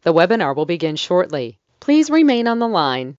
The webinar will begin shortly. Please remain on the line.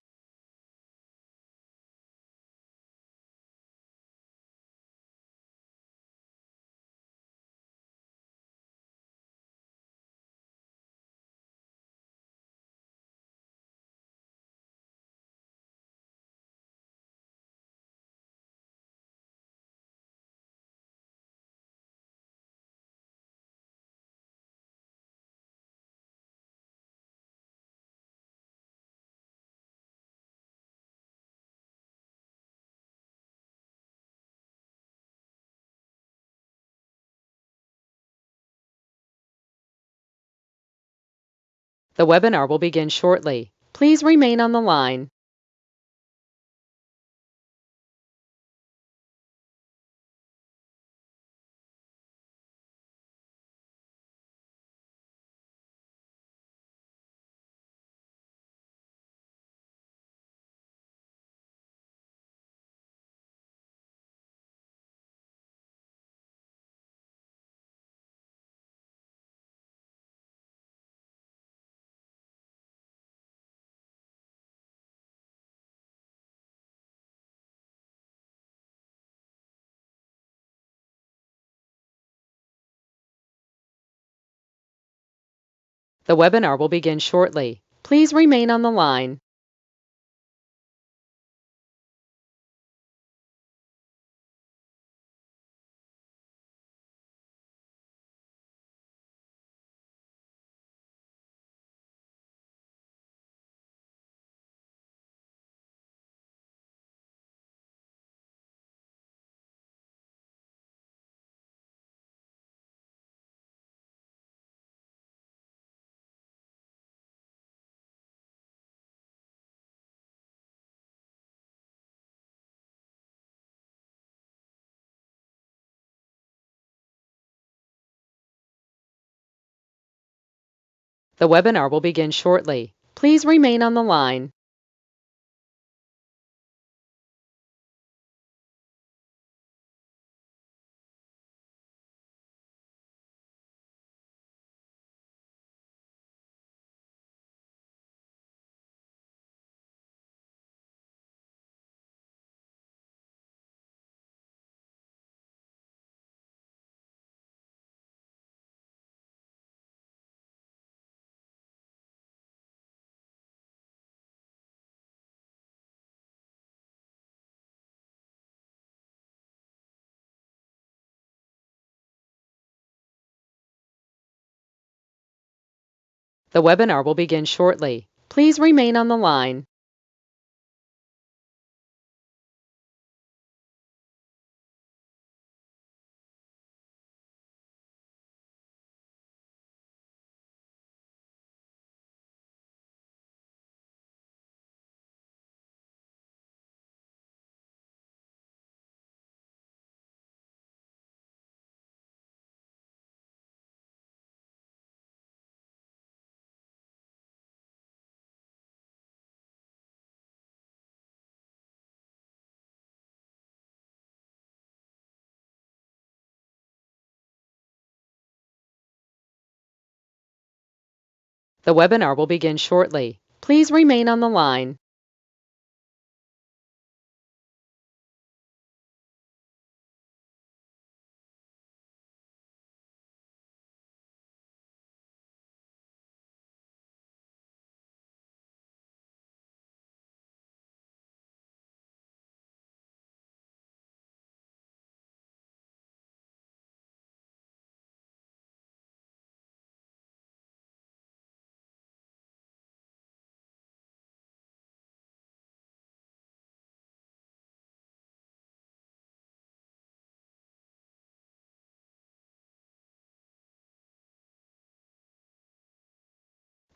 The webinar will begin shortly. Please remain on the line. The webinar will begin shortly. Please remain on the line. The webinar will begin shortly. Please remain on the line. The webinar will begin shortly. Please remain on the line. The webinar will begin shortly. Please remain on the line.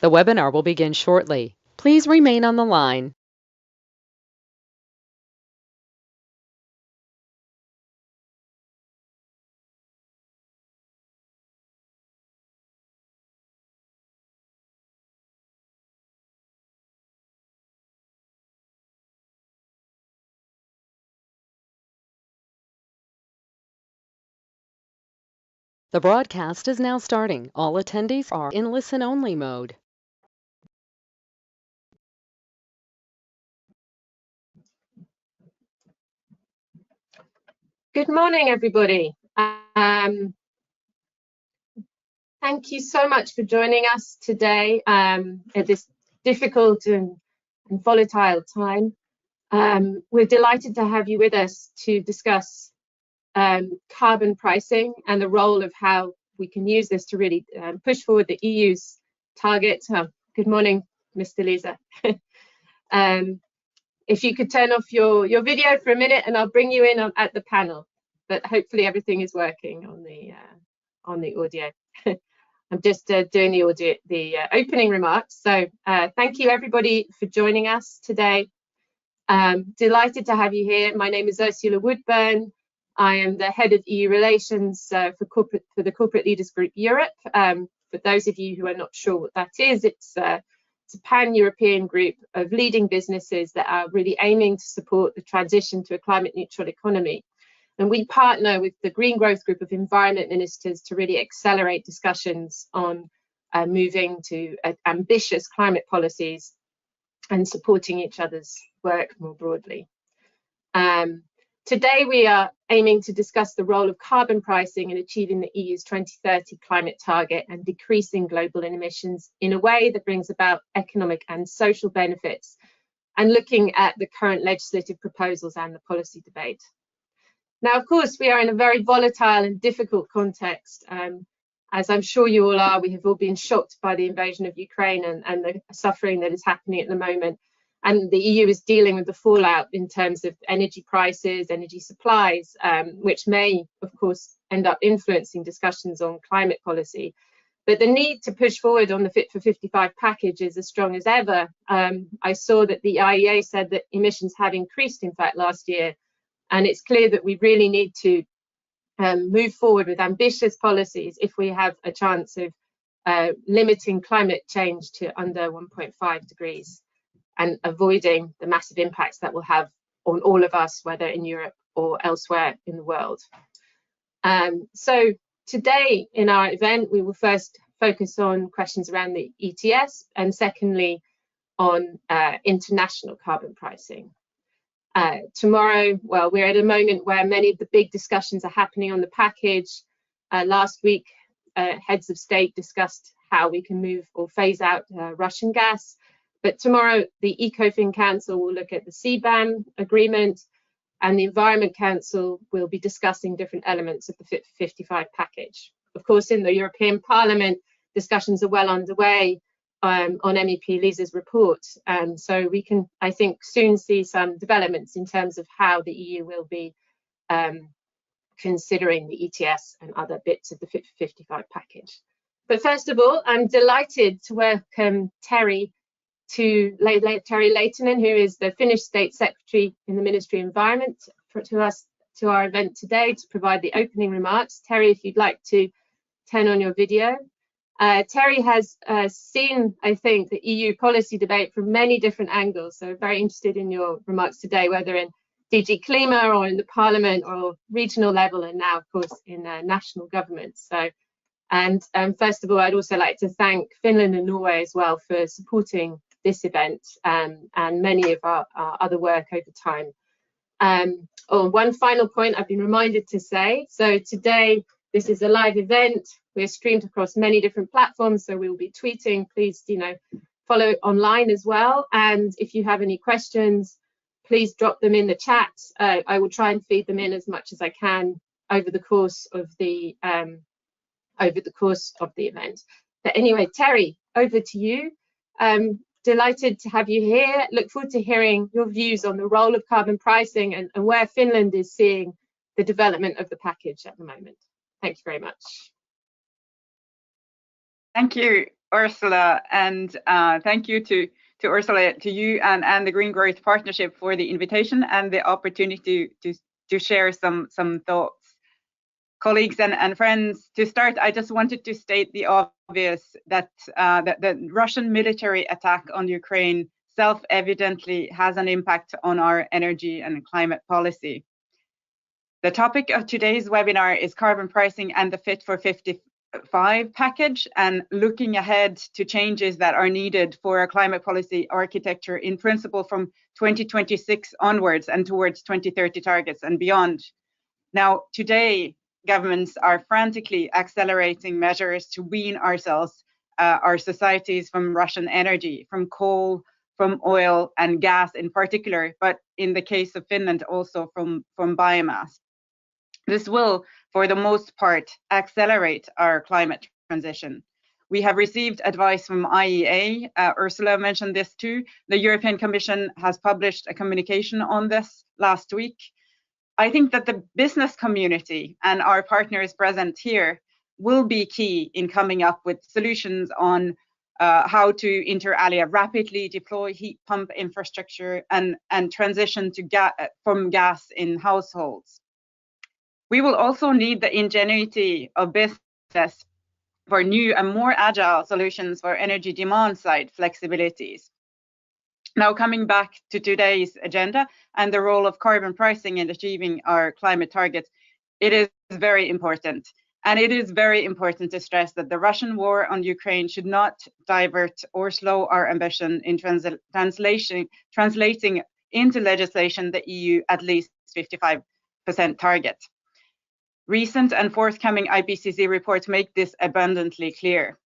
The webinar will begin shortly. Please remain on the line. The broadcast is now starting. All attendees are in listen-only mode. Good morning, everybody. Thank you so much for joining us today at this difficult and volatile time. We're delighted to have you with us to discuss carbon pricing and the role of how we can use this to really push forward the EU's targets. Good morning, Mr. Lisa. If you could turn off your video for a minute and I'll bring you in at the panel, but hopefully everything is working on the audio. I'm just doing the opening remarks. So thank you everybody for joining us today. Delighted to have you here. My name is Ursula Woodburn. I am the head of EU Relations for the Corporate Leaders Group Europe. For those of you who are not sure what that is, it's a pan-European group of leading businesses that are really aiming to support the transition to a climate-neutral economy. And we partner with the Green Growth Group of Environment Ministers to really accelerate discussions on moving to ambitious climate policies and supporting each other's work more broadly. Today we are aiming to discuss the role of carbon pricing in achieving the EU's 2030 climate target and decreasing global emissions in a way that brings about economic and social benefits, and looking at the current legislative proposals and the policy debate. Now, of course, we are in a very volatile and difficult context. As I'm sure you all are, we have all been shocked by the invasion of Ukraine and the suffering that is happening at the moment. And the EU is dealing with the fallout in terms of energy prices, energy supplies, which may, of course, end up influencing discussions on climate policy. But the need to push forward on the Fit for 55 package is as strong as ever. I saw that the IEA said that emissions have increased, in fact, last year. And it's clear that we really need to move forward with ambitious policies if we have a chance of limiting climate change to under 1.5 degrees. And avoiding the massive impacts that will have on all of us, whether in Europe or elsewhere in the world. So today in our event, we will first focus on questions around the ETS and secondly on international carbon pricing. Tomorrow, well, we're at a moment where many of the big discussions are happening on the package. Last week, heads of state discussed how we can move or phase out Russian gas. But tomorrow, the ECOFIN Council will look at the CBAM agreement, and the Environment Council will be discussing different elements of the Fit for 55 package. Of course, in the European Parliament, discussions are well underway on MEP Lisa's report. And so we can, I think, soon see some developments in terms of how the EU will be considering the ETS and other bits of the Fit for 55 package. But first of all, I'm delighted to welcome Terry Leitonen, who is the Finnish State Secretary in the Ministry of Environment, to our event today to provide the opening remarks. Terry, if you'd like to turn on your video. Terry has seen, I think, the EU policy debate from many different angles, so very interested in your remarks today, whether in DG Klima or in the Parliament or regional level, and now, of course, in national governments. So, and first of all, I'd also like to thank Finland and Norway as well for supporting this event and many of our other work over time. One final point I've been reminded to say, so today this is a live event. We're streamed across many different platforms, so we'll be tweeting. Please, follow it online as well. And if you have any questions, please drop them in the chat. I will try and feed them in as much as I can over the course of the event. But anyway, Terry, over to you. Delighted to have you here. Look forward to hearing your views on the role of carbon pricing and where Finland is seeing the development of the package at the moment. Thank you very much. Thank you, Ursula, and thank you to Ursula, to you and the Green Growth Partnership for the invitation and the opportunity to share some thoughts. Colleagues and friends, to start, I just wanted to state the obvious that the Russian military attack on Ukraine self-evidently has an impact on our energy and climate policy. The topic of today's webinar is carbon pricing and the Fit for 55 package, and looking ahead to changes that are needed for a climate policy architecture in principle from 2026 onwards and towards 2030 targets and beyond. Now, today, governments are frantically accelerating measures to wean ourselves, our societies, from Russian energy, from coal, from oil and gas in particular, but in the case of Finland, also from biomass. This will, for the most part, accelerate our climate transition. We have received advice from IEA. Ursula mentioned this too. The European Commission has published a communication on this last week. I think that the business community and our partners present here will be key in coming up with solutions on how to inter alia rapidly deploy heat pump infrastructure and transition to from gas in households. We will also need the ingenuity of business for new and more agile solutions for energy demand side flexibilities. Now, coming back to today's agenda and the role of carbon pricing in achieving our climate targets, it is very important. And it is very important to stress that the Russian war on Ukraine should not divert or slow our ambition in translating into legislation the EU at least 55% target. Recent and forthcoming IPCC reports make this abundantly clear.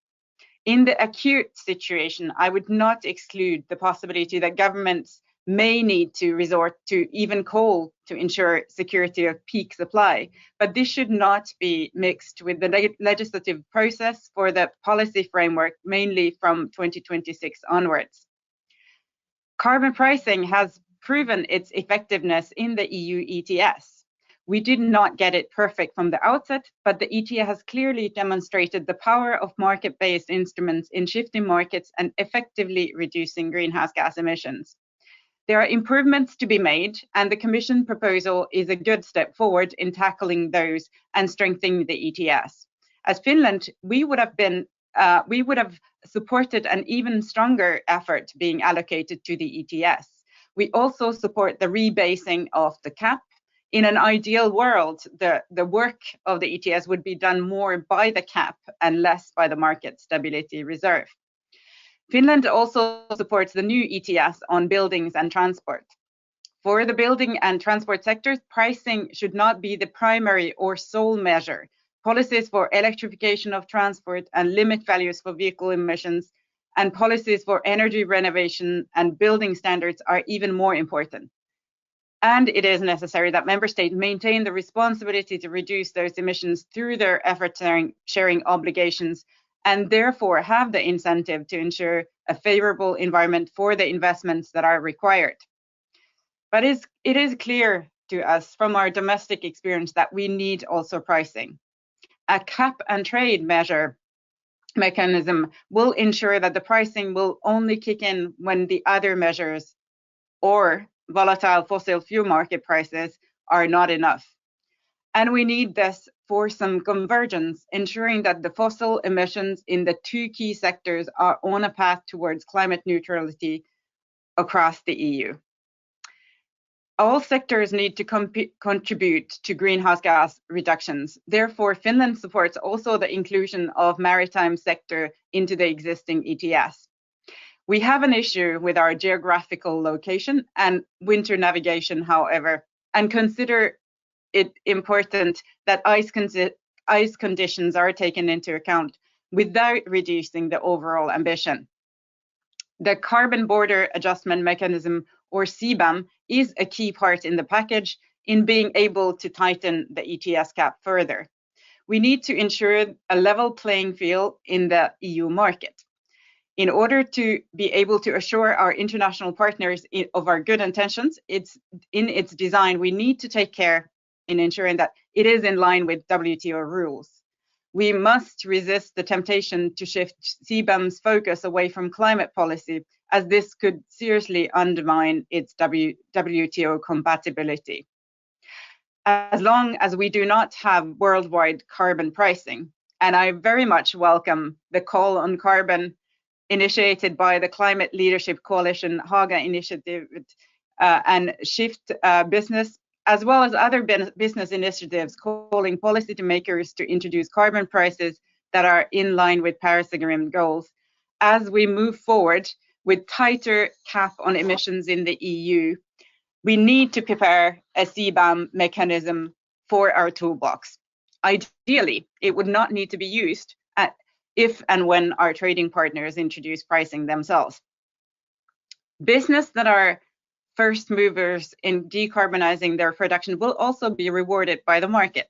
In the acute situation, I would not exclude the possibility that governments may need to resort to even coal to ensure security of peak supply, but this should not be mixed with the legislative process for the policy framework, mainly from 2026 onwards. Carbon pricing has proven its effectiveness in the EU ETS. We did not get it perfect from the outset, but the ETS has clearly demonstrated the power of market-based instruments in shifting markets and effectively reducing greenhouse gas emissions. There are improvements to be made, and the Commission proposal is a good step forward in tackling those and strengthening the ETS. As Finland, we would have supported an even stronger effort being allocated to the ETS. We also support the rebasing of the cap. In an ideal world, the work of the ETS would be done more by the cap and less by the Market Stability Reserve. Finland also supports the new ETS on buildings and transport. For the building and transport sectors, pricing should not be the primary or sole measure. Policies for electrification of transport and limit values for vehicle emissions and policies for energy renovation and building standards are even more important. And it is necessary that member states maintain the responsibility to reduce those emissions through their effort-sharing obligations, and therefore have the incentive to ensure a favorable environment for the investments that are required. But it is clear to us from our domestic experience that we need also pricing. A cap and trade mechanism will ensure that the pricing will only kick in when the other measures or volatile fossil fuel market prices are not enough. And we need this for some convergence, ensuring that the fossil emissions in the two key sectors are on a path towards climate neutrality across the EU. All sectors need to contribute to greenhouse gas reductions. Therefore, Finland supports also the inclusion of maritime sector into the existing ETS. We have an issue with our geographical location and winter navigation, however, and consider it important that ice conditions are taken into account without reducing the overall ambition. The Carbon Border Adjustment Mechanism, or CBAM, is a key part in the package in being able to tighten the ETS cap further. We need to ensure a level playing field in the EU market. In order to be able to assure our international partners of our good intentions, in its design, we need to take care in ensuring that it is in line with WTO rules. We must resist the temptation to shift CBAM's focus away from climate policy, as this could seriously undermine its WTO compatibility. As long as we do not have worldwide carbon pricing, and I very much welcome the call on carbon initiated by the Climate Leadership Coalition Haga Initiative and Shift Business, as well as other business initiatives calling policymakers to introduce carbon prices that are in line with Paris Agreement goals. As we move forward with tighter cap on emissions in the EU, we need to prepare a CBAM mechanism for our toolbox. Ideally, it would not need to be used if and when our trading partners introduce pricing themselves. Business that are first movers in decarbonizing their production will also be rewarded by the market.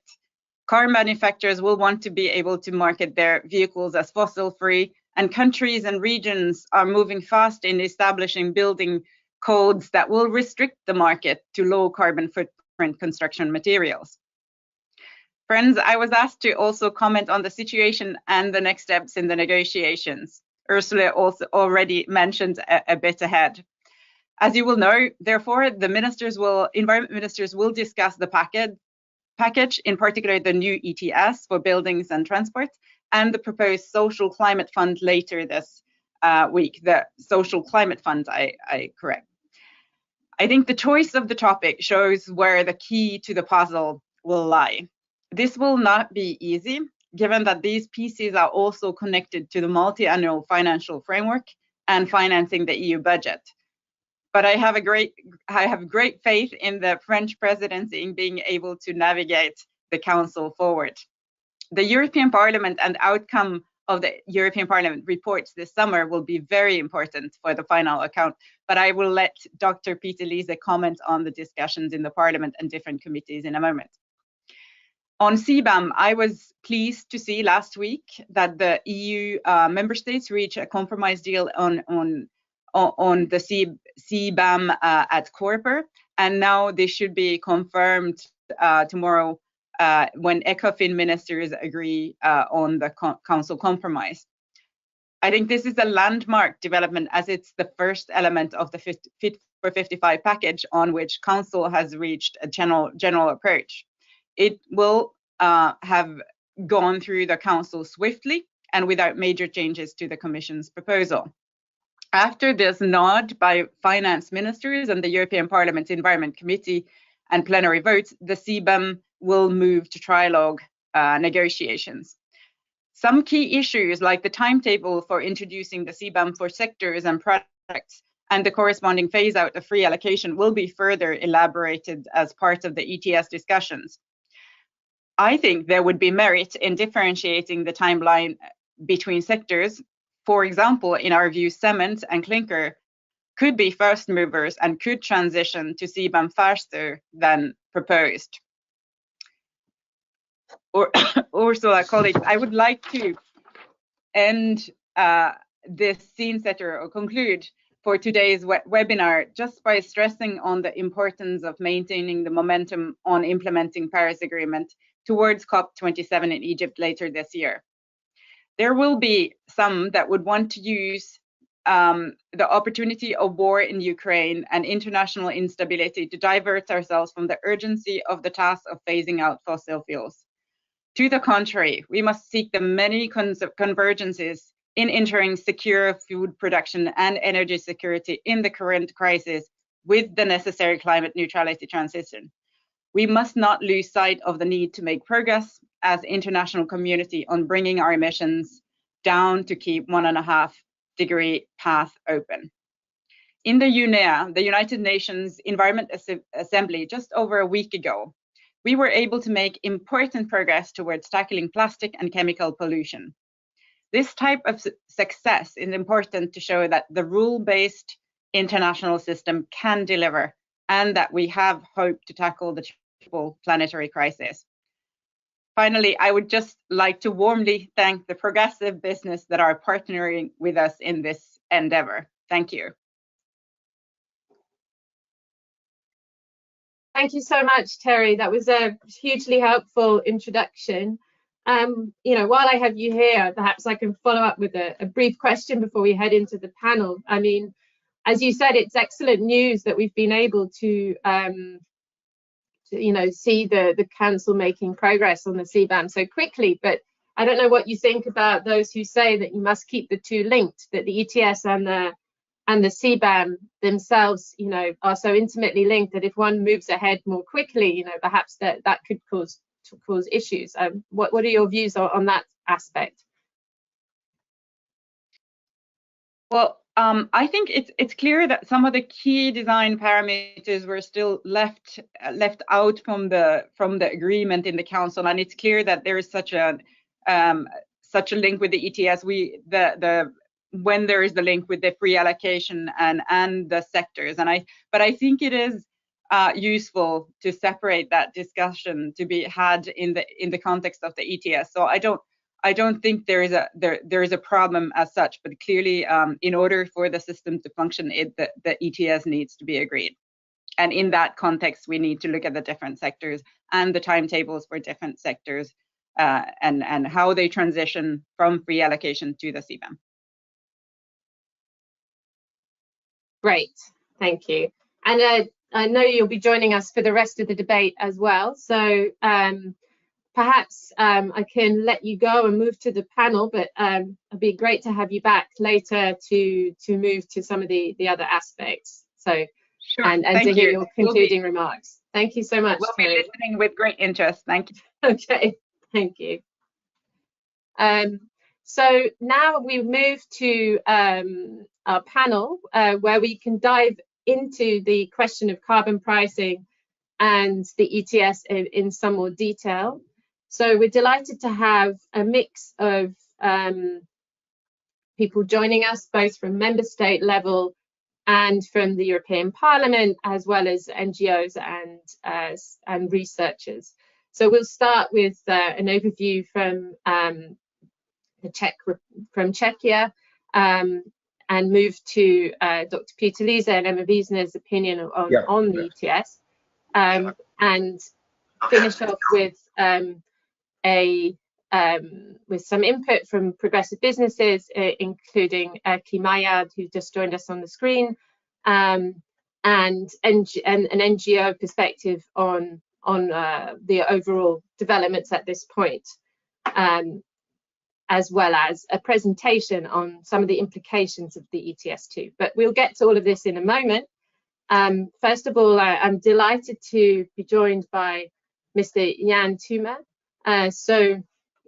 Car manufacturers will want to be able to market their vehicles as fossil-free, and countries and regions are moving fast in establishing building codes that will restrict the market to low carbon footprint construction materials. Friends, I was asked to also comment on the situation and the next steps in the negotiations. Ursula also already mentioned a bit ahead. As you will know, therefore, the environment ministers will discuss the package, in particular the new ETS for buildings and transport, and the proposed social climate fund later this week. The social climate fund, I correct. I think the choice of the topic shows where the key to the puzzle will lie. This will not be easy, given that these pieces are also connected to the multi-annual financial framework and financing the EU budget. But I have great faith in the French presidency in being able to navigate the Council forward. The European Parliament and outcome of the European Parliament reports this summer will be very important for the final account, but I will let Dr. Peter Liese comment on the discussions in the Parliament and different committees in a moment. On CBAM, I was pleased to see last week that the EU member states reached a compromise deal on the CBAM at Coreper, and now this should be confirmed tomorrow when ECOFIN ministers agree on the Council compromise. I think this is a landmark development, as it's the first element of the Fit for 55 package on which Council has reached a general approach. It will have gone through the Council swiftly and without major changes to the Commission's proposal. After this nod by finance ministers and the European Parliament's Environment Committee and plenary votes, the CBAM will move to trilogue negotiations. Some key issues, like the timetable for introducing the CBAM for sectors and products and the corresponding phase out of free allocation, will be further elaborated as part of the ETS discussions. I think there would be merit in differentiating the timeline between sectors. For example, in our view, cement and clinker could be first movers and could transition to CBAM faster than proposed. Ursula, colleagues, I would like to end this scene setter or conclude for today's webinar just by stressing on the importance of maintaining the momentum on implementing Paris Agreement towards COP27 in Egypt later this year. There will be some that would want to use the opportunity of war in Ukraine and international instability to divert ourselves from the urgency of the task of phasing out fossil fuels. To the contrary, we must seek the many convergences in ensuring secure food production and energy security in the current crisis with the necessary climate neutrality transition. We must not lose sight of the need to make progress as international community on bringing our emissions down to keep 1.5-degree path open. In the UNEA, the United Nations Environment Assembly, just over a week ago, we were able to make important progress towards tackling plastic and chemical pollution. This type of success is important to show that the rule-based international system can deliver and that we have hope to tackle the triple planetary crisis. Finally, I would just like to warmly thank the progressive business that are partnering with us in this endeavor. Thank you. Thank you so much, Terry. That was a hugely helpful introduction. While I have you here, perhaps I can follow up with a brief question before we head into the panel. I mean, as you said, it's excellent news that we've been able to see the Council making progress on the CBAM so quickly. But I don't know what you think about those who say that you must keep the two linked, that the ETS and the CBAM themselves, are so intimately linked that if one moves ahead more quickly, perhaps that could cause issues. What are your views on that aspect? Well, I think it's clear that some of the key design parameters were still left out from the agreement in the council, and it's clear that there is such a link with the ETS. When there is the link with the free allocation and the sectors, but I think it is useful to separate that discussion to be had in the context of the ETS. So I don't think there is a problem as such, but clearly, in order for the system to function, the ETS needs to be agreed. And in that context, we need to look at the different sectors and the timetables for different sectors, and how they transition from free allocation to the CBAM. Great, thank you. And I know you'll be joining us for the rest of the debate as well. So perhaps I can let you go and move to the panel, but it'd be great to have you back later to move to some of the other aspects. So, sure. and to hear your concluding remarks. Thank you so much. We'll be listening with great interest. Thank you. Okay, thank you. So now we've moved to our panel where we can dive into the question of carbon pricing and the ETS in some more detail. So we're delighted to have a mix of people joining us, both from member state level and from the European Parliament, as well as NGOs and researchers. So we'll start with an overview from Czechia, and move to Dr. Peter Liese and Emma Wiesner's opinion on the ETS, and finish off with with some input from progressive businesses, including Kimayad, who just joined us on the screen, and an NGO perspective on the overall developments at this point, as well as a presentation on some of the implications of the ETS too. But we'll get to all of this in a moment. First of all, I'm delighted to be joined by Mr. Jan Tuma. Mr.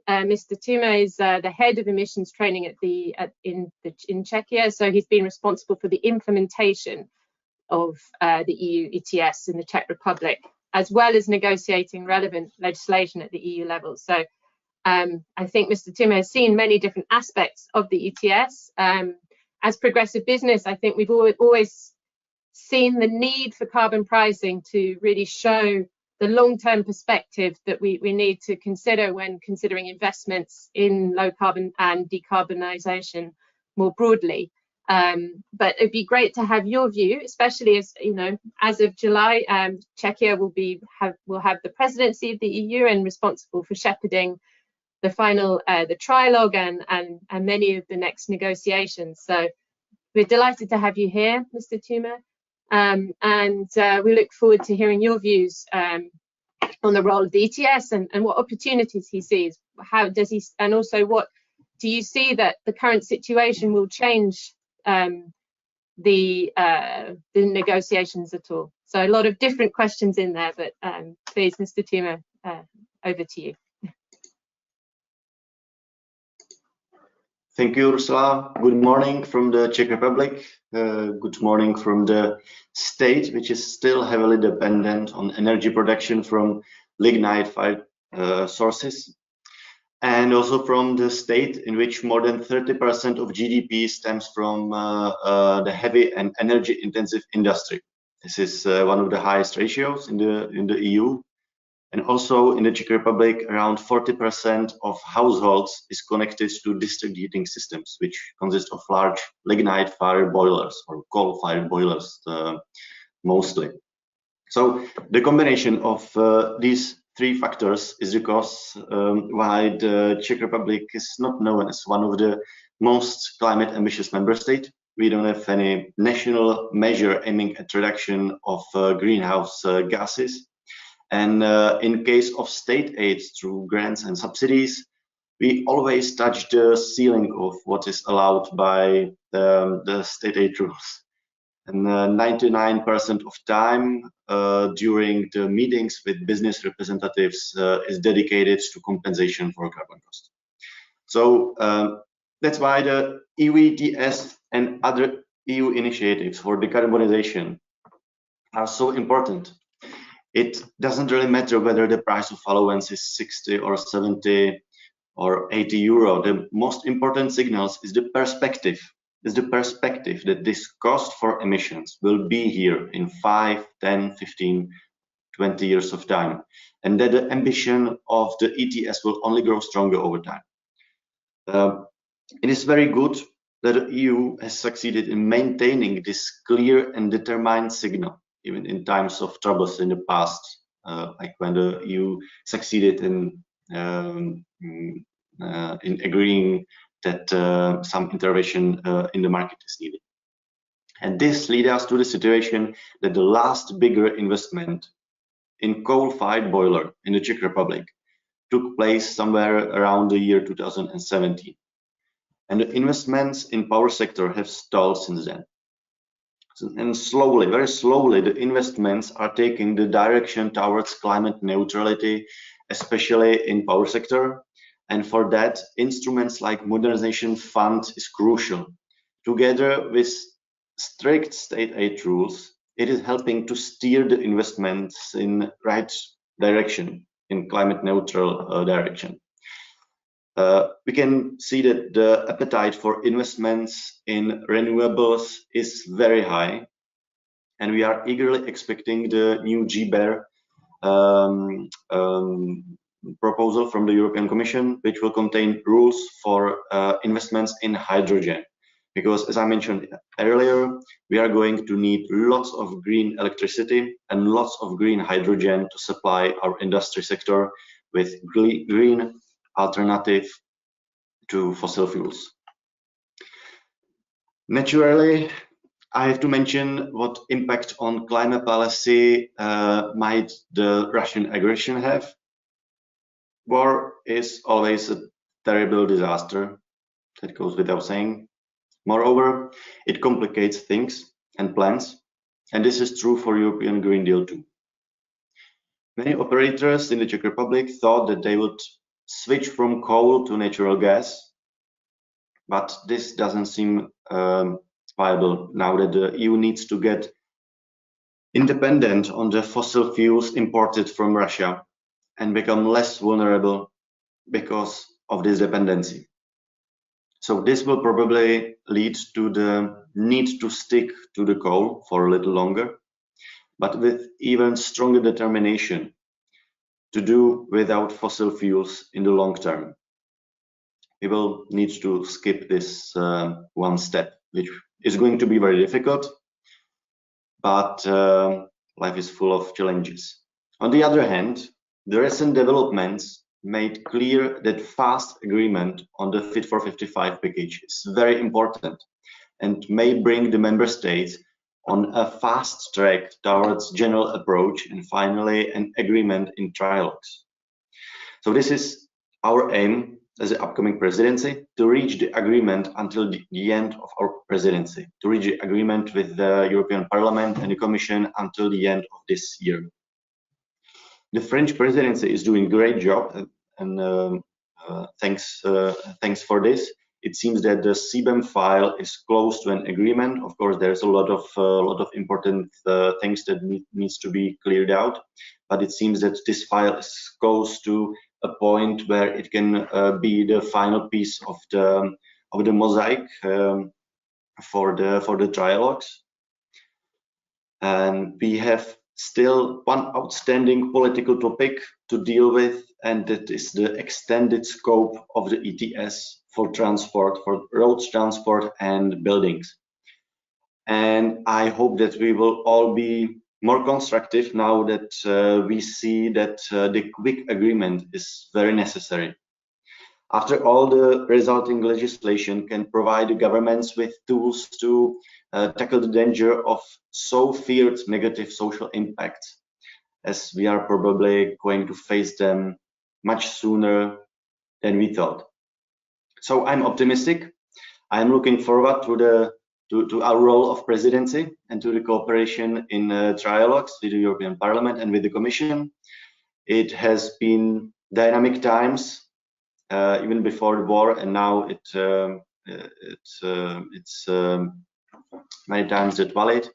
Tuma is the head of emissions training in Czechia. So he's been responsible for the implementation of the EU ETS in the Czech Republic, as well as negotiating relevant legislation at the EU level. So I think Mr. Tuma has seen many different aspects of the ETS. As progressive business, I think we've always seen the need for carbon pricing to really show the long-term perspective that we need to consider when considering investments in low carbon and decarbonisation more broadly. But it'd be great to have your view, especially as you know, as of July, Czechia will have the presidency of the EU and responsible for shepherding the final the trilogue and many of the next negotiations. So we're delighted to have you here, Mr. Tuma, and we look forward to hearing your views on the role of the ETS and what opportunities he sees. How does he, and also what do you see that the current situation will change the negotiations at all? So a lot of different questions in there, but please, Mr. Tuma, over to you. Thank you, Ursula. Good morning from the Czech Republic. Good morning from the state, which is still heavily dependent on energy production from lignite-fired sources, and also from the state in which more than 30% of GDP stems from the heavy and energy-intensive industry. This is one of the highest ratios in the EU. And also in the Czech Republic, around 40% of households is connected to district heating systems, which consist of large lignite-fired boilers or coal-fired boilers mostly. So the combination of these three factors is the cause why the Czech Republic is not known as one of the most climate ambitious member states. We don't have any national measure aiming at reduction of greenhouse gases. And in case of state aids through grants and subsidies, we always touch the ceiling of what is allowed by the state aid rules. And 99% of time during the meetings with business representatives is dedicated to compensation for carbon cost. So that's why the EU ETS and other EU initiatives for decarbonization are so important. It doesn't really matter whether the price of allowance is 60 or 70 or 80 euro. The most important signals is the perspective. Is the perspective that this cost for emissions will be here in 5, 10, 15, 20 years of time, and that the ambition of the ETS will only grow stronger over time. It is very good that the EU has succeeded in maintaining this clear and determined signal, even in times of troubles in the past, like when the EU succeeded in agreeing that some intervention in the market is needed. And this leads us to the situation that the last bigger investment in coal-fired boiler in the Czech Republic took place somewhere around the year 2017. And the investments in power sector have stalled since then. And slowly, very slowly, the investments are taking the direction towards climate neutrality, especially in power sector. And for that, instruments like modernization fund is crucial. Together with strict state aid rules, it is helping to steer the investments in right direction, in climate neutral direction. We can see that the appetite for investments in renewables is very high, and we are eagerly expecting the new GBAR proposal from the European Commission, which will contain rules for investments in hydrogen. Because, as I mentioned earlier, we are going to need lots of green electricity and lots of green hydrogen to supply our industry sector with green alternative to fossil fuels. Naturally, I have to mention what impact on climate policy might the Russian aggression have. War is always a terrible disaster, that goes without saying. Moreover, it complicates things and plans, and this is true for European Green Deal too. Many operators in the Czech Republic thought that they would switch from coal to natural gas, but this doesn't seem viable now that the EU needs to get independent on the fossil fuels imported from Russia and become less vulnerable because of this dependency. So this will probably lead to the need to stick to the coal for a little longer, but with even stronger determination to do without fossil fuels in the long term. We will need to skip this one step, which is going to be very difficult, but life is full of challenges. On the other hand, the recent developments made clear that fast agreement on the Fit for 55 package is very important and may bring the member states on a fast track towards general approach and finally an agreement in trilogues. So this is our aim as the upcoming presidency, to reach the agreement until the end of our presidency, to reach the agreement with the European Parliament and the Commission until the end of this year. The French presidency is doing a great job, and thanks for this. It seems that the CBAM file is close to an agreement. Of course, there's a lot of important things that needs to be cleared out, but it seems that this file is close to a point where it can be the final piece of the mosaic for the trialogues. And we have still one outstanding political topic to deal with, and that is the extended scope of the ETS for transport, for roads transport and buildings. And I hope that we will all be more constructive now that we see that the quick agreement is very necessary. After all, the resulting legislation can provide the governments with tools to tackle the danger of so feared negative social impacts, as we are probably going to face them much sooner than we thought. So I'm optimistic. I'm looking forward to our role of presidency and to the cooperation in trialogues with the European Parliament and with the Commission. It has been dynamic times, even before the war, and now it's many times it valid.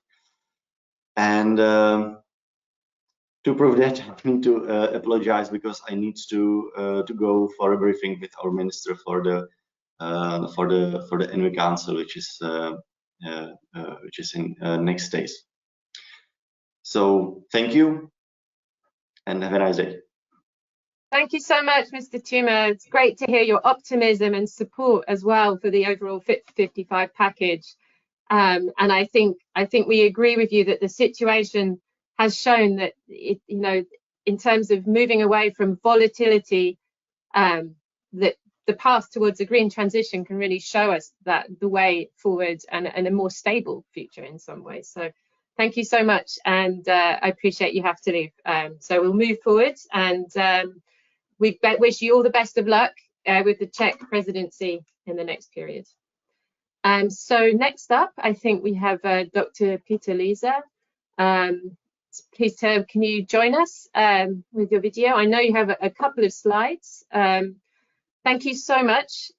And to prove that, I need to apologize because I need to go for a briefing with our minister for the Envy Council, which is in next days. So thank you and have a nice day. Thank you so much, Mr. Tuma. It's great to hear your optimism and support as well for the overall Fit for 55 package. And I think we agree with you that the situation has shown that in terms of moving away from volatility, that the path towards a green transition can really show us that the way forward and a more stable future in some ways. So thank you so much, and I appreciate you have to leave. So we'll move forward, and we wish you all the best of luck with the Czech presidency in the next period. So next up, I think we have Dr. Peter Lisa. Please, can you join us with your video? I know you have a couple of slides. Thank you so much.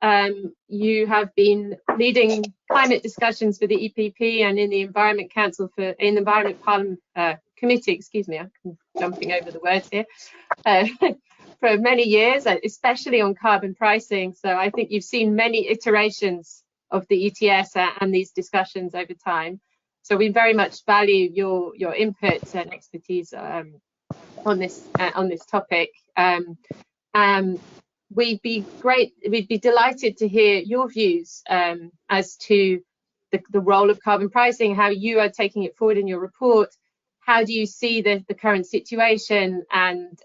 You have been leading climate discussions for the EPP and in the Environment Council in the Environment Parliament Committee. Excuse me, I'm jumping over the words here. For many years, especially on carbon pricing. So I think you've seen many iterations of the ETS and these discussions over time. So we very much value your input and expertise on this topic. We'd be delighted to hear your views as to the role of carbon pricing, how you are taking it forward in your report. How do you see the current situation and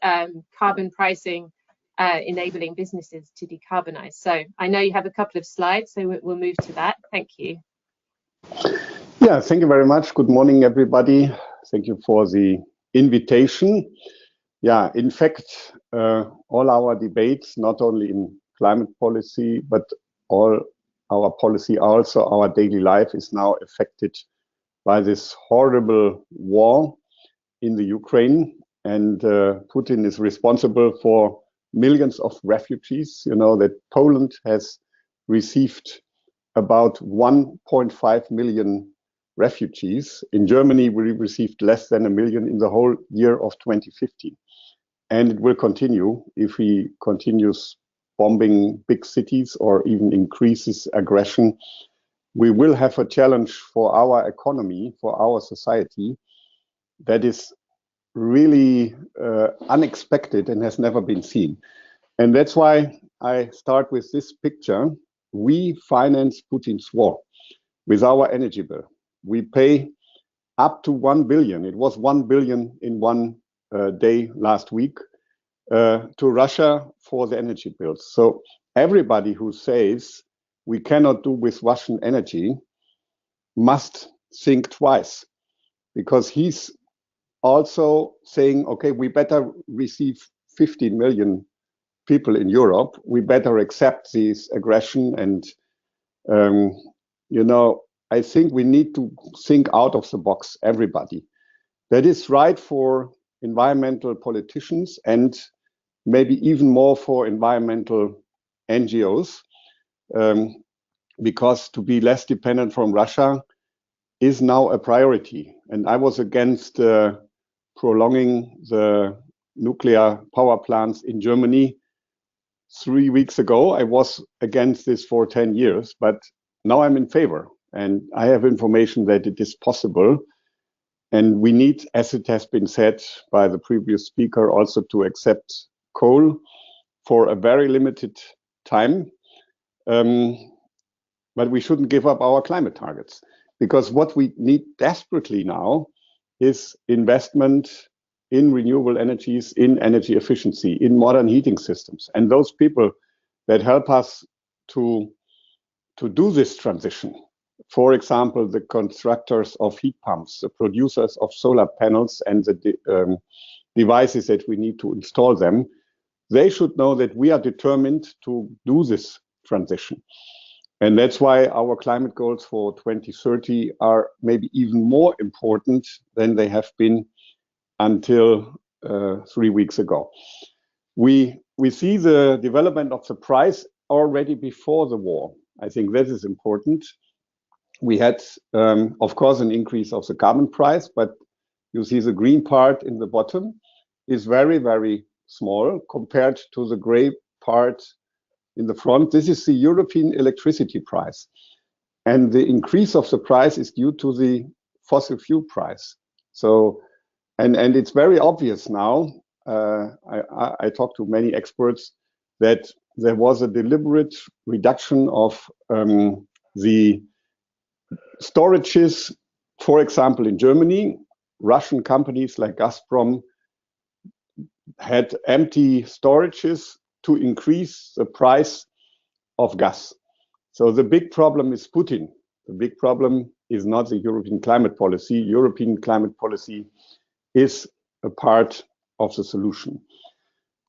carbon pricing enabling businesses to decarbonize? So I know you have a couple of slides, so we'll move to that. Thank you. Yeah, thank you very much. Good morning, everybody. Thank you for the invitation. Yeah, in fact, all our debates, not only in climate policy, but all our policy, also our daily life is now affected by this horrible war in the Ukraine, and Putin is responsible for millions of refugees. You know that Poland has received about 1.5 million refugees. In Germany, we received less than 1 million in the whole year of 2015. And it will continue if he continues bombing big cities or even increases aggression. We will have a challenge for our economy, for our society, that is really unexpected and has never been seen. And that's why I start with this picture. We finance Putin's war with our energy bill. We pay up to 1 billion. It was 1 billion in one day last week to Russia for the energy bills. So everybody who says we cannot do with Russian energy must think twice, because he's also saying, okay, we better receive 15 million people in Europe. We better accept this aggression. And, I think we need to think out of the box, everybody. That is right for environmental politicians and maybe even more for environmental NGOs, because to be less dependent from Russia is now a priority. And I was against prolonging the nuclear power plants in Germany 3 weeks ago. I was against this for 10 years, but now I'm in favor. And I have information that it is possible. And we need, as it has been said by the previous speaker, also to accept coal for a very limited time. But we shouldn't give up our climate targets, because what we need desperately now is investment in renewable energies, in energy efficiency, in modern heating systems. And those people that help us to do this transition, for example, the constructors of heat pumps, the producers of solar panels, and the devices that we need to install them, they should know that we are determined to do this transition. And that's why our climate goals for 2030 are maybe even more important than they have been until 3 weeks ago. We see the development of the price already before the war. I think that is important. we had, of course, an increase of the carbon price, but you see the green part in the bottom is very, very small compared to the gray part in the front. This is the European electricity price. And the increase of the price is due to the fossil fuel price. So, and it's very obvious now, I talked to many experts, that there was a deliberate reduction of the storages. For example, in Germany, Russian companies like Gazprom had empty storages to increase the price of gas. So the big problem is Putin. The big problem is not the European climate policy. European climate policy is a part of the solution.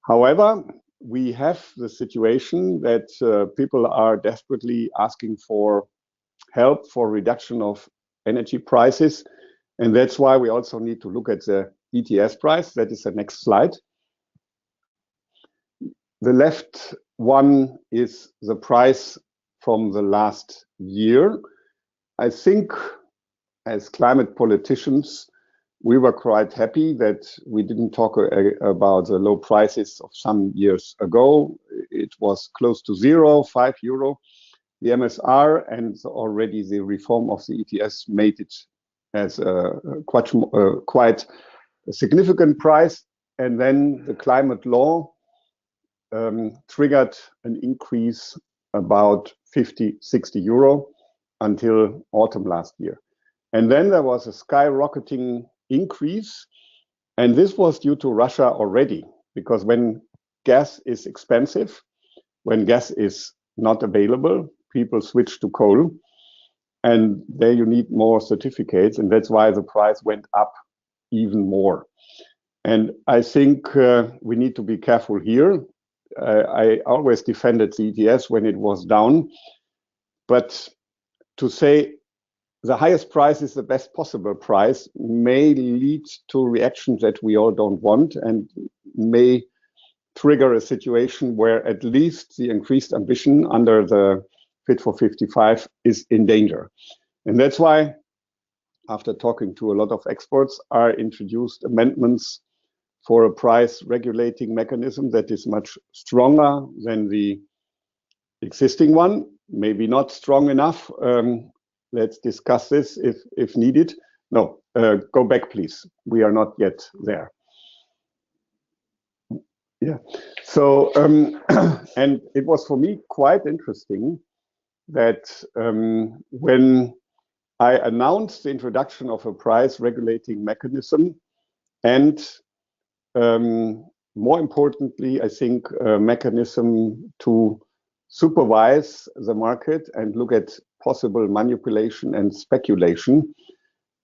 However, we have the situation that people are desperately asking for help for reduction of energy prices. And that's why we also need to look at the ETS price. That is the next slide. The left one is the price from the last year. I think as climate politicians, we were quite happy that we didn't talk about the low prices of some years ago. It was close to zero, €5. The MSR and already the reform of the ETS made it as a quite a significant price. And then the climate law triggered an increase about 50, 60 euro until autumn last year. And then there was a skyrocketing increase. And this was due to Russia already, because when gas is expensive, when gas is not available, people switch to coal. And there you need more certificates. And that's why the price went up even more. And I think we need to be careful here. I always defended the ETS when it was down. But to say the highest price is the best possible price may lead to reactions that we all don't want and may trigger a situation where at least the increased ambition under the Fit for 55 is in danger. And that's why, after talking to a lot of experts, I introduced amendments for a price regulating mechanism that is much stronger than the existing one, maybe not strong enough. Let's discuss this if needed. No, go back, please. We are not yet there. Yeah. So, and it was for me quite interesting that when I announced the introduction of a price regulating mechanism and more importantly, I think a mechanism to supervise the market and look at possible manipulation and speculation,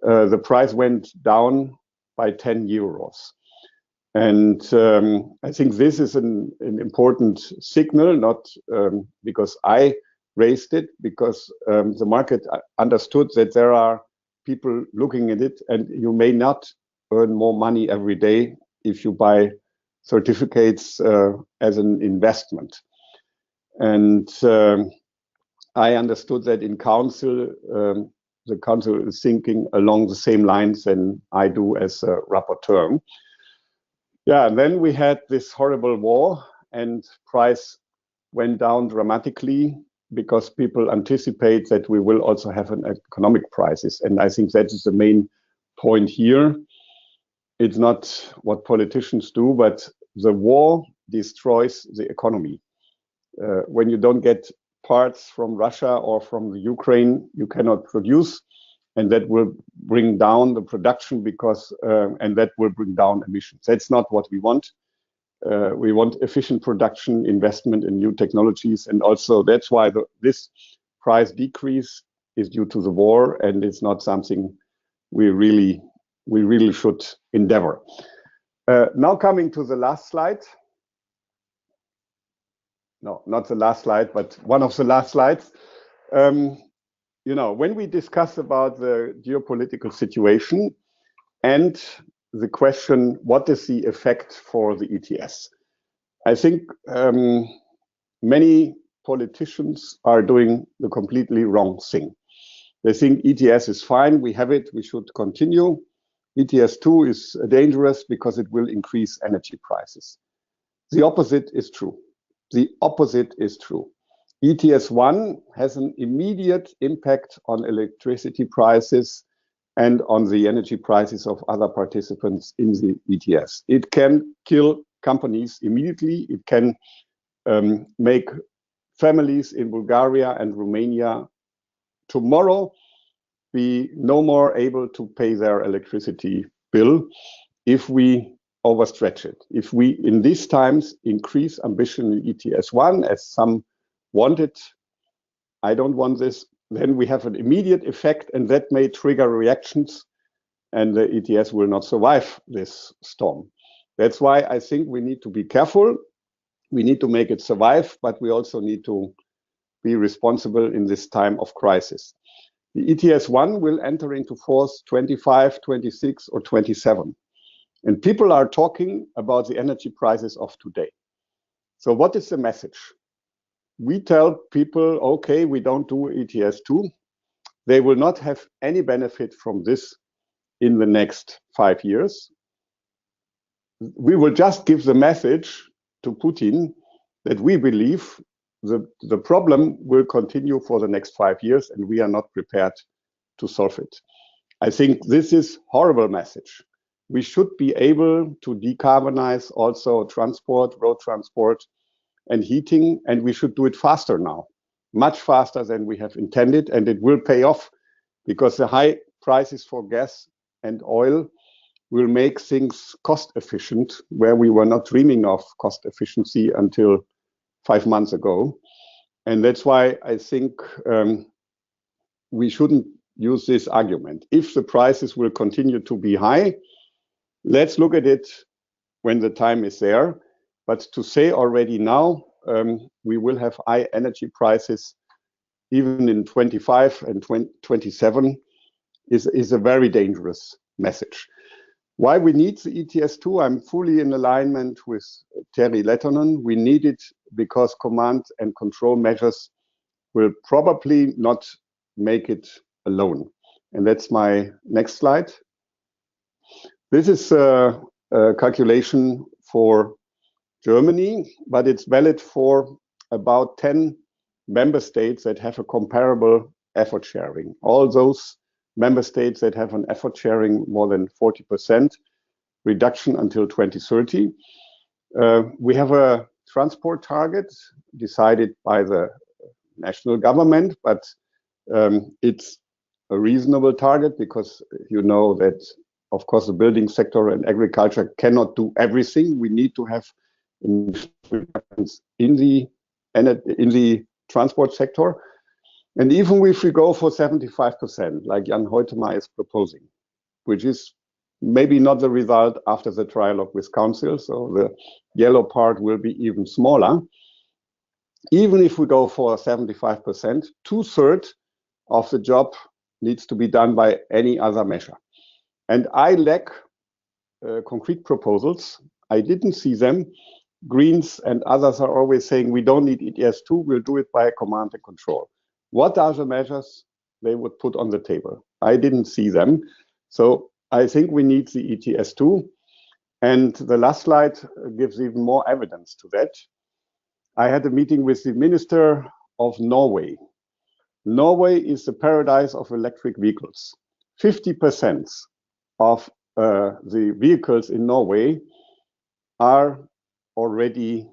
the price went down by 10 euros. And I think this is an important signal, not because I raised it, because the market understood that there are people looking at it, and you may not earn more money every day if you buy certificates as an investment. And I understood that in council, the council is thinking along the same lines than I do as a rapporteur. Yeah, and then we had this horrible war and price went down dramatically because people anticipate that we will also have an economic crisis. And I think that is the main point here. It's not what politicians do, but the war destroys the economy. When you don't get parts from Russia or from the Ukraine, you cannot produce, and that will bring down the production because, and that will bring down emissions. That's not what we want. We want efficient production, investment in new technologies, and also that's why this price decrease is due to the war, and it's not something we really should endeavor. Now coming to the last slide. No, not the last slide, but one of the last slides. You know, when we discuss about the geopolitical situation and the question, what is the effect for the ETS? I think many politicians are doing the completely wrong thing. They think ETS is fine, we have it, we should continue. ETS2 is dangerous because it will increase energy prices. The opposite is true. The opposite is true. ETS1 has an immediate impact on electricity prices and on the energy prices of other participants in the ETS. It can kill companies immediately. It can make families in Bulgaria and Romania tomorrow be no more able to pay their electricity bill if we overstretch it. If we, in these times, increase ambition in ETS1, as some wanted, I don't want this, then we have an immediate effect, and that may trigger reactions, and the ETS will not survive this storm. That's why I think we need to be careful. We need to make it survive, but we also need to be responsible in this time of crisis. The ETS1 will enter into force 25, 26, or 27. And people are talking about the energy prices of today. So what is the message? We tell people, okay, we don't do ETS2. They will not have any benefit from this in the next 5 years. We will just give the message to Putin that we believe the problem will continue for the next 5 years, and we are not prepared to solve it. I think this is a horrible message. We should be able to decarbonize also transport, road transport, and heating, and we should do it faster now, much faster than we have intended, and it will pay off because the high prices for gas and oil will make things cost efficient, where we were not dreaming of cost efficiency until 5 months ago. And that's why I think we shouldn't use this argument. If the prices will continue to be high, let's look at it when the time is there. But to say already now, we will have high energy prices even in 25 and 27 is a very dangerous message. Why we need the ETS2, I'm fully in alignment with Terry Lettonen. We need it because command and control measures will probably not make it alone. And that's my next slide. This is a calculation for Germany, but it's valid for about 10 member states that have a comparable effort sharing. All those member states that have an effort sharing more than 40% reduction until 2030. We have a transport target decided by the national government, but it's a reasonable target because you know that, of course, the building sector and agriculture cannot do everything. We need to have reductions in the transport sector. And even if we go for 75%, like Jan Huitema is proposing, which is maybe not the result after the trialogue with Council, so the yellow part will be even smaller. Even if we go for 75%, 2/3 of the job needs to be done by any other measure. And I lack concrete proposals. I didn't see them. Greens and others are always saying we don't need ETS2, we'll do it by command and control. What are the measures they would put on the table? I didn't see them. So I think we need the ETS2. And the last slide gives even more evidence to that. I had a meeting with the Minister of Norway. Norway is the paradise of electric vehicles. 50% of the vehicles in Norway are already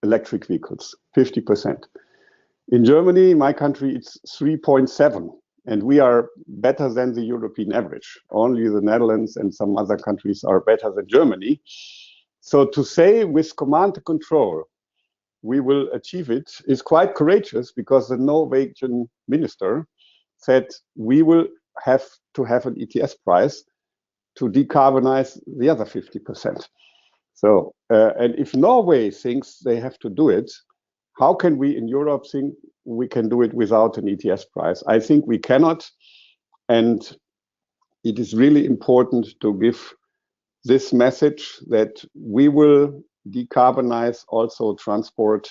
electric vehicles, 50%. In Germany, my country, it's 3.7, and we are better than the European average. Only the Netherlands and some other countries are better than Germany. So to say with command and control, we will achieve it is quite courageous because the Norwegian minister said we will have to have an ETS price to decarbonize the other 50%. So, and if Norway thinks they have to do it, how can we in Europe think we can do it without an ETS price? I think we cannot. And it is really important to give this message that we will decarbonize also transport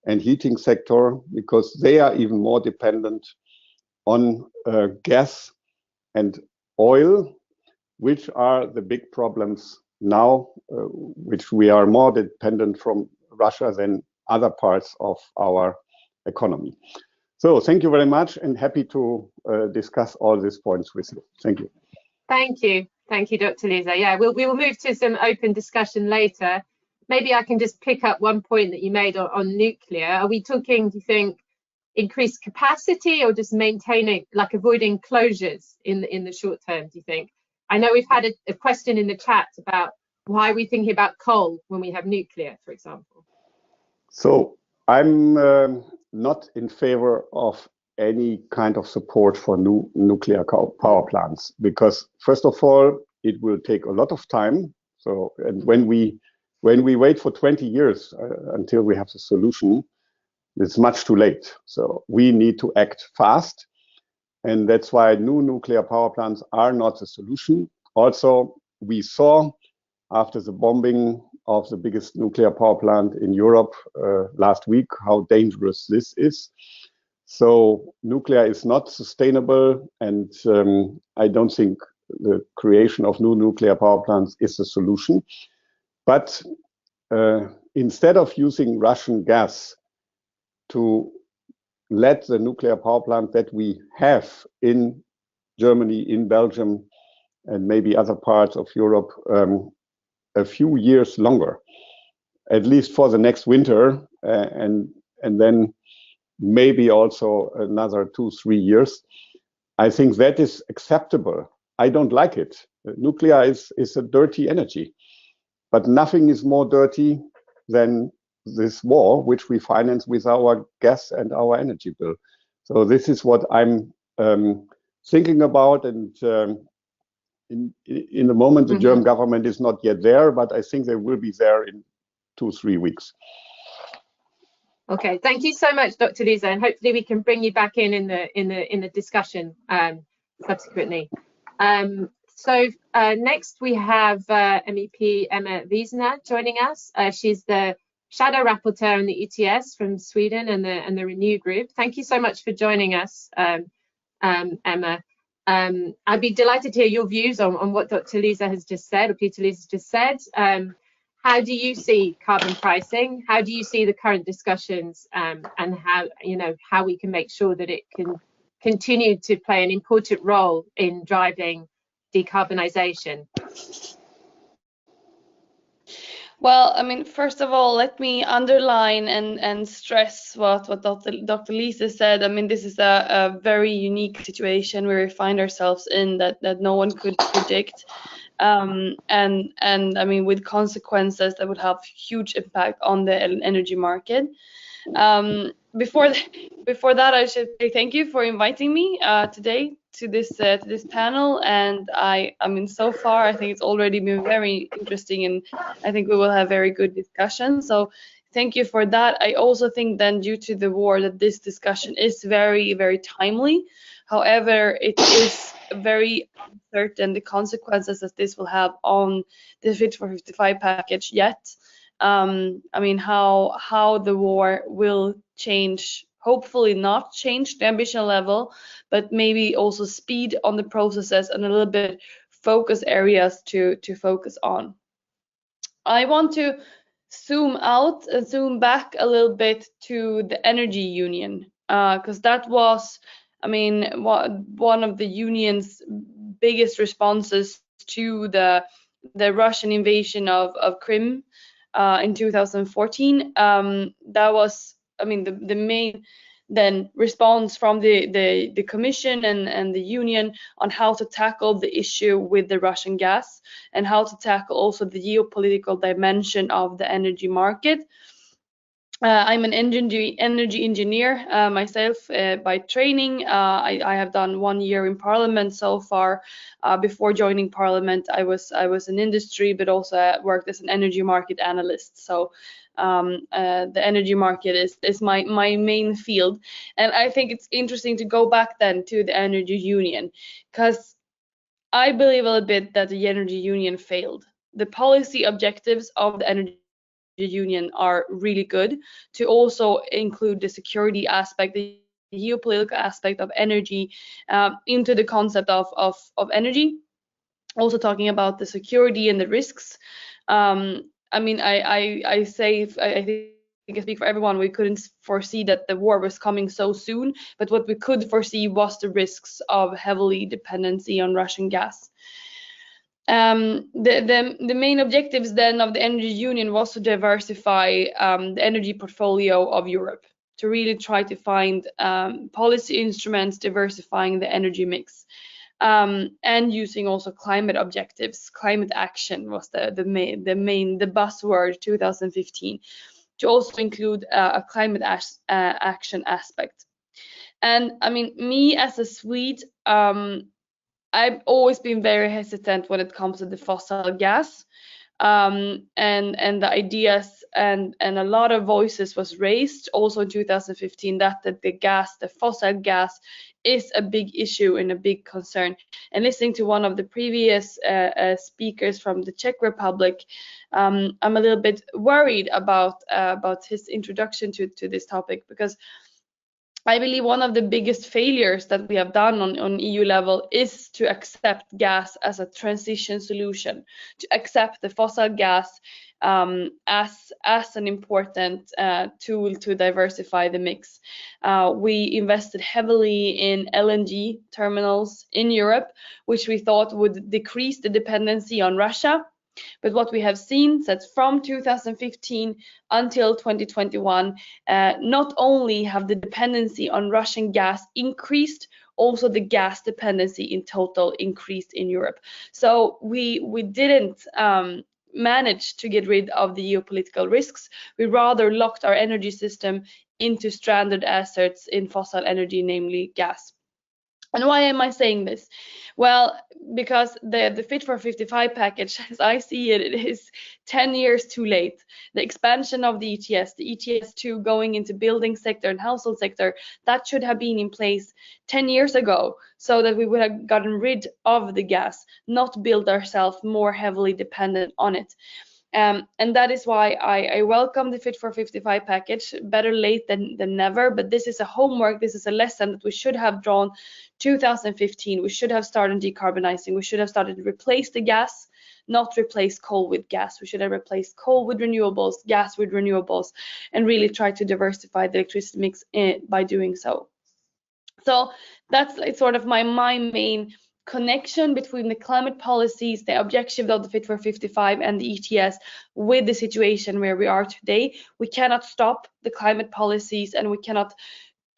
and heating sector because they are even more dependent on gas and oil, which are the big problems now, which we are more dependent from Russia than other parts of our economy. So thank you very much, and happy to discuss all these points with you. Thank you. Thank you. Thank you, Dr. Lisa. Yeah, we will move to some open discussion later. Maybe I can just pick up one point that you made on nuclear. Are we talking, do you think, increased capacity or just maintaining, like avoiding closures in the short term, do you think? I know we've had a question in the chat about why are we thinking about coal when we have nuclear, for example? So I'm not in favor of any kind of support for new nuclear power plants, because first of all, it will take a lot of time. So, and when we wait for 20 years until we have the solution, it's much too late. So we need to act fast. And that's why new nuclear power plants are not the solution. Also, we saw after the bombing of the biggest nuclear power plant in Europe last week how dangerous this is. So nuclear is not sustainable, and I don't think the creation of new nuclear power plants is the solution. But instead of using Russian gas to let the nuclear power plant that we have in Germany, in Belgium, and maybe other parts of Europe a few years longer, at least for the next winter, and then maybe also another 2-3 years. I think that is acceptable. I don't like it. Nuclear is a dirty energy, but nothing is more dirty than this war, which we finance with our gas and our energy bill. So this is what I'm thinking about, and in the moment, the German government is not yet there, but I think they will be there in 2-3 weeks. Okay, thank you so much, Dr. Lisa, and hopefully we can bring you back in the discussion subsequently. So next we have MEP Emma Wiesner joining us. She's the Shadow Rapporteur on the ETS from Sweden and the Renew Group. Thank you so much for joining us, Emma. I'd be delighted to hear your views on what Dr. Lisa has just said, or Peter Lisa has just said. How do you see carbon pricing? How do you see the current discussions, and how we can make sure that it can continue to play an important role in driving decarbonisation? Well, I mean, first of all, let me underline and stress what Dr. Lisa said. I mean, this is a very unique situation where we find ourselves in that no one could predict. And I mean, with consequences that would have huge impact on the energy market. Before that, I should say thank you for inviting me today to this panel. And I mean, so far, I think it's already been very interesting, and I think we will have very good discussions. So thank you for that. I also think then, due to the war, that this discussion is very, very timely. However, it is very uncertain the consequences that this will have on the Fit for 55 package yet. I mean, how the war will change, hopefully not change the ambition level, but maybe also speed on the processes and a little bit focus areas to focus on. I want to zoom out and zoom back a little bit to the energy union, because that was, I mean, one of the union's biggest responses to the Russian invasion of Crimea in 2014. That was, I mean, the main then response from the Commission and the Union on how to tackle the issue with the Russian gas and how to tackle also the geopolitical dimension of the energy market. I'm an energy engineer myself by training. I have done 1 year in Parliament so far. Before joining Parliament, I was in industry, but also worked as an energy market analyst. So the energy market is my main field, and I think it's interesting to go back then to the energy union, because I believe a little bit that the energy union failed. The policy objectives of the energy union are really good, to also include the security aspect, the geopolitical aspect of energy into the concept of energy, also talking about the security and the risks. I mean, I think I speak for everyone, we couldn't foresee that the war was coming so soon, but what we could foresee was the risks of heavily dependency on Russian gas. The main objectives then of the energy union was to diversify the energy portfolio of Europe, to really try to find policy instruments diversifying the energy mix, and using also climate objectives. Climate action was the buzzword 2015, to also include a climate action aspect. And I mean, me as a Swede, I've always been very hesitant when it comes to the fossil gas, and the ideas and a lot of voices was raised also in 2015 that the fossil gas is a big issue and a big concern. And listening to one of the previous speakers from the Czech Republic, I'm a little bit worried about his introduction to this topic, because I believe one of the biggest failures that we have done on EU level is to accept gas as a transition solution, to accept the fossil gas as an important tool to diversify the mix. We invested heavily in LNG terminals in Europe, which we thought would decrease the dependency on Russia. But what we have seen is that from 2015 until 2021, not only have the dependency on Russian gas increased, also the gas dependency in total increased in Europe. So we didn't manage to get rid of the geopolitical risks. We rather locked our energy system into stranded assets in fossil energy, namely gas. And why am I saying this? Well, because the Fit for 55 package, as I see it, it is 10 years too late. The expansion of the ETS2 going into building sector and household sector, that should have been in place 10 years ago, so that we would have gotten rid of the gas, not build ourselves more heavily dependent on it. And that is why I welcome the Fit for 55 package. Better late than never, but this is a homework, this is a lesson that we should have drawn 2015. We should have started decarbonizing. We should have started to replace the gas, not replace coal with gas. We should have replaced coal with renewables, gas with renewables, and really try to diversify the electricity mix by doing so. So that's sort of my main connection between the climate policies, the objective of the Fit for 55 and the ETS with the situation where we are today. We cannot stop the climate policies, and we cannot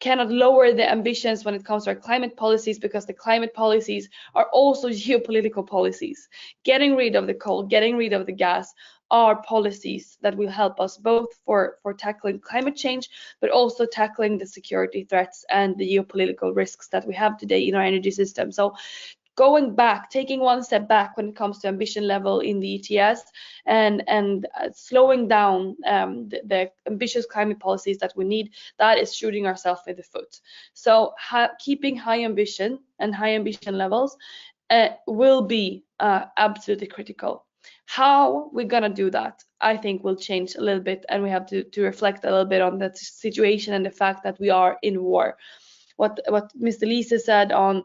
lower the ambitions when it comes to our climate policies, because the climate policies are also geopolitical policies. Getting rid of the coal, getting rid of the gas are policies that will help us both for tackling climate change, but also tackling the security threats and the geopolitical risks that we have today in our energy system. So going back, taking one step back when it comes to ambition level in the ETS, and slowing down the ambitious climate policies that we need, that is shooting ourselves in the foot. So keeping high ambition and high ambition levels will be absolutely critical. How we're gonna do that, I think, will change a little bit, and we have to reflect a little bit on that situation and the fact that we are in war. What Mr. Lise said on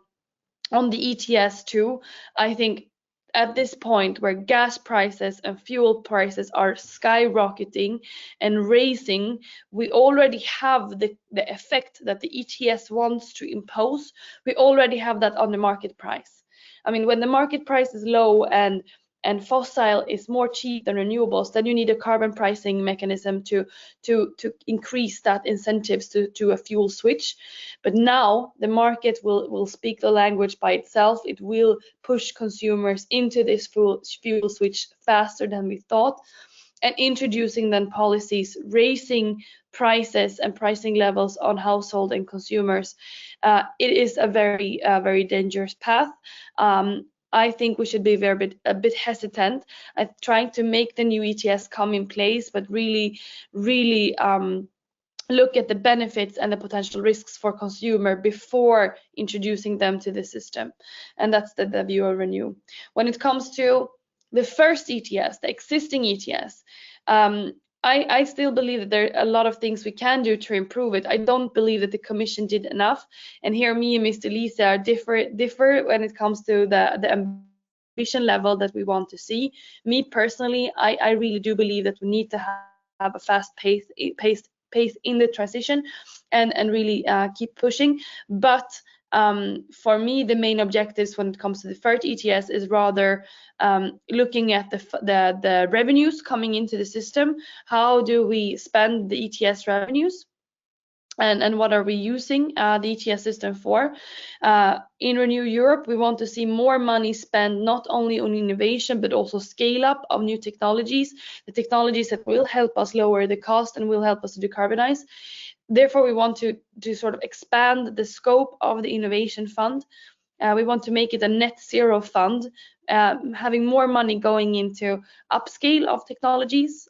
the ETS too, I think at this point where gas prices and fuel prices are skyrocketing and raising, we already have the effect that the ETS wants to impose. We already have that on the market price. I mean, when the market price is low and fossil is more cheap than renewables, then you need a carbon pricing mechanism to increase that incentives to a fuel switch. But now the market will speak the language by itself. It will push consumers into this fuel switch faster than we thought, and introducing then policies raising prices and pricing levels on household and consumers. It is a very dangerous path. I think we should be a bit hesitant at trying to make the new ETS come in place, but really look at the benefits and the potential risks for consumer before introducing them to the system. And that's the view of Renew. When it comes to the first ETS, the existing ETS, I still believe that there are a lot of things we can do to improve it. I don't believe that the Commission did enough. And here me and Mr. Lisa differ when it comes to the ambition level that we want to see. Me personally, I really do believe that we need to have a fast pace in the transition and really keep pushing. But for me, the main objectives when it comes to the third ETS is rather looking at the revenues coming into the system. How do we spend the ETS revenues? And what are we using the ETS system for? In Renew Europe, we want to see more money spent not only on innovation, but also scale up of new technologies, the technologies that will help us lower the cost and will help us to decarbonize. Therefore, we want to sort of expand the scope of the innovation fund. We want to make it a net zero fund, having more money going into upscale of technologies,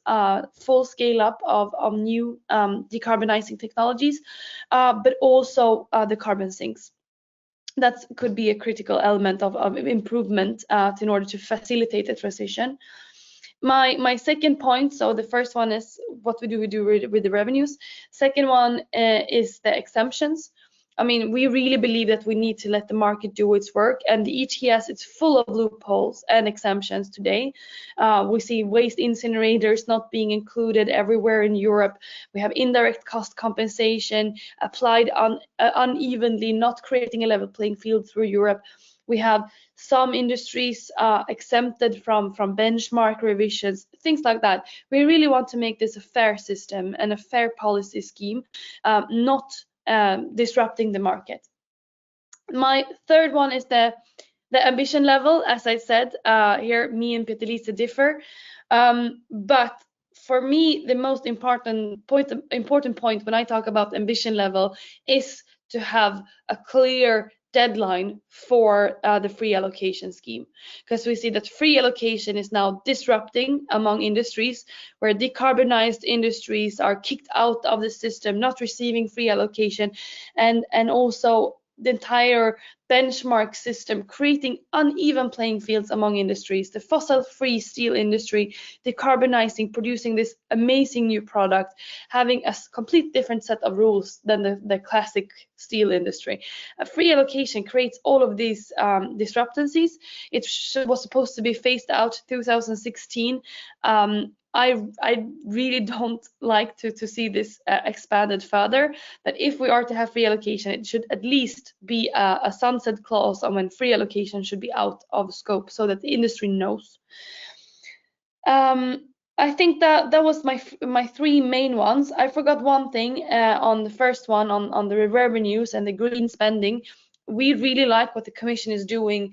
full scale up of new decarbonizing technologies, but also the carbon sinks. That could be a critical element of improvement in order to facilitate the transition. My second point, so the first one is what we do with the revenues. Second one is the exemptions. I mean, we really believe that we need to let the market do its work, and the ETS is full of loopholes and exemptions today. We see waste incinerators not being included everywhere in Europe. We have indirect cost compensation applied unevenly, not creating a level playing field through Europe. We have some industries exempted from benchmark revisions, things like that. We really want to make this a fair system and a fair policy scheme, not disrupting the market. My third one is the ambition level. As I said, here me and Peter-Lisa differ, but for me the most important point when I talk about ambition level is to have a clear deadline for the free allocation scheme, because we see that free allocation is now disrupting among industries, where decarbonized industries are kicked out of the system, not receiving free allocation, and also the entire benchmark system creating uneven playing fields among industries. The fossil-free steel industry decarbonizing, producing this amazing new product, having a complete different set of rules than the classic steel industry. A free allocation creates all of these disruptancies. It was supposed to be phased out 2016. I really don't like to see this expanded further, that if we are to have free allocation, it should at least be a sunset clause on when free allocation should be out of scope, so that the industry knows. I think that was my three main ones. I forgot one thing on the first one, on the revenues and the green spending. We really like what the Commission is doing,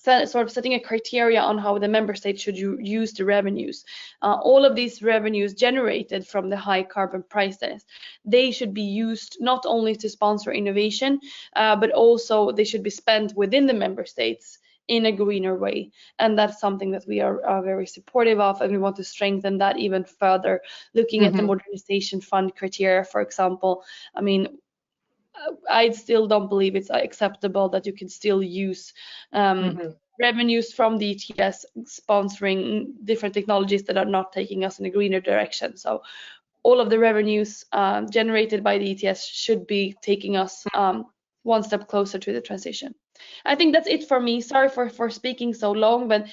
sort of setting a criteria on how the member states should use the revenues. All of these revenues generated from the high carbon prices, they should be used not only to sponsor innovation, but also they should be spent within the member states in a greener way. And that's something that we are very supportive of, and we want to strengthen that even further, looking at the modernization fund criteria, for example. I mean, I still don't believe it's acceptable that you can still use revenues from the ETS sponsoring different technologies that are not taking us in a greener direction. So all of the revenues generated by the ETS should be taking us one step closer to the transition. I think that's it for me. Sorry for speaking so long, but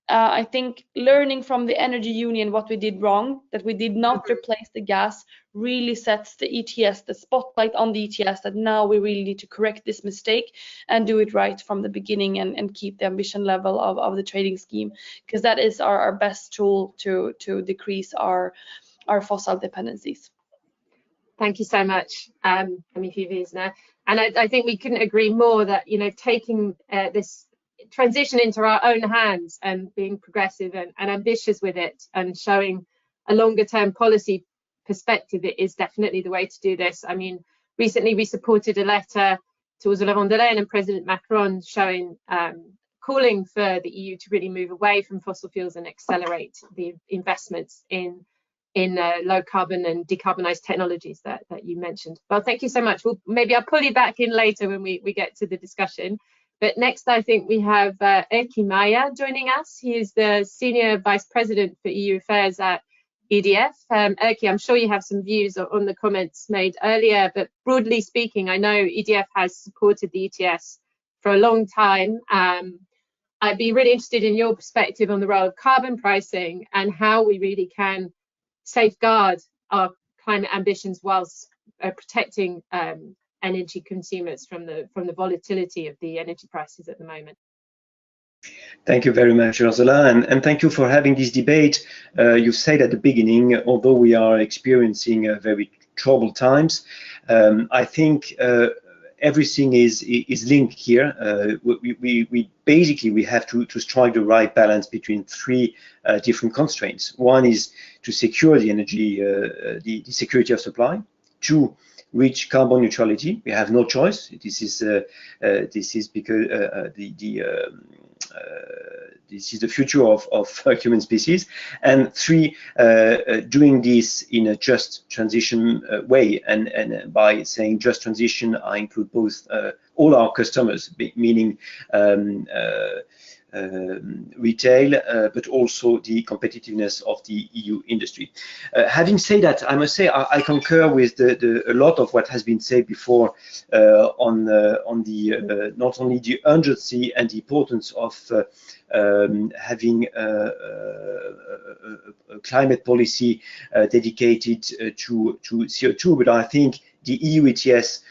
I think learning from the Energy Union what we did wrong, that we did not replace the gas, really sets the ETS, the spotlight on the ETS, that now we really need to correct this mistake and do it right from the beginning, and keep the ambition level of the trading scheme, because that is our best tool to decrease our fossil dependencies. Thank you so much, Amifi. And I think we couldn't agree more that, you know, taking this transition into our own hands and being progressive and ambitious with it, and showing a longer term policy perspective, it is definitely the way to do this. I mean, recently we supported a letter to Ursula von der Leyen and President Macron showing calling for the EU to really move away from fossil fuels and accelerate the investments in low carbon and decarbonized technologies that you mentioned. Well, thank you so much. Maybe I'll pull you back in later when we get to the discussion. But next, I think we have Erkki Maya joining us. He is the Senior Vice President for EU Affairs at EDF. Erki, I'm sure you have some views on the comments made earlier, but broadly speaking, I know EDF has supported the ETS for a long time. I'd be really interested in your perspective on the role of carbon pricing and how we really can safeguard our climate ambitions whilst protecting energy consumers from the volatility of the energy prices at the moment. Thank you very much, Ursula, and thank you for having this debate. You said at the beginning, although we are experiencing very troubled times, I think everything is linked here. We basically have to strike the right balance between three different constraints. One is to secure the energy, the security of supply. Two, reach carbon neutrality. We have no choice. This is because this is the future of human species. And three, doing this in a just transition way. And by saying just transition, I include both all our customers, meaning retail, but also the competitiveness of the EU industry. Having said that, I must say I concur with a lot of what has been said before on the not only the urgency and the importance of having a climate policy dedicated to CO2, but I think the EU ETS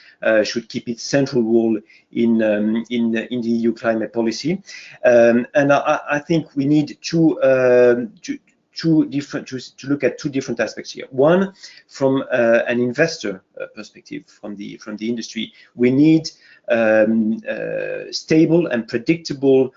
should keep its central role in the EU climate policy, and I think we need to look at two different aspects here. One, from an investor perspective, from the industry, we need stable and predictable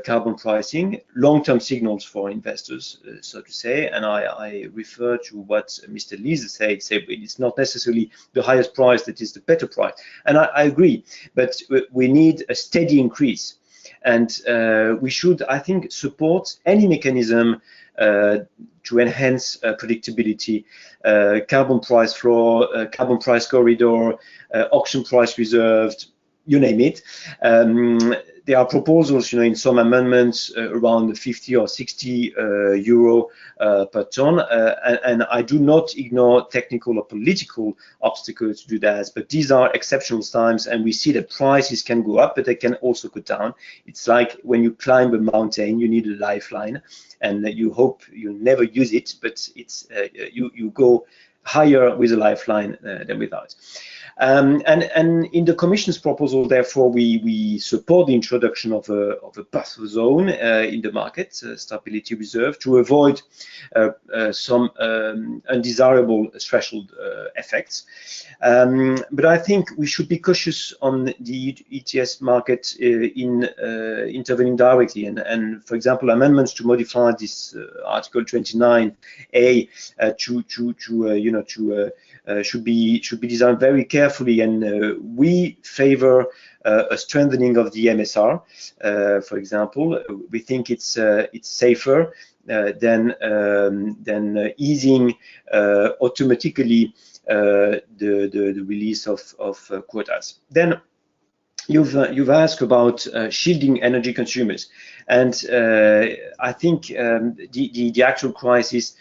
carbon pricing, long-term signals for investors, so to say, and I refer to what Mr. Liese said, it's not necessarily the highest price that is the better price, and I agree, but we need a steady increase, and we should, I think, support any mechanism to enhance predictability, carbon price floor, carbon price corridor, auction price reserved, you name it. There are proposals, in some amendments around 50 or 60 euro per ton, and I do not ignore technical or political obstacles to do that, but these are exceptional times, and we see that prices can go up, but they can also go down. It's like when you climb a mountain, you need a lifeline, and you hope you never use it, but it's you go higher with a lifeline than without. And in the Commission's proposal, therefore, we support the introduction of a buffer zone in the market, stability reserve, to avoid some undesirable threshold effects. But I think we should be cautious on the ETS market in intervening directly. And for example, amendments to modify this Article 29A should be designed very carefully, and we favor a strengthening of the MSR. For example, we think it's safer than easing automatically the release of quotas. Then you've asked about shielding energy consumers, and I think the actual crisis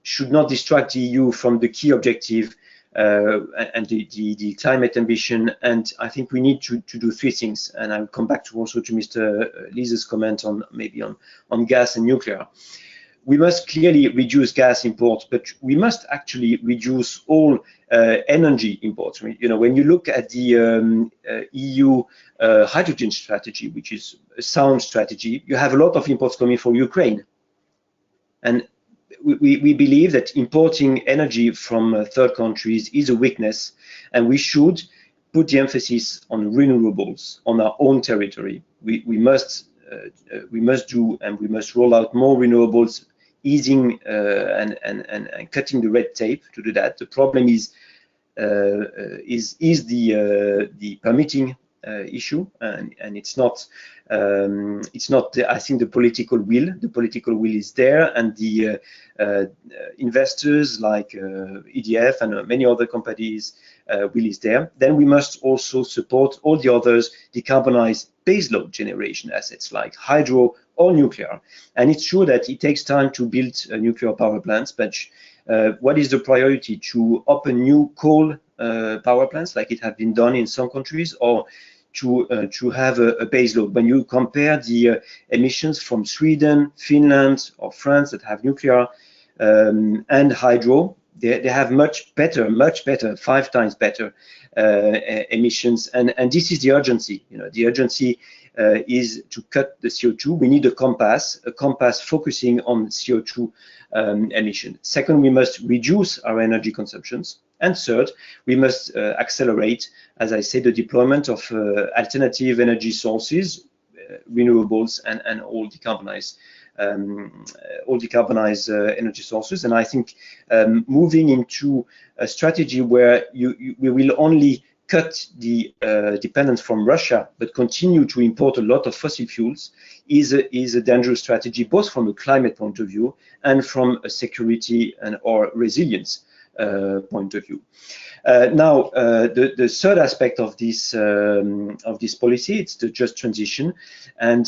should not distract the EU from the key objective and the climate ambition. And I think we need to do three things. And I'll come back also to Mr. Liese's comment on maybe on gas and nuclear. We must clearly reduce gas imports, but we must actually reduce all energy imports. When you look at the EU hydrogen strategy, which is a sound strategy, you have a lot of imports coming from Ukraine. And we believe that importing energy from third countries is a weakness, and we should put the emphasis on renewables on our own territory. We must do, and we must roll out more renewables, easing and cutting the red tape to do that. The problem is the permitting issue, and it's not I think the political will. The political will is there, and the investors like EDF and many other companies will is there. Then we must also support all the others decarbonize baseload generation assets like hydro or nuclear. And it's true that it takes time to build nuclear power plants, but what is the priority? To open new coal power plants like it has been done in some countries, or to have a baseload? When you compare the emissions from Sweden, Finland, or France that have nuclear and hydro, they have much better, 5 times better emissions, and this is the urgency. The urgency is to cut the CO2. We need a compass focusing on CO2 emission. Second, we must reduce our energy consumptions. And third, we must accelerate, as I said, the deployment of alternative energy sources, renewables, and all decarbonized energy sources. And I think moving into a strategy where we will only cut the dependence from Russia, but continue to import a lot of fossil fuels is a dangerous strategy, both from a climate point of view and from a security or resilience point of view. Now, the third aspect of this policy, it's the just transition, and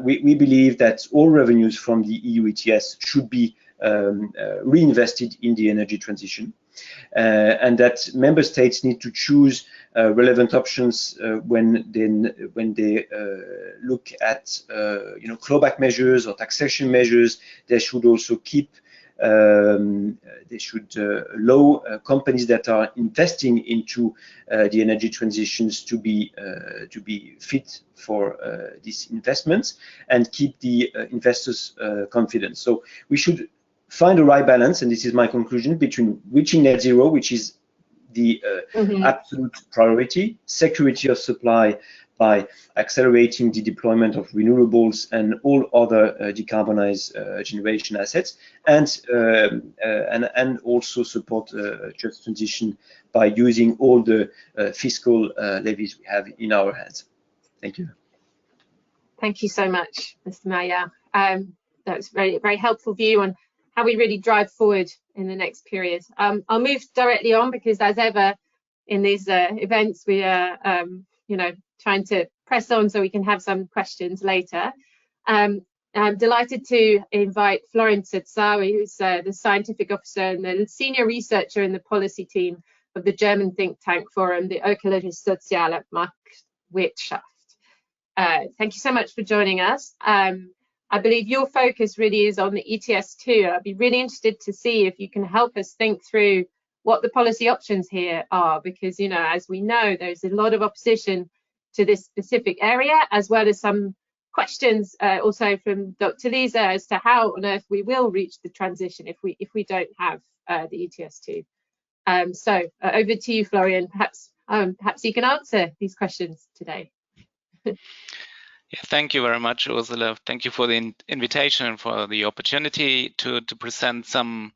we believe that all revenues from the EU ETS should be reinvested in the energy transition, and that member states need to choose relevant options when they look at clawback measures or taxation measures. They should also keep they should allow companies that are investing into the energy transitions to be fit for these investments and keep the investors' confidence. So we should find the right balance, and this is my conclusion, between reaching net zero, which is the absolute priority, security of supply by accelerating the deployment of renewables and all other decarbonized generation assets, and also support just transition by using all the fiscal levies we have in our hands. Thank you. Thank you so much, Mr. Maillard. That's very helpful view on how we really drive forward in the next period. I'll move directly on, because as ever in these events, we are trying to press on so we can have some questions later. I'm delighted to invite Florian Setsawi, who's the scientific officer and the senior researcher in the policy team of the German think tank forum, the Ökologische Soziale Marktwirtschaft. Thank you so much for joining us. I believe your focus really is on the ETS2. I'd be really interested to see if you can help us think through what the policy options here are, because, as we know, there's a lot of opposition to this specific area, as well as some questions also from Dr. Lisa as to how on earth we will reach the transition if we don't have the ETS2. So over to you, Florian. Perhaps you can answer these questions today. Yeah, thank you very much, Ursula. Thank you for the invitation and for the opportunity to present some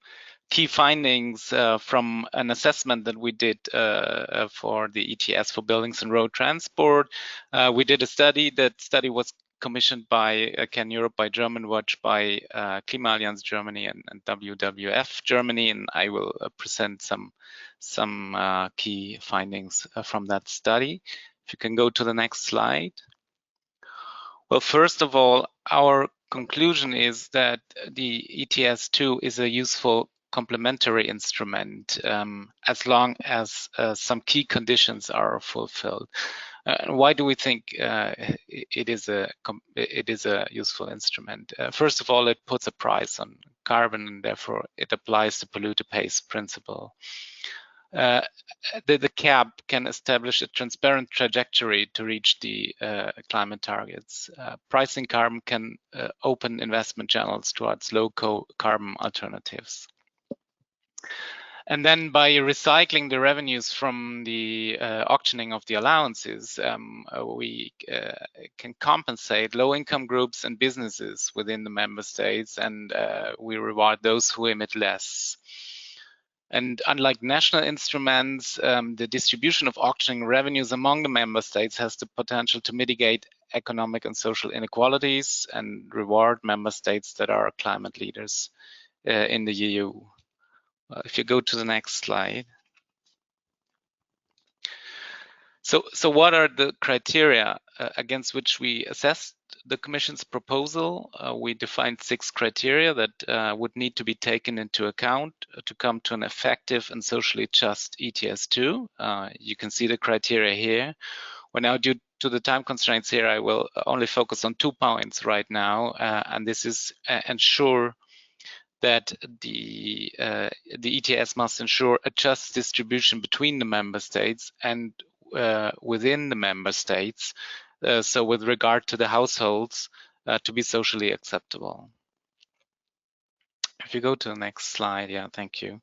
key findings from an assessment that we did for the ETS for buildings and road transport. We did a study. That study was commissioned by Can Europe, by German Watch, by Klimaallianz Germany and WWF Germany, and I will present some key findings from that study. If you can go to the next slide. Well, first of all, our conclusion is that the ETS2 is a useful complementary instrument as long as some key conditions are fulfilled. Why do we think it is a useful instrument? First of all, it puts a price on carbon, and therefore it applies the polluter pays principle. The cap can establish a transparent trajectory to reach the climate targets. Pricing carbon can open investment channels towards low carbon alternatives. And then by recycling the revenues from the auctioning of the allowances, we can compensate low-income groups and businesses within the member states, and we reward those who emit less. And unlike national instruments, the distribution of auctioning revenues among the member states has the potential to mitigate economic and social inequalities and reward member states that are climate leaders in the EU. If you go to the next slide. So what are the criteria against which we assessed the Commission's proposal? We defined 6 criteria that would need to be taken into account to come to an effective and socially just ETS2. You can see the criteria here. Well, now, due to the time constraints here, I will only focus on 2 points right now, and this is ensure that the ETS must ensure a just distribution between the member states and within the member states, so with regard to the households, to be socially acceptable. If you go to the next slide, yeah, thank you.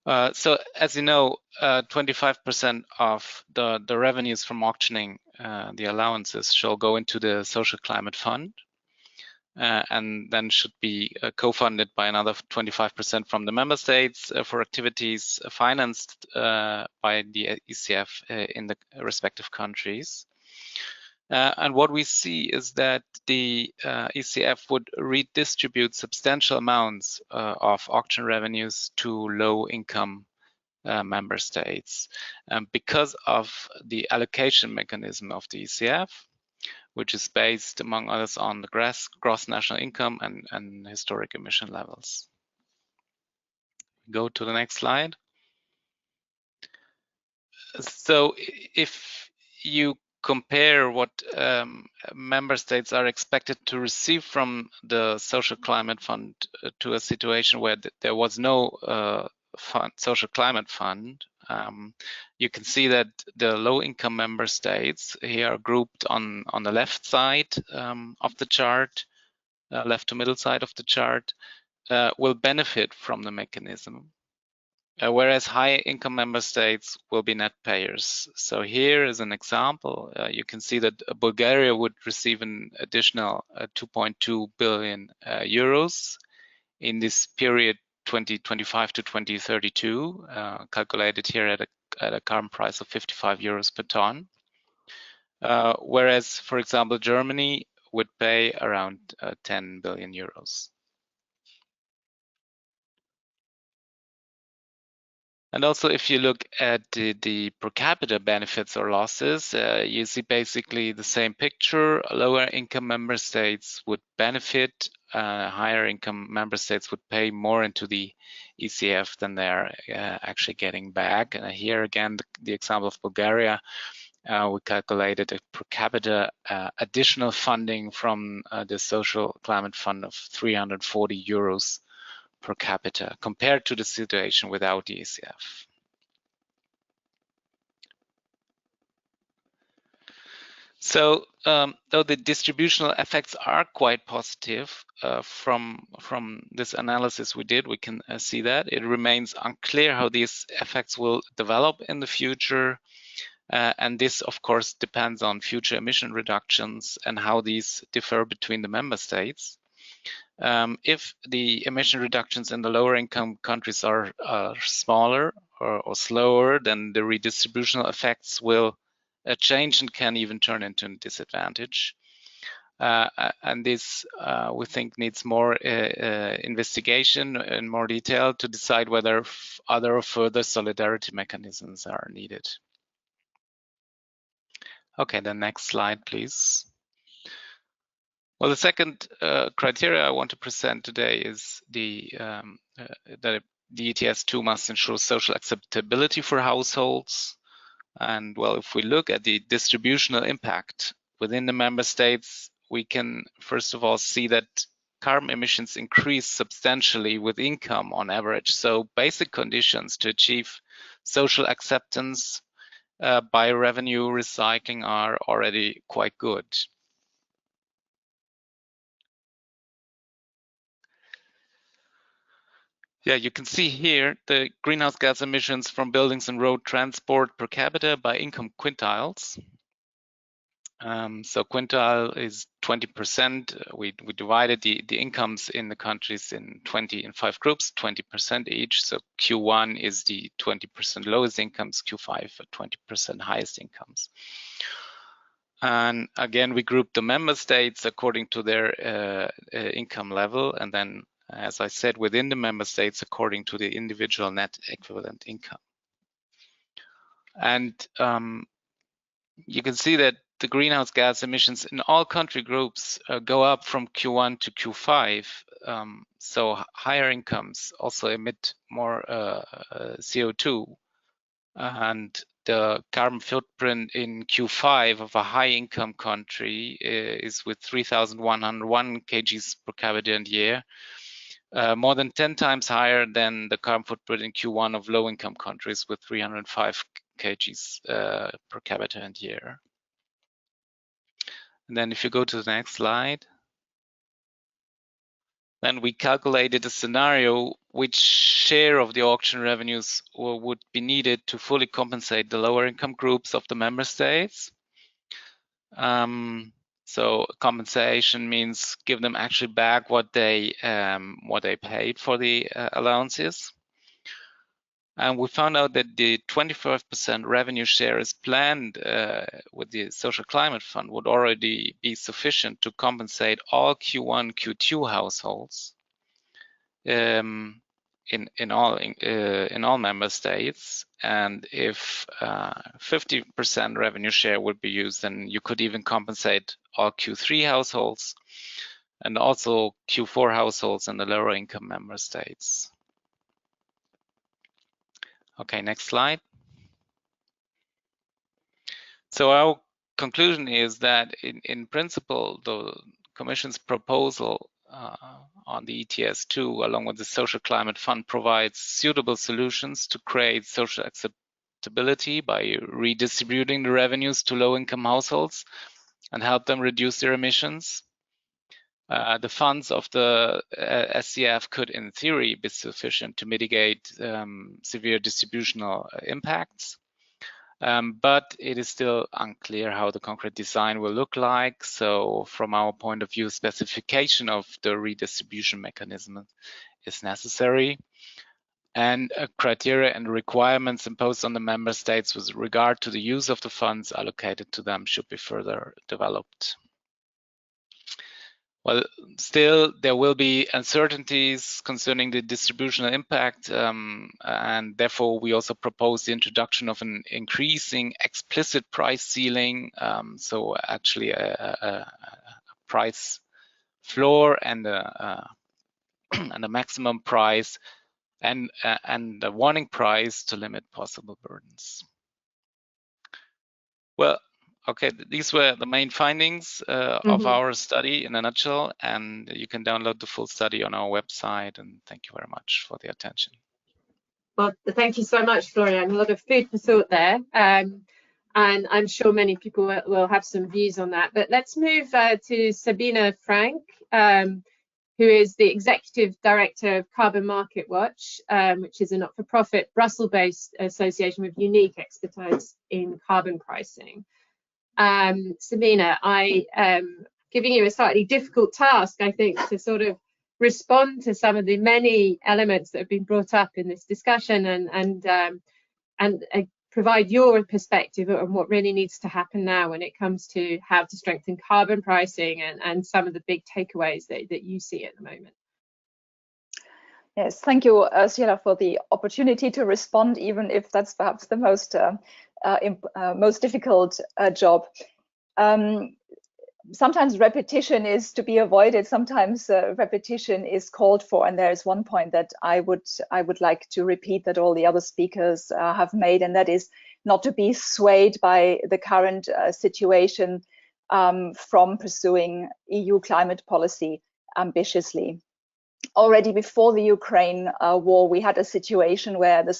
So as you know, 25% of the revenues from auctioning the allowances shall go into the Social Climate Fund, and then should be co-funded by another 25% from the member states for activities financed by the ECF in the respective countries. And what we see is that the ECF would redistribute substantial amounts of auction revenues to low-income member states because of the allocation mechanism of the ECF, which is based, among others, on the gross national income and historic emission levels. Go to the next slide. So if you compare what member states are expected to receive from the Social Climate Fund to a situation where there was no Social Climate Fund, you can see that the low-income member states here are grouped on the left side of the chart, left to middle side of the chart, will benefit from the mechanism, whereas high-income member states will be net payers. So here is an example. You can see that Bulgaria would receive an additional 2.2 billion euros in this period 2025 to 2032, calculated here at a current price of 55 euros per ton. Whereas, for example, Germany would pay around 10 billion euros. And also, if you look at the per capita benefits or losses, you see basically the same picture. Lower income member states would benefit, higher income member states would pay more into the ECF than they're actually getting back. And here again, the example of Bulgaria, we calculated a per capita additional funding from the Social Climate Fund of 340 euros per capita compared to the situation without the ECF. So though the distributional effects are quite positive from this analysis we did, we can see that it remains unclear how these effects will develop in the future. And this, of course, depends on future emission reductions and how these differ between the member states. If the emission reductions in the lower income countries are smaller or slower, then the redistributional effects will change and can even turn into a disadvantage. And this, we think, needs more investigation in more detail to decide whether other or further solidarity mechanisms are needed. Okay, the next slide, please. Well, the second criteria I want to present today is that the ETS2 must ensure social acceptability for households. And well, if we look at the distributional impact within the member states, we can first of all see that carbon emissions increase substantially with income on average. So basic conditions to achieve social acceptance by revenue recycling are already quite good. Yeah, you can see here the greenhouse gas emissions from buildings and road transport per capita by income quintiles. So quintile is 20%. We divided the incomes in the countries in 5 groups, 20% each. So Q1 is the 20% lowest incomes, Q5 20% highest incomes. And again, we group the member states according to their income level, and then, as I said, within the member states according to the individual net equivalent income. And you can see that the greenhouse gas emissions in all country groups go up from Q1 to Q5. So higher incomes also emit more CO2. And the carbon footprint in Q5 of a high income country is with 3,101 kgs per capita and year, more than 10 times higher than the carbon footprint in Q1 of low income countries with 305 kgs per capita and year. And then if you go to the next slide, then we calculated a scenario which share of the auction revenues would be needed to fully compensate the lower income groups of the member states. So compensation means give them actually back what they paid for the allowances. And we found out that the 25% revenue share is planned with the Social Climate Fund would already be sufficient to compensate all Q1, Q2 households in all member states. And if 50% revenue share would be used, then you could even compensate all Q3 households and also Q4 households in the lower income member states. Okay, next slide. So our conclusion is that in principle, the Commission's proposal on the ETS2, along with the Social Climate Fund, provides suitable solutions to create social acceptability by redistributing the revenues to low-income households and help them reduce their emissions. The funds of the SCF could, in theory, be sufficient to mitigate severe distributional impacts, but it is still unclear how the concrete design will look like. So from our point of view, specification of the redistribution mechanism is necessary, and criteria and requirements imposed on the member states with regard to the use of the funds allocated to them should be further developed. Well, still, there will be uncertainties concerning the distributional impact, and therefore we also propose the introduction of an increasing explicit price ceiling, so actually a price floor and a maximum price and a warning price to limit possible burdens. Well, okay, these were the main findings of our study in a nutshell, and you can download the full study on our website. And thank you very much for the attention. Well, thank you so much, Florian. A lot of food for thought there. And I'm sure many people will have some views on that. But let's move to Sabine Frank, who is the Executive Director of Carbon Market Watch, which is a not-for-profit Brussels-based association with unique expertise in carbon pricing. Sabine, I am giving you a slightly difficult task, I think, to sort of respond to some of the many elements that have been brought up in this discussion and provide your perspective on what really needs to happen now when it comes to how to strengthen carbon pricing and some of the big takeaways that you see at the moment. Yes, thank you, Ursula, for the opportunity to respond, even if that's perhaps the most difficult job. Sometimes repetition is to be avoided. Sometimes repetition is called for, and there is one point that I would like to repeat that all the other speakers have made, and that is not to be swayed by the current situation from pursuing EU climate policy ambitiously. Already before the Ukraine war, we had a situation where the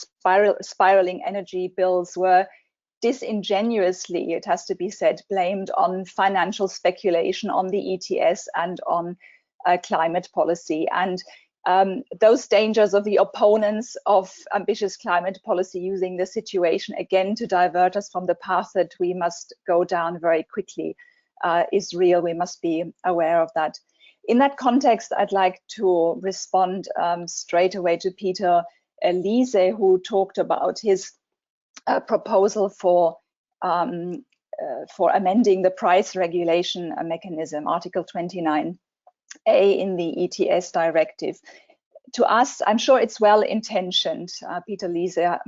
spiraling energy bills were disingenuously, it has to be said, blamed on financial speculation on the ETS and on climate policy. And those dangers of the opponents of ambitious climate policy using the situation again to divert us from the path that we must go down very quickly is real. We must be aware of that. In that context, I'd like to respond straight away to Peter Liese, who talked about his proposal for amending the price regulation mechanism, Article 29A in the ETS directive. To us, I'm sure it's well intentioned. Peter Liese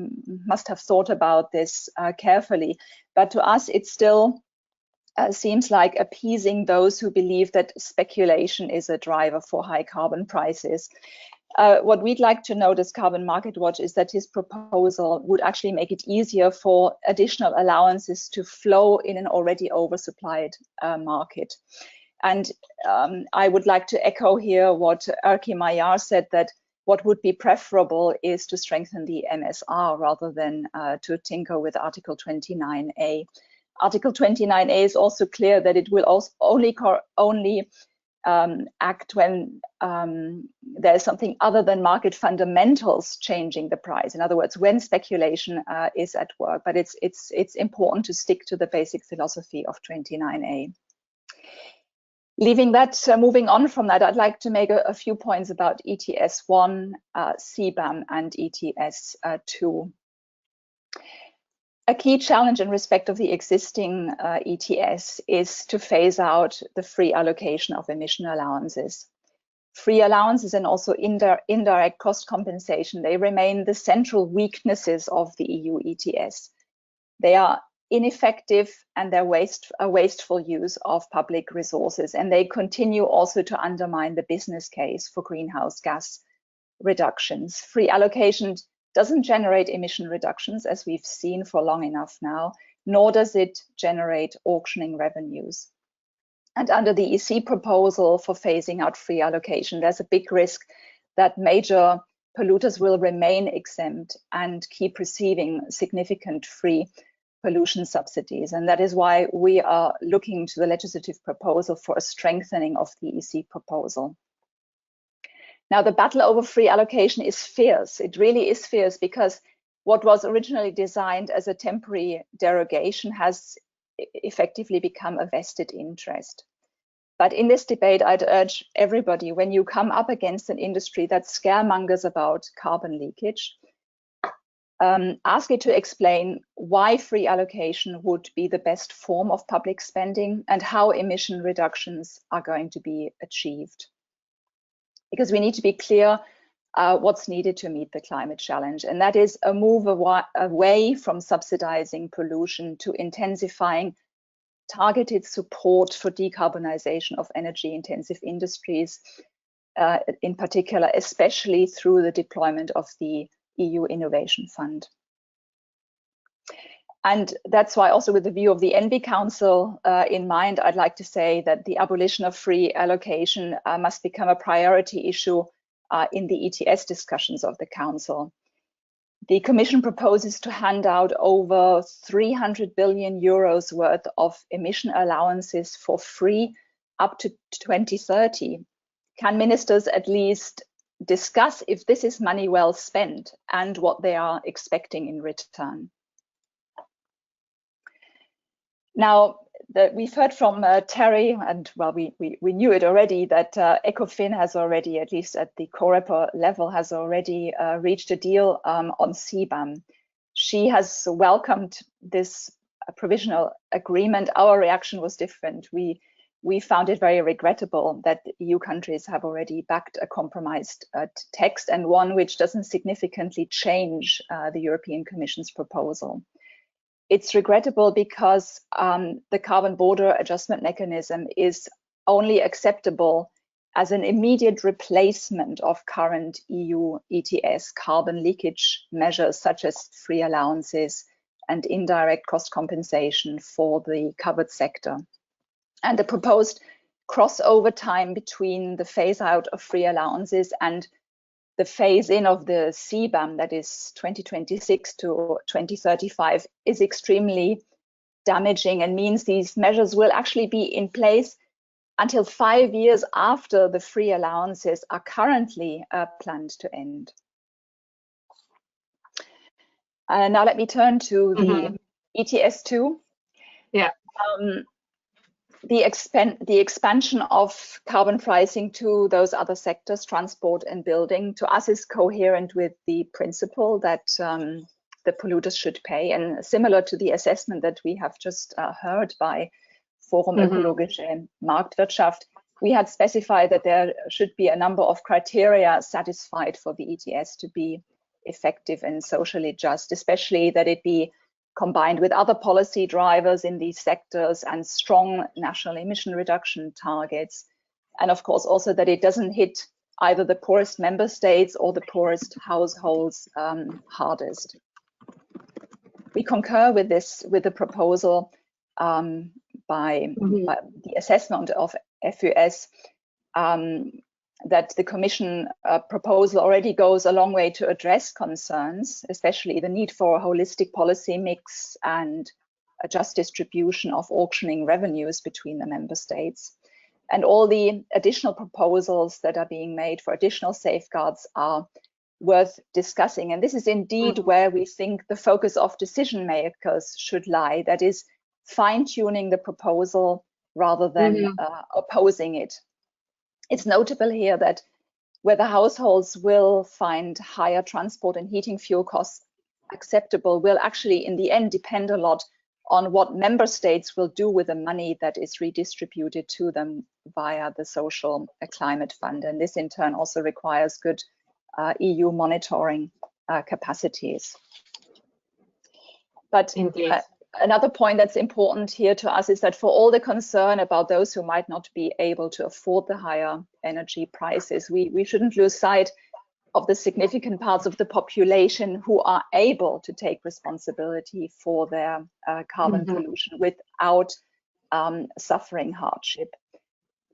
must have thought about this carefully, but to us, it still seems like appeasing those who believe that speculation is a driver for high carbon prices. What we'd like to note as Carbon Market Watch is that his proposal would actually make it easier for additional allowances to flow in an already oversupplied market. And I would like to echo here what Erki Mayar said, that what would be preferable is to strengthen the MSR rather than to tinker with Article 29A. Article 29A is also clear that it will also only act when there's something other than market fundamentals changing the price. In other words, when speculation is at work. But it's important to stick to the basic philosophy of 29A. Leaving that, moving on from that, I'd like to make a few points about ETS 1, CBAM, and ETS 2. A key challenge in respect of the existing ETS is to phase out the free allocation of emission allowances. Free allowances and also indirect cost compensation, they remain the central weaknesses of the EU ETS. They are ineffective and they're a wasteful use of public resources, and they continue also to undermine the business case for greenhouse gas reductions. Free allocation doesn't generate emission reductions, as we've seen for long enough now, nor does it generate auctioning revenues. And under the EC proposal for phasing out free allocation, there's a big risk that major polluters will remain exempt and keep receiving significant free pollution subsidies. And that is why we are looking to the legislative proposal for a strengthening of the EC proposal. Now, the battle over free allocation is fierce. It really is fierce, because what was originally designed as a temporary derogation has effectively become a vested interest. But in this debate, I'd urge everybody, when you come up against an industry that scaremongers about carbon leakage, ask it to explain why free allocation would be the best form of public spending and how emission reductions are going to be achieved. Because we need to be clear what's needed to meet the climate challenge, and that is a move away from subsidizing pollution to intensifying targeted support for decarbonization of energy-intensive industries, in particular, especially through the deployment of the EU Innovation Fund. And that's why, also with the view of the ENVI Council in mind, I'd like to say that the abolition of free allocation must become a priority issue in the ETS discussions of the Council. The Commission proposes to hand out over 300 billion euros worth of emission allowances for free up to 2030. Can ministers at least discuss if this is money well spent and what they are expecting in return? Now, we've heard from Terry, and well, we knew it already, that ECOFIN has already, at least at the COREPER level, has already reached a deal on CBAM. She has welcomed this provisional agreement. Our reaction was different. We found it very regrettable that EU countries have already backed a compromised text, and one which doesn't significantly change the European Commission's proposal. It's regrettable because the carbon border adjustment mechanism is only acceptable as an immediate replacement of current EU ETS carbon leakage measures, such as free allowances and indirect cost compensation for the covered sector. And the proposed crossover time between the phase out of free allowances and the phase in of the CBAM, that is 2026 to 2035, is extremely damaging and means these measures will actually be in place until 5 years after the free allowances are currently planned to end. Now let me turn to the ETS2. Yeah. the expansion of carbon pricing to those other sectors, transport and building, to us is coherent with the principle that the polluters should pay, and similar to the assessment that we have just heard by Forum Ökologische Marktwirtschaft. We had specified that there should be a number of criteria satisfied for the ETS to be effective and socially just, especially that it be combined with other policy drivers in these sectors and strong national emission reduction targets. And of course, also that it doesn't hit either the poorest member states or the poorest households hardest. We concur with this, with the proposal by the assessment of FUS, that the Commission proposal already goes a long way to address concerns, especially the need for a holistic policy mix and a just distribution of auctioning revenues between the member states. And all the additional proposals that are being made for additional safeguards are worth discussing. And this is indeed where we think the focus of decision makers should lie, that is fine-tuning the proposal rather than opposing it. It's notable here that whether households will find higher transport and heating fuel costs acceptable will actually in the end depend a lot on what member states will do with the money that is redistributed to them via the Social Climate Fund. And this in turn also requires good EU monitoring capacities. But another point that's important here to us is that for all the concern about those who might not be able to afford the higher energy prices, we shouldn't lose sight of the significant parts of the population who are able to take responsibility for their carbon pollution without suffering hardship.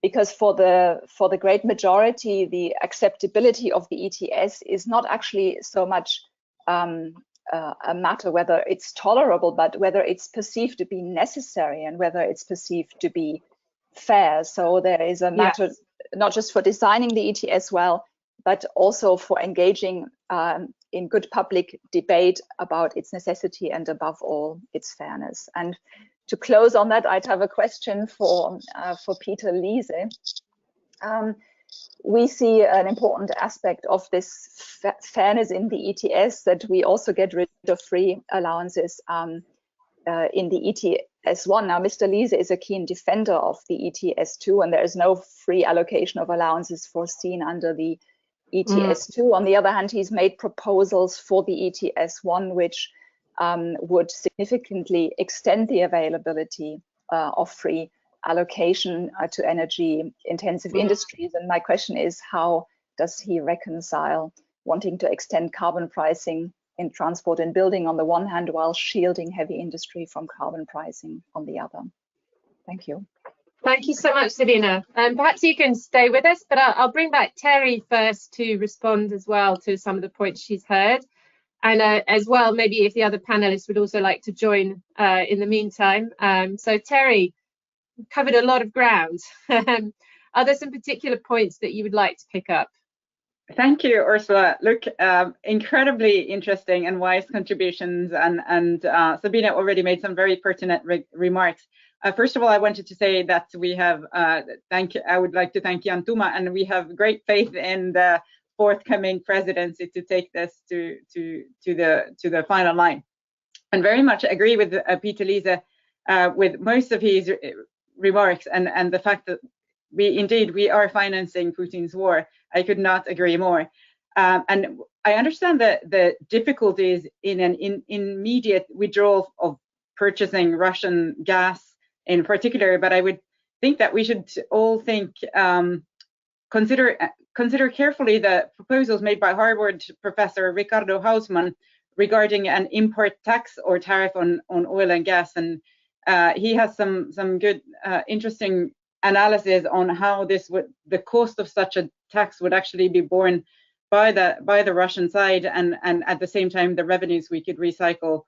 Because for the great majority, the acceptability of the ETS is not actually so much a matter whether it's tolerable, but whether it's perceived to be necessary and whether it's perceived to be fair. So there is a matter not just for designing the ETS well, but also for engaging in good public debate about its necessity and above all its fairness. And to close on that, I'd have a question for Peter Liese. We see an important aspect of this fairness in the ETS, that we also get rid of free allowances in the ETS1. Now, Mr. Liese is a keen defender of the ETS2, and there is no free allocation of allowances foreseen under the ETS2. On the other hand, he's made proposals for the ETS1, which would significantly extend the availability of free allocation to energy intensive industries. And my question is, how does he reconcile wanting to extend carbon pricing in transport and building on the one hand while shielding heavy industry from carbon pricing on the other? Thank you. Thank you so much, Sabina. Perhaps you can stay with us, but I'll bring back Terry first to respond as well to some of the points she's heard. And as well, maybe if the other panelists would also like to join in the meantime. So Terry, covered a lot of ground. Are there some particular points that you would like to pick up? Thank you, Ursula. Look, incredibly interesting and wise contributions, and Sabina already made some very pertinent remarks. First of all, I wanted to say that we have I would like to thank Jan Tuma, and we have great faith in the forthcoming presidency to take this to the final line, and very much agree with Peter Liese with most of his remarks, and the fact that we are financing Putin's war. I could not agree more. And I understand the difficulties in an immediate withdrawal of purchasing Russian gas in particular, but I would think that we should all consider carefully the proposals made by Harvard professor Ricardo Hausmann regarding an import tax or tariff on oil and gas, and he has some good interesting analysis on how the cost of such a tax would actually be borne by the Russian side, and at the same time the revenues we could recycle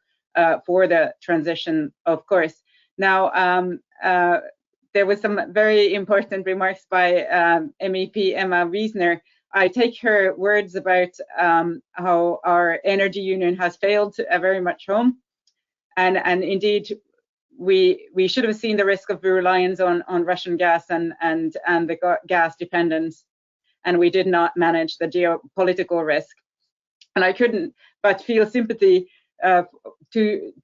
for the transition, of course. Now, there was some very important remarks by MEP Emma Wiesner. I take her words about how our energy union has failed very much home, and indeed we should have seen the risk of reliance on Russian gas and the gas dependence, and we did not manage the geopolitical risk. And I couldn't but feel sympathy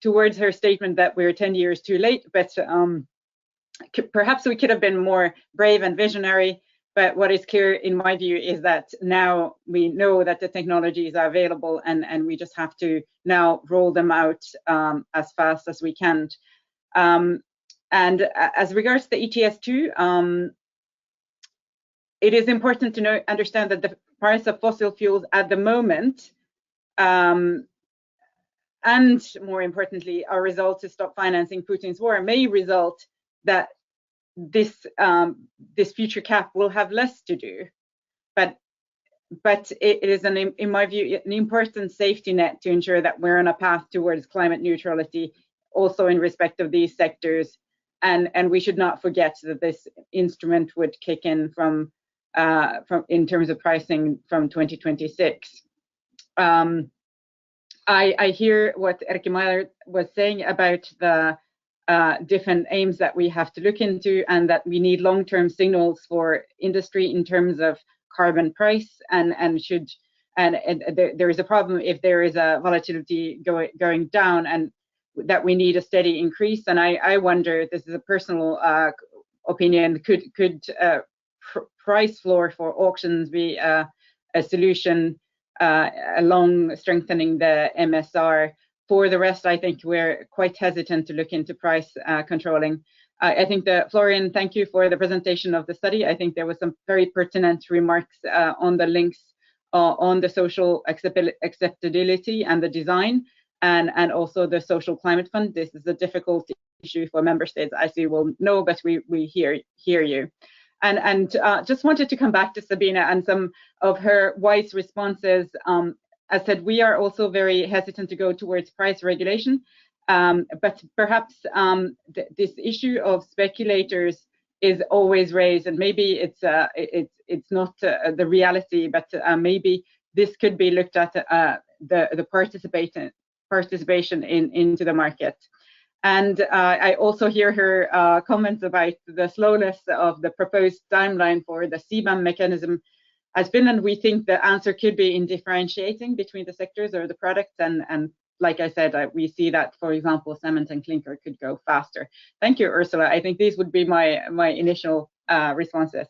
towards her statement that we're 10 years too late, but perhaps we could have been more brave and visionary. But what is clear in my view is that now we know that the technologies are available, and we just have to now roll them out as fast as we can. And as regards to the ETS2, it is important to understand that the price of fossil fuels at the moment, and more importantly, our resolve to stop financing Putin's war may result that this future cap will have less to do, but it is in my view an important safety net to ensure that we're on a path towards climate neutrality, also in respect of these sectors, and we should not forget that this instrument would kick in from in terms of pricing from 2026. I hear what Erkki Meijer was saying about the different aims that we have to look into, and that we need long-term signals for industry in terms of carbon price, and there is a problem if there is a volatility going down, and that we need a steady increase. And I wonder, this is a personal opinion, could price floor for auctions be a solution along strengthening the MSR? For the rest, I think we're quite hesitant to look into price controlling. I think Florian, thank you for the presentation of the study. I think there was some very pertinent remarks on the links on the social acceptability and the design, and also the social climate fund. This is a difficult issue for member states, as you will know, but we hear you. And just wanted to come back to Sabina and some of her wise responses. As said, we are also very hesitant to go towards price regulation, but perhaps this issue of speculators is always raised, and maybe it's not the reality, but maybe this could be looked at the participation into the market. And I also hear her comments about the slowness of the proposed timeline for the CBAM mechanism. As Finland, we think the answer could be in differentiating between the sectors or the products, and like I said, we see that, for example, cement and clinker could go faster. Thank you, Ursula. I think these would be my initial responses.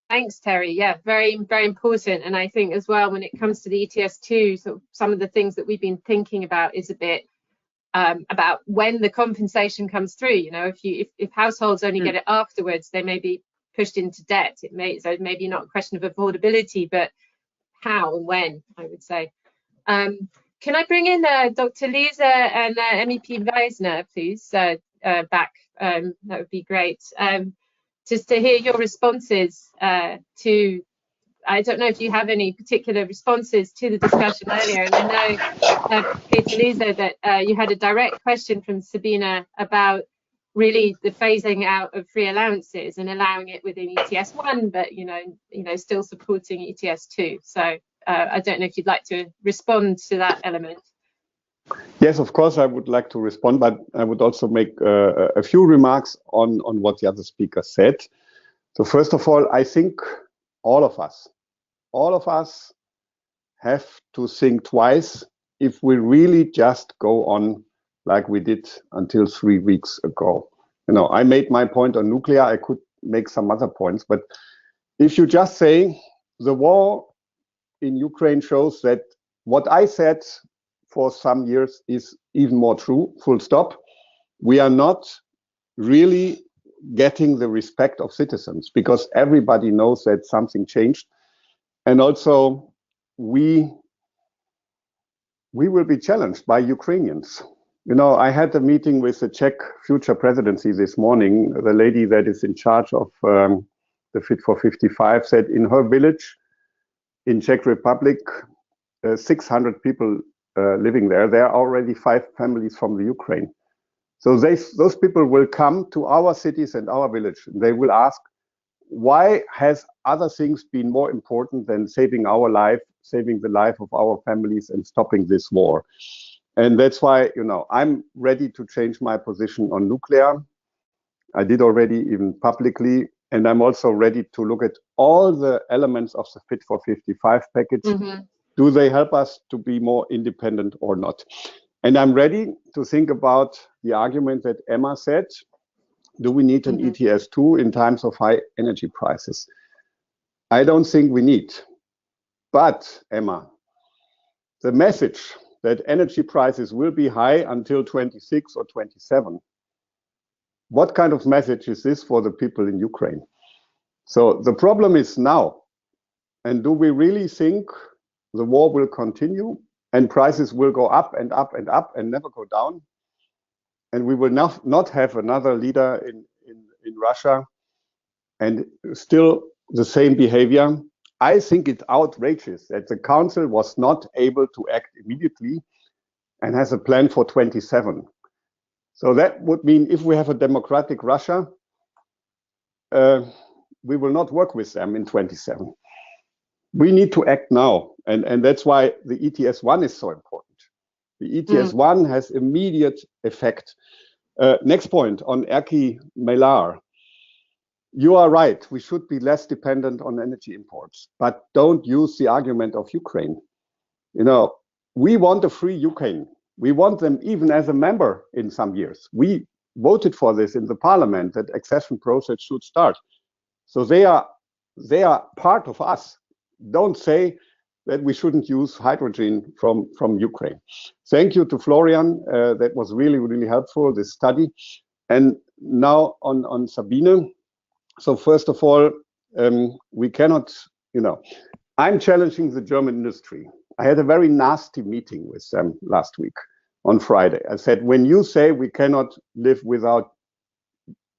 Thanks, Terry. Yeah, very, very important. And I think as well, when it comes to the ETS2, so some of the things that we've been thinking about is a bit about when the compensation comes through. You know, if households only get it afterwards, they may be pushed into debt. So maybe not a question of affordability, but how and when, I would say. Can I bring in Dr. Lisa and MEP Weisner, please, back? That would be great. Just to hear your responses to, I don't know if you have any particular responses to the discussion earlier. And I know, Peter Lisa, that you had a direct question from Sabina about really the phasing out of free allowances and allowing it within ETS1, but you know, still supporting ETS2. So I don't know if you'd like to respond to that element. Yes, of course, I would like to respond, but I would also make a few remarks on what the other speaker said. So first of all, I think all of us have to think twice if we really just go on like we did until 3 weeks ago. You know, I made my point on nuclear. I could make some other points, but if you just say the war in Ukraine shows that what I said for some years is even more true, full stop. We are not really getting the respect of citizens because everybody knows that something changed. And also we will be challenged by Ukrainians. You know, I had a meeting with the Czech future presidency this morning. The lady that is in charge of the Fit for 55 said in her village in Czech Republic, 600 people living there. There are already 5 families from the Ukraine. So those people will come to our cities and our village. And they will ask, why has other things been more important than saving our life, saving the life of our families and stopping this war? And that's why, I'm ready to change my position on nuclear. I did already, even publicly, and I'm also ready to look at all the elements of the Fit for 55 package. Do they help us to be more independent or not? And I'm ready to think about the argument that Emma said, do we need an ETS2 in times of high energy prices? I don't think we need. But, Emma, the message that energy prices will be high until 26 or 27, what kind of message is this for the people in Ukraine? So the problem is now. And do we really think the war will continue and prices will go up and up and up and never go down? And we will not have another leader in Russia and still the same behavior? I think it's outrageous that the Council was not able to act immediately and has a plan for 27. So that would mean if we have a democratic Russia, we will not work with them in 27. We need to act now. And that's why the ETS1 is so important. The ETS1 has immediate effect. Next point on Erki Melar. You are right. We should be less dependent on energy imports, but don't use the argument of Ukraine. We want a free Ukraine. We want them even as a member in some years. We voted for this in the parliament that accession process should start. So they are part of us. Don't say that we shouldn't use hydrogen from Ukraine. Thank you to Florian. That was really, really helpful, this study. And now on Sabine. So first of all, we cannot, I'm challenging the German industry. I had a very nasty meeting with them last week on Friday. I said, when you say we cannot live without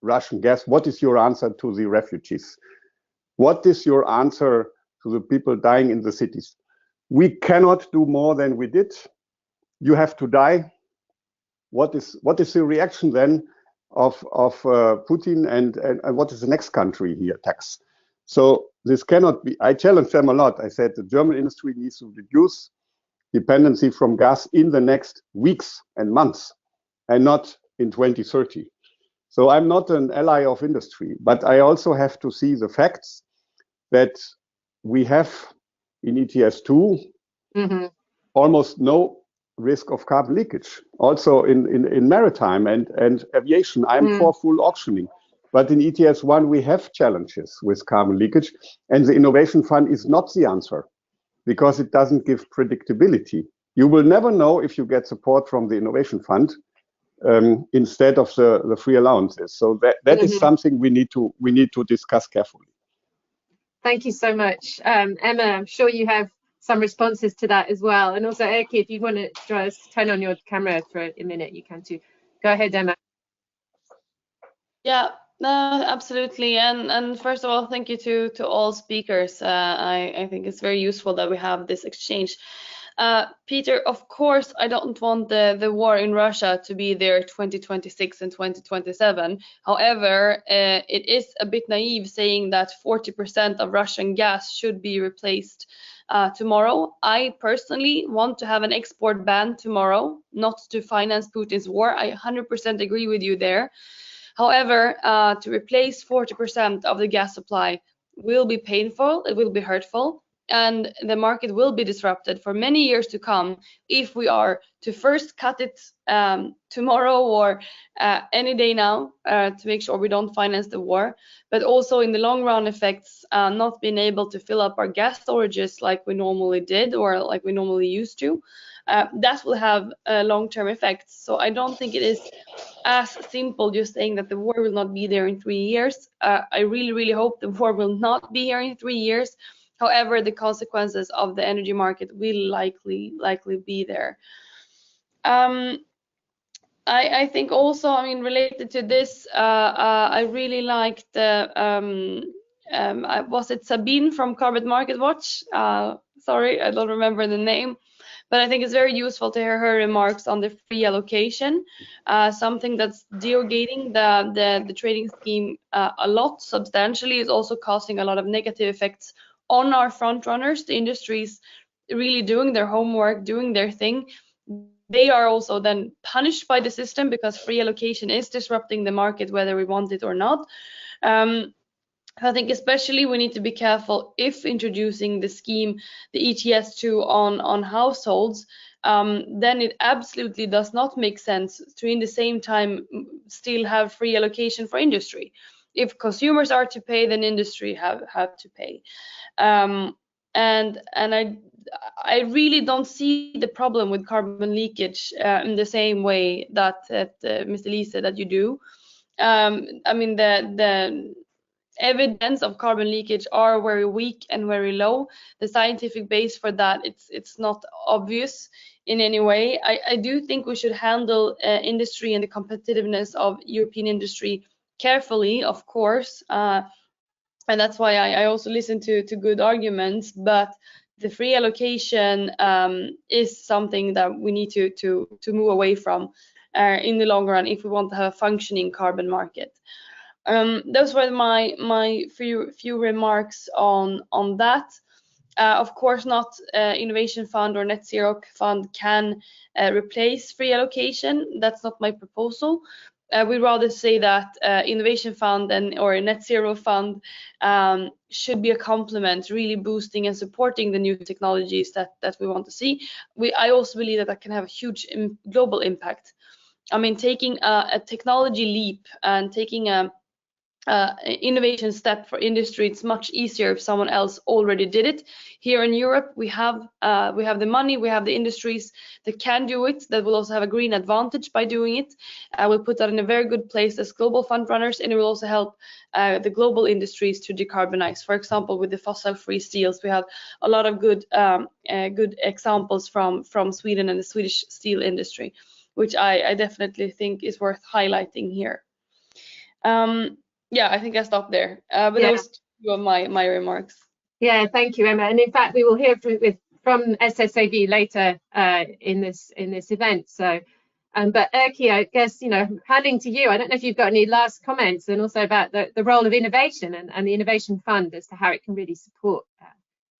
Russian gas, what is your answer to the refugees? What is your answer to the people dying in the cities? We cannot do more than we did. You have to die. What is the reaction then of Putin and what is the next country he attacks? So this cannot be. I challenged them a lot. I said the German industry needs to reduce dependency from gas in the next weeks and months, and not in 2030. So I'm not an ally of industry, but I also have to see the facts that we have in ETS2 almost no risk of carbon leakage. Also in maritime and aviation, I'm for full auctioning. But in ETS1, we have challenges with carbon leakage, and the Innovation Fund is not the answer because it doesn't give predictability. You will never know if you get support from the Innovation Fund instead of the free allowances. So that is something we need to discuss carefully. Thank you so much. Emma, I'm sure you have some responses to that as well. And also, Erki, if you want to just turn on your camera for a minute, you can too. Go ahead, Emma. Yeah, no, absolutely. And first of all, thank you to all speakers. I think it's very useful that we have this exchange. Peter, of course, I don't want the war in Russia to be there 2026 and 2027. However, it is a bit naive saying that 40% of Russian gas should be replaced tomorrow. I personally want to have an export ban tomorrow, not to finance Putin's war. I 100% agree with you there. However, to replace 40% of the gas supply will be painful, it will be hurtful, and the market will be disrupted for many years to come if we are to first cut it tomorrow or any day now to make sure we don't finance the war, but also in the long run effects, not being able to fill up our gas storages like we normally did or like we normally used to. That will have long-term effects. So I don't think it is as simple just saying that the war will not be there in 3 years. I really, really hope the war will not be here in 3 years. However, the consequences of the energy market will likely be there. I think also, I mean, related to this, I really liked was it Sabine from Carbon Market Watch? Sorry, I don't remember the name. But I think it's very useful to hear her remarks on the free allocation, something that's derogating the trading scheme a lot substantially, is also causing a lot of negative effects on our front runners, the industries really doing their homework, doing their thing. they are also then punished by the system because free allocation is disrupting the market whether we want it or not. I think especially we need to be careful if introducing the scheme, the ETS2 on households, then it absolutely does not make sense to in the same time still have free allocation for industry. If consumers are to pay, then industry have to pay. And I really don't see the problem with carbon leakage in the same way that Mr. Lee said that you do. I mean, the evidence of carbon leakage are very weak and very low. The scientific base for that, it's not obvious in any way. I do think we should handle industry and the competitiveness of European industry carefully, of course, and that's why I also listen to good arguments, but the free allocation is something that we need to move away from in the long run if we want to have a functioning carbon market. Those were my few remarks on that. Of course, not Innovation Fund or Net Zero Fund can replace free allocation. That's not my proposal. We'd rather say that Innovation Fund or a Net Zero Fund should be a complement, really boosting and supporting the new technologies that we want to see. I also believe that can have a huge global impact. I mean, taking a technology leap and taking a innovation step for industry, it's much easier if someone else already did it. Here in Europe, we have the money, we have the industries that can do it, that will also have a green advantage by doing it. We'll put that in a very good place as global fund runners, and it will also help the global industries to decarbonize. For example, with the fossil-free steels, we have a lot of good examples from Sweden and the Swedish steel industry, which I definitely think is worth highlighting here. Yeah, I think I stopped there. But yeah. those were my remarks. Yeah, thank you, Emma. And in fact, we will hear from SSAB later in this event. So, but Erkki, I guess, handing to you, I don't know if you've got any last comments, and also about the role of innovation and the Innovation Fund as to how it can really support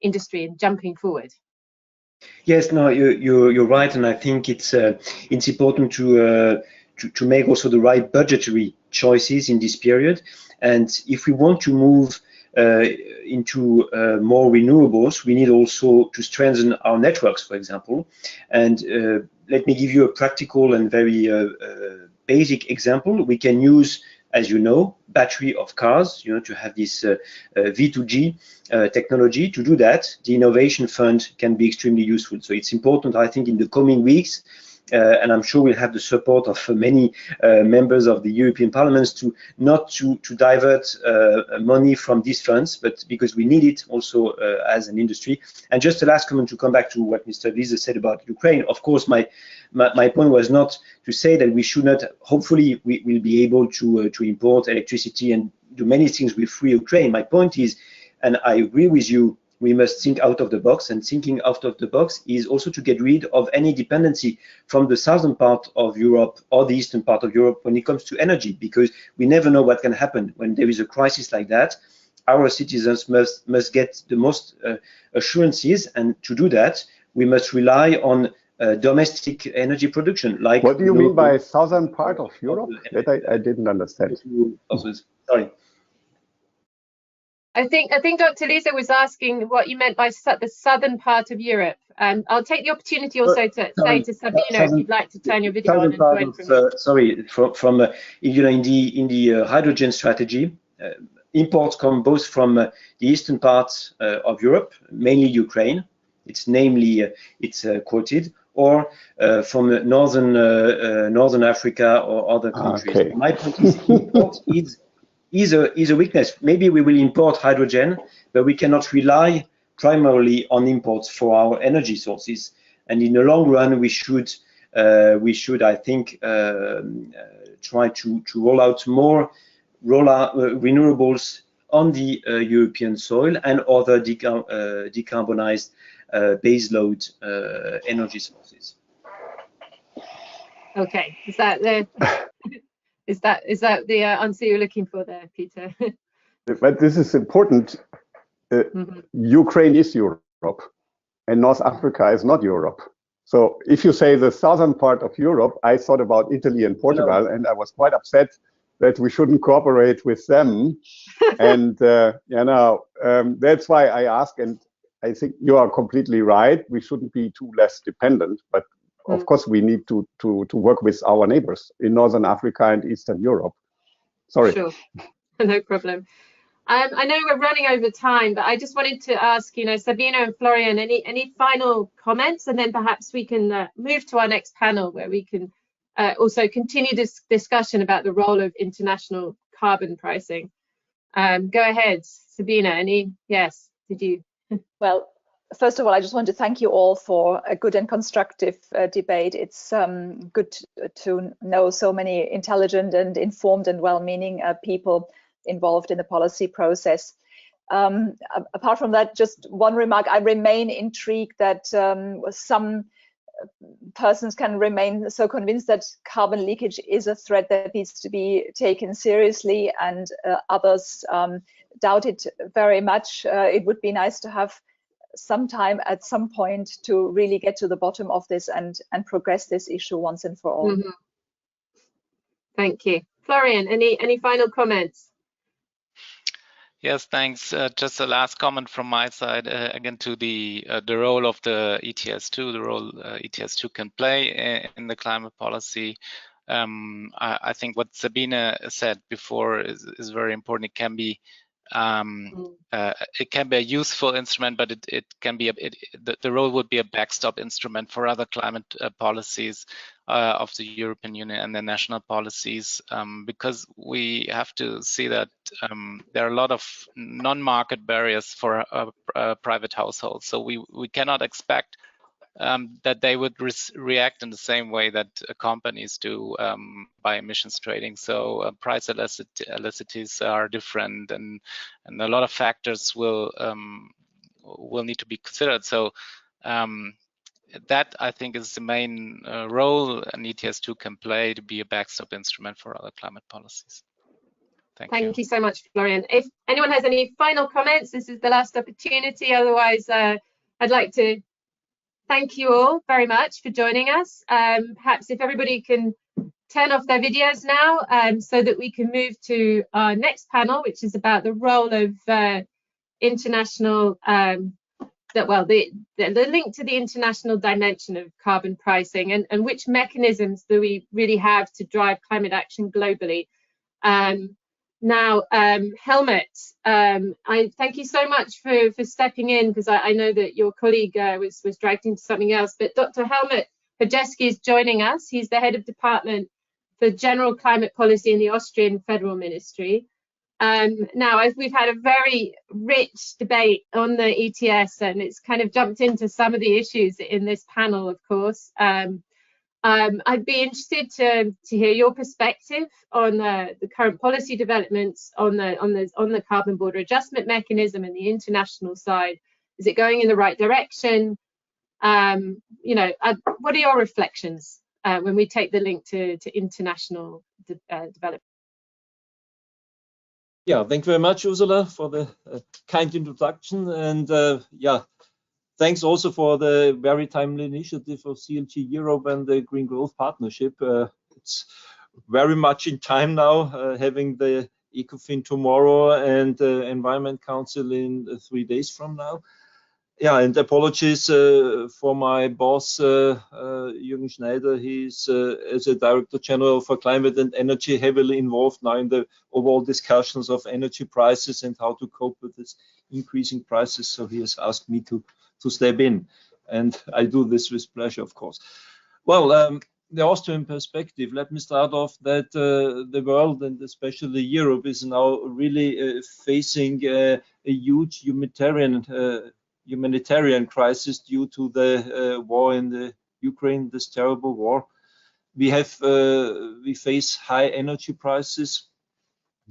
industry in jumping forward. Yes, no, you're right, and I think it's important to make also the right budgetary choices in this period. And if we want to move into more renewables, we need also to strengthen our networks, for example. And let me give you a practical and very basic example. We can use, as you know, battery of cars, to have this V2G technology. To do that, the Innovation Fund can be extremely useful. So it's important, I think, in the coming weeks, and I'm sure we'll have the support of many members of the European Parliament to not to divert money from these funds, but because we need it also as an industry. And just a last comment to come back to what Mr. Liese said about Ukraine. Of course, my point was not to say that we should not. Hopefully, we will be able to import electricity and do many things with free Ukraine. My point is, and I agree with you, we must think out of the box, and thinking out of the box is also to get rid of any dependency from the southern part of Europe or the eastern part of Europe when it comes to energy, because we never know what can happen when there is a crisis like that. Our citizens must get the most assurances, and to do that, we must rely on domestic energy production. Like, what do you mean by southern part of Europe? That I didn't understand. Sorry. I think Dr. Liese was asking what you meant by the southern part of Europe. I'll take the opportunity also to say to Sabina, if you'd like to turn your video on and join from in the hydrogen strategy, imports come both from the eastern parts of Europe, mainly Ukraine. It's quoted, or from northern Africa or other countries. Okay. My point is, import is a weakness. Maybe we will import hydrogen, but we cannot rely primarily on imports for our energy sources. And in the long run, we should, I think, try to roll out more renewables on the European soil and other decarbonized baseload energy sources. Okay, is that the answer you're looking for there, Peter? But this is important. Ukraine is Europe, and North Africa is not Europe. So if you say the southern part of Europe, I thought about Italy and Portugal, and I was quite upset that we shouldn't cooperate with them. And that's why I ask, and I think you are completely right. We shouldn't be too less dependent, but of course we need to work with our neighbors in Northern Africa and Eastern Europe. Sorry. Sure, no problem. I know we're running over time, but I just wanted to ask, Sabina and Florian, any final comments, and then perhaps we can move to our next panel where we can also continue this discussion about the role of international carbon pricing. Go ahead, Sabina. Yes, did you? Well, first of all, I just want to thank you all for a good and constructive debate. It's good to know so many intelligent and informed and well-meaning people involved in the policy process. Apart from that, just one remark. I remain intrigued that some persons can remain so convinced that carbon leakage is a threat that needs to be taken seriously, and others doubt it very much. It would be nice to have some time at some point to really get to the bottom of this and progress this issue once and for all. Mm-hmm. Thank you. Florian, any final comments? Yes, thanks. Just a last comment from my side, again, to the role of the ETS2, the role ETS2 can play in the climate policy. I think what Sabine said before is very important. It can be a useful instrument, but it can be the role would be a backstop instrument for other climate policies of the European Union and the national policies, because we have to see that there are a lot of non-market barriers for private households. So we cannot expect that they would react in the same way that companies do by emissions trading. So price elasticities are different, and a lot of factors will need to be considered. So that, I think, is the main role an ETS2 can play, to be a backstop instrument for other climate policies. Thank you so much, Florian. If anyone has any final comments, this is the last opportunity. Otherwise, I'd like to thank you all very much for joining us. Perhaps if everybody can turn off their videos now, so that we can move to our next panel, which is about the role of international, the link to the international dimension of carbon pricing, and which mechanisms do we really have to drive climate action globally. Now, Helmut, I thank you so much for stepping in, because I know that your colleague was dragged into something else, but Dr. Helmut Pajeski is joining us. He's the head of department for general climate policy in the Austrian Federal Ministry. Now, as we've had a very rich debate on the ETS, and it's kind of jumped into some of the issues in this panel, of course. I'd be interested to hear your perspective on the current policy developments on the carbon border adjustment mechanism and the international side. Is it going in the right direction? What are your reflections when we take the link to international development? Yeah, thank you very much, Ursula, for the kind introduction, and thanks also for the very timely initiative of CLG Europe and the Green Growth Partnership. It's very much in time now, having the ECOFIN tomorrow and the Environment Council in 3 days from now. Yeah, and apologies for my boss, Jürgen Schneider. He's, as a Director General for Climate and Energy, heavily involved now in the overall discussions of energy prices and how to cope with this increasing prices. So he has asked me to step in, and I do this with pleasure, of course. Well, the Austrian perspective, let me start off that the world, and especially Europe, is now really facing a huge humanitarian crisis due to the war in the Ukraine, this terrible war. We face high energy prices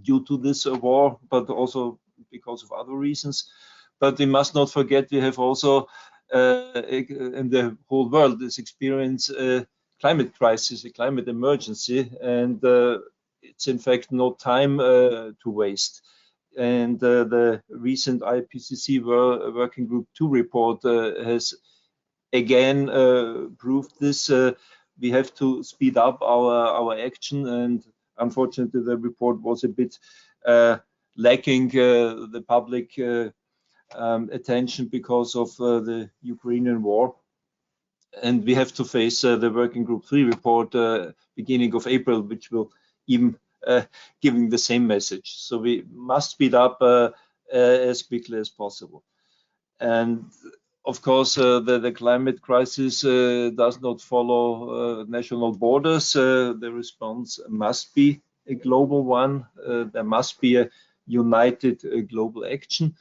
due to this war, but also because of other reasons. But we must not forget we have also, in the whole world, is experience a climate crisis, a climate emergency, and it's in fact no time to waste. And the recent IPCC Working Group 2 report has again proved this. We have to speed up our action, and unfortunately the report was a bit lacking the public attention because of the Ukrainian war. And we have to face the Working Group 3 report beginning of April, which will even giving the same message. So we must speed up as quickly as possible. And of course, the climate crisis does not follow national borders. The response must be a global one. There must be a united global action.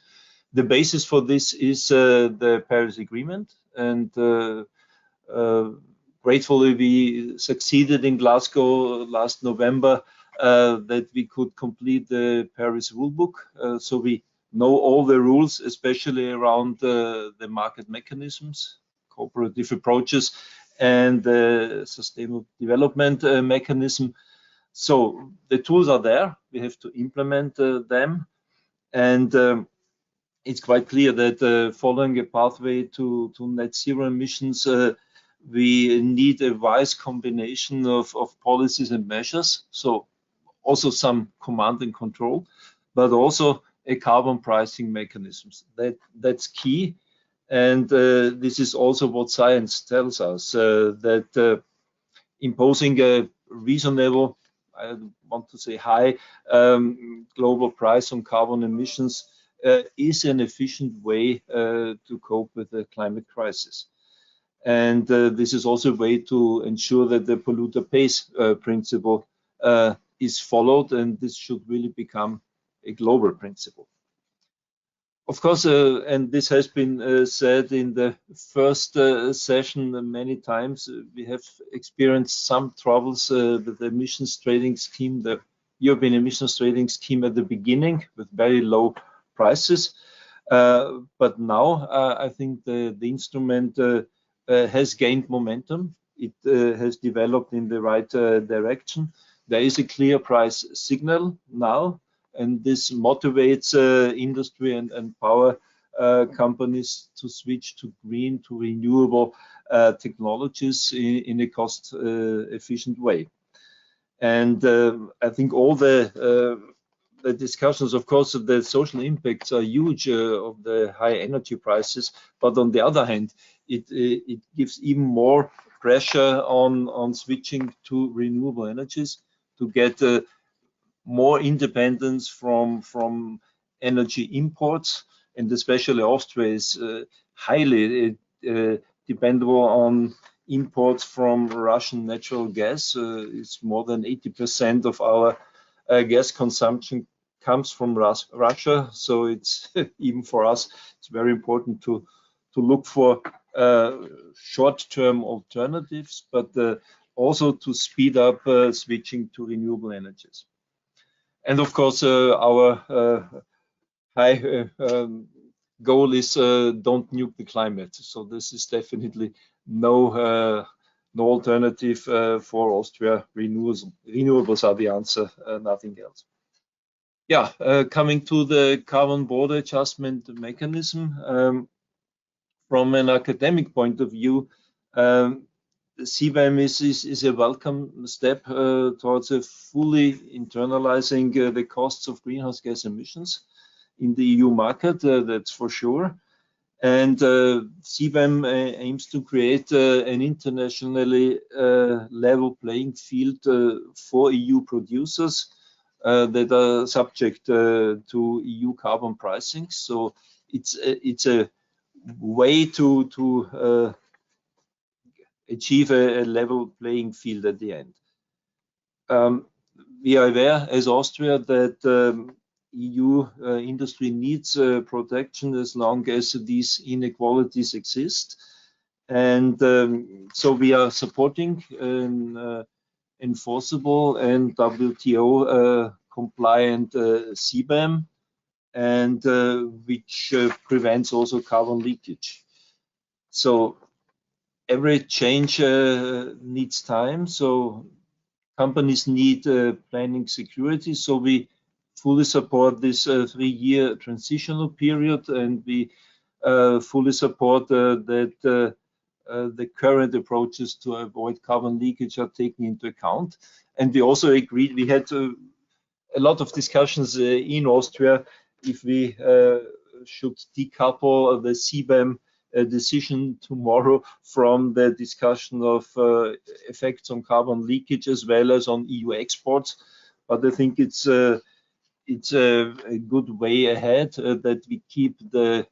The basis for this is the Paris Agreement, and gratefully we succeeded in Glasgow last November that we could complete the Paris rulebook. So we know all the rules, especially around the market mechanisms, cooperative approaches, and the sustainable development mechanism. So the tools are there. We have to implement them, and it's quite clear that following a pathway to net zero emissions, we need a wise combination of policies and measures. So also some command and control, but also a carbon pricing mechanisms. That's key. And this is also what science tells us, that imposing a reasonable, I want to say high, global price on carbon emissions is an efficient way to cope with the climate crisis. And this is also a way to ensure that the polluter pays principle is followed, and this should really become a global principle. Of course, and this has been said in the first session many times, we have experienced some troubles with the emissions trading scheme, the European emissions trading scheme at the beginning with very low prices. But now I think the instrument has gained momentum. It has developed in the right direction. There is a clear price signal now, and this motivates industry and power companies to switch to green, to renewable technologies in a cost efficient way. And I think all the discussions, of course, the social impacts are huge of the high energy prices, but on the other hand, it gives even more pressure on switching to renewable energies to get more independence from energy imports, and especially Austria is highly dependable on imports from Russian natural gas. It's more than 80% of our gas consumption comes from Russia, so it's even for us it's very important to look for short-term alternatives, but also to speed up switching to renewable energies. And of course, our high goal is don't nuke the climate. So this is definitely no alternative for Austria. Renewables are the answer, nothing else. Yeah, coming to the carbon border adjustment mechanism, from an academic point of view, CBAM is a welcome step towards a fully internalizing the costs of greenhouse gas emissions in the EU market, that's for sure. And CBAM aims to create an internationally level playing field for EU producers that are subject to EU carbon pricing. So it's a way to achieve a level playing field at the end. We are aware as Austria that EU industry needs protection as long as these inequalities exist. And so we are supporting an enforceable and WTO compliant CBAM, and which prevents also carbon leakage. So every change needs time, so companies need planning security. So we fully support this 3-year transitional period, and we fully support that the current approaches to avoid carbon leakage are taken into account. And we also agreed, we had a lot of discussions in Austria if we should decouple the CBAM decision tomorrow from the discussion of effects on carbon leakage as well as on EU exports. But I think it's a good way ahead that we keep the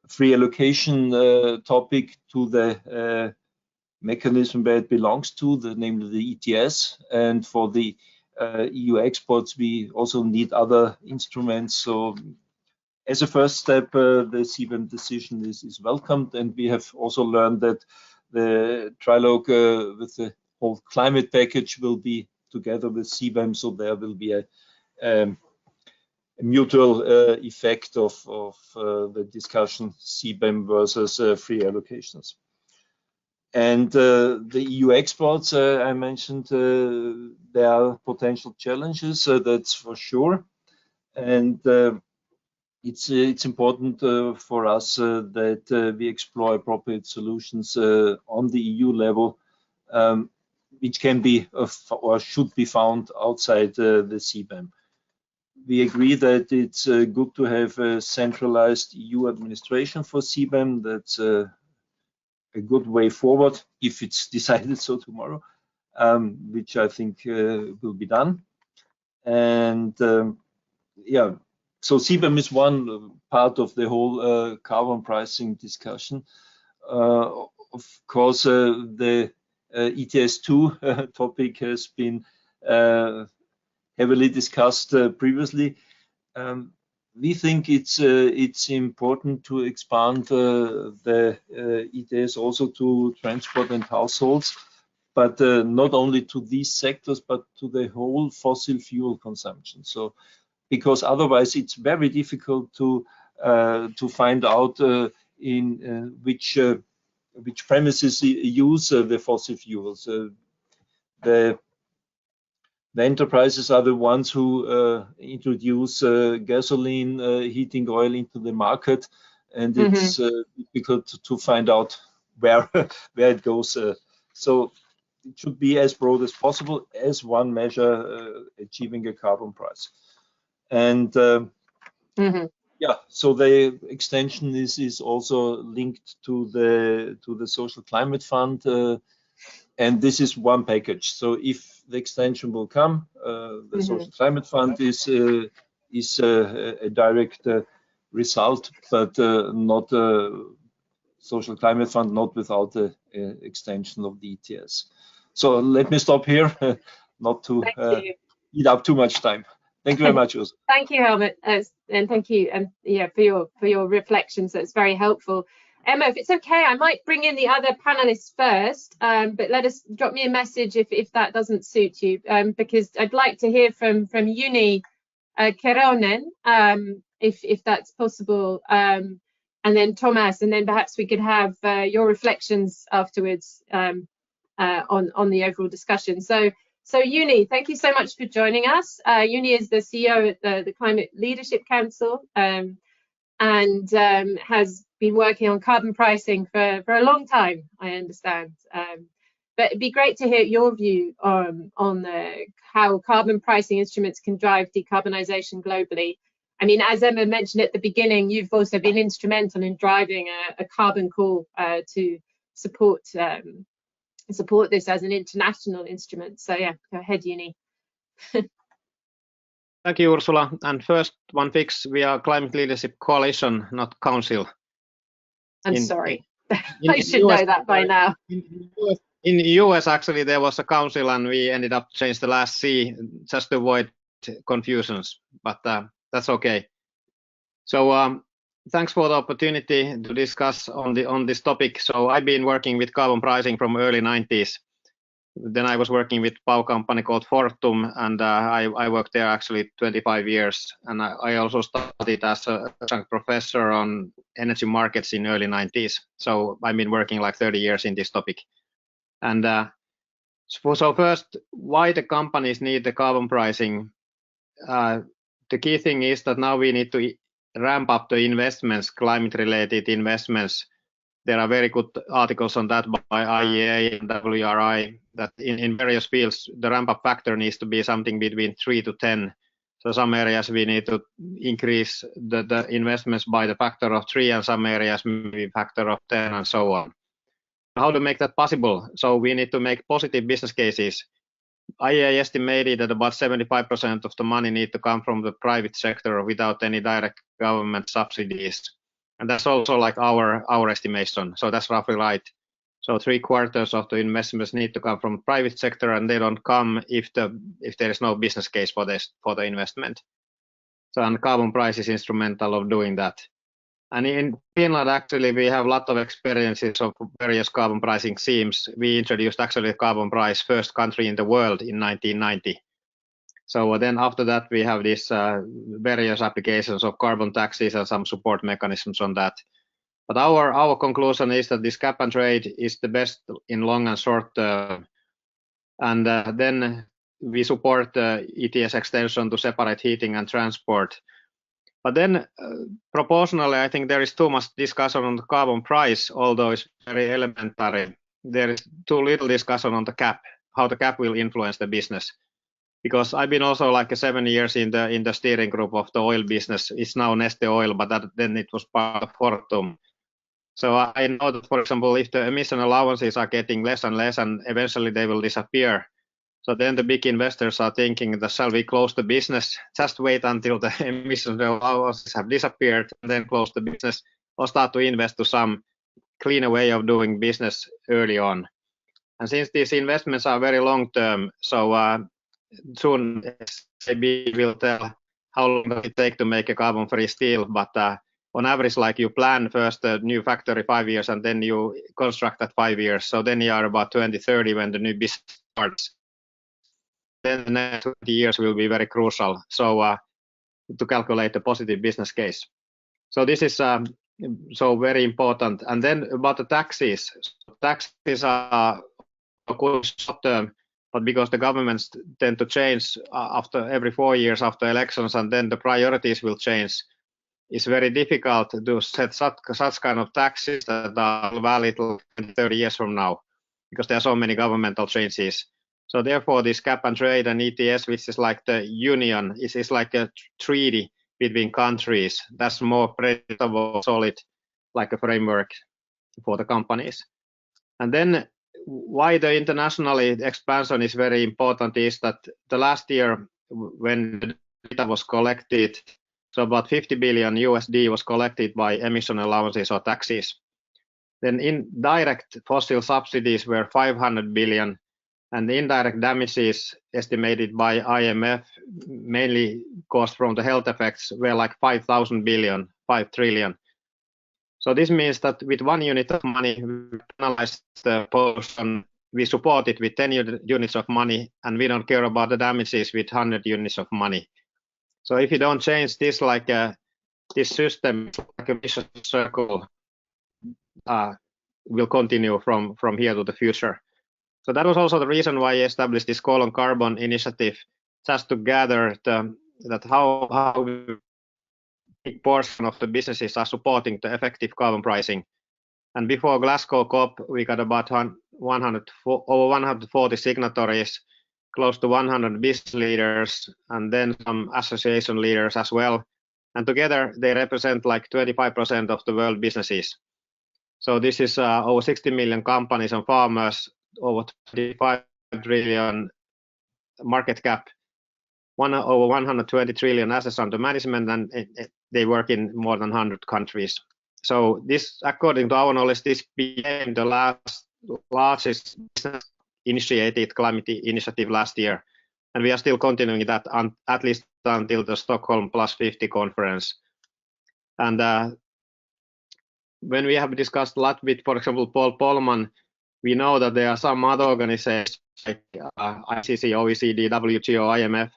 free allocation topic to the mechanism where it belongs to, namely the ETS. And for the EU exports, we also need other instruments. So as a first step, the CBAM decision is welcomed. And we have also learned that the trilogue with the whole climate package will be together with CBAM. So there will be a mutual effect of the discussion CBAM versus free allocations. And the EU exports, I mentioned, there are potential challenges, that's for sure. And it's important for us that we explore appropriate solutions on the EU level, which can be or should be found outside the CBAM. We agree that it's good to have a centralized EU administration for CBAM. That's a good way forward if it's decided so tomorrow, which I think will be done. And yeah, so CBAM is one part of the whole carbon pricing discussion. Of course, the ETS2 topic has been heavily discussed previously. We think it's important to expand the ETS also to transport and households, but not only to these sectors, but to the whole fossil fuel consumption. So, because otherwise it's very difficult to find out in which premises use the fossil fuels. The enterprises are the ones who introduce gasoline, heating oil into the market, and it's difficult to find out where it goes. So it should be as broad as possible as one measure achieving a carbon price. And yeah, so the extension is also linked to the Social Climate Fund. And this is one package. So if the extension will come, the Social Climate Fund is a direct result, but not a Social Climate Fund, not without the extension of the ETS. So let me stop here, not to eat up too much time. Thank you very much, Ursula. Thank you, Helmut, and thank you, yeah, for your reflections. That's very helpful. Emma, if it's okay, I might bring in the other panelists first, but drop me a message if that doesn't suit you, because I'd like to hear from Uni Keronen, if that's possible, and then Thomas, and then perhaps we could have your reflections afterwards on the overall discussion. So Uni, thank you so much for joining us. Uni is the CEO at the Climate Leadership Council, and has been working on carbon pricing for a long time, I understand. But it'd be great to hear your view on how carbon pricing instruments can drive decarbonisation globally. I mean, as Emma mentioned at the beginning, you've also been instrumental in driving a carbon call to support this as an international instrument. So yeah, go ahead, Uni. Thank you, Ursula. And first, one fix: we are Climate Leadership Coalition, not Council. I'm sorry. I should know that by now. In the US, actually, there was a council, and we ended up changing the last C just to avoid confusions. But that's okay. So thanks for the opportunity to discuss on this topic. So I've been working with carbon pricing from early 90s. Then I was working with a power company called Fortum, and I worked there actually 25 years. And I also studied as a professor on energy markets in early 90s. So I've been working like 30 years in this topic. And so first, why the companies need the carbon pricing? The key thing is that now we need to ramp up the investments, climate-related investments, there are very good articles on that by IEA and WRI that in various fields, the ramp-up factor needs to be something between 3 to 10. So some areas we need to increase the investments by the factor of 3, and some areas maybe factor of 10, and so on. How to make that possible? So we need to make positive business cases. IEA estimated that about 75% of the money need to come from the private sector without any direct government subsidies. And that's also like our estimation. So that's roughly right. So 3/4 of the investments need to come from private sector, and they don't come if there is no business case for the investment. So and carbon price is instrumental of doing that. And in Finland, actually, we have a lot of experiences of various carbon pricing schemes. We introduced actually a carbon price first country in the world in 1990. So then after that, we have these various applications of carbon taxes and some support mechanisms on that. But our conclusion is that this cap and trade is the best in long and short term. And then we support the ETS extension to separate heating and transport. But then proportionally, I think there is too much discussion on the carbon price, although it's very elementary. There is too little discussion on the cap, how the cap will influence the business. Because I've been also like 7 years in the steering group of the oil business. It's now Neste Oil, but then it was part of Fortum. So I know that, for example, if the emission allowances are getting less and less, and eventually they will disappear, so then the big investors are thinking that shall we close the business, just wait until the emission allowances have disappeared, and then close the business, or start to invest to some cleaner way of doing business early on. And since these investments are very long term, so soon SAB will tell how long does it take to make a carbon-free steel, but on average, like you plan first a new factory 5 years, and then you construct that 5 years. So then you are about 2030 when the new business starts. Then the next 20 years will be very crucial. So to calculate the positive business case. So this is so very important. And then about the taxes. Taxes are good short term, but because the governments tend to change after every 4 years after elections, and then the priorities will change, it's very difficult to set such kind of taxes that are valid 30 years from now, because there are so many governmental changes. So therefore, this cap and trade and ETS, which is like the union, is like a treaty between countries. That's more predictable, solid, like a framework for the companies. And then why the international expansion is very important is that the last year when the data was collected, so about 50 billion USD was collected by emission allowances or taxes. Then indirect fossil subsidies were 500 billion, and the indirect damages estimated by IMF, mainly caused from the health effects, were like 5,000 billion, 5 trillion. So this means that with 1 unit of money, we penalize the pollution, we support it with 10 units of money, and we don't care about the damages with 100 units of money. So if you don't change this, like this system, like a vicious circle, will continue from here to the future. So that was also the reason why I established this Call on Carbon initiative, just to gather that how big portion of the businesses are supporting the effective carbon pricing. And before Glasgow COP, we got about over 140 signatories, close to 100 business leaders, and then some association leaders as well. And together they represent like 25% of the world businesses. So this is over 60 million companies and farmers, over 25 trillion market cap, over 120 trillion assets under management, and they work in more than 100 countries. So this, according to our knowledge, this became the largest initiated climate initiative last year, and we are still continuing that at least until the Stockholm Plus 50 conference. And when we have discussed a lot with, for example, Paul Polman, we know that there are some other organizations like ICC, OECD, WTO, IMF,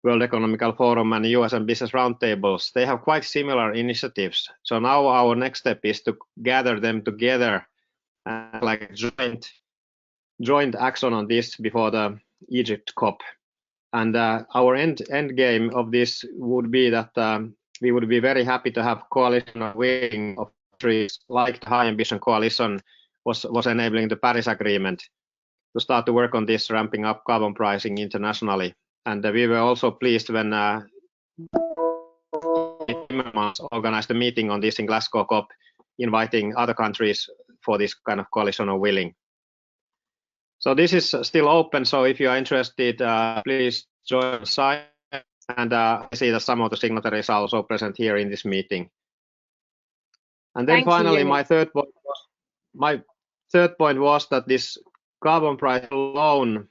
World Economic Forum, and US and Business Roundtables. They have quite similar initiatives. So now our next step is to gather them together, like joint action on this before the Egypt COP. And our end game of this would be that we would be very happy to have coalition of countries like the High Ambition Coalition was enabling the Paris Agreement to start to work on this ramping up carbon pricing internationally. And we were also pleased when Timmermans organized a meeting on this in Glasgow COP, inviting other countries for this kind of coalition of willing. So this is still open, so if you are interested, please join the site. And I see that some of the signatories are also present here in this meeting. And then finally, my third point was that this carbon price alone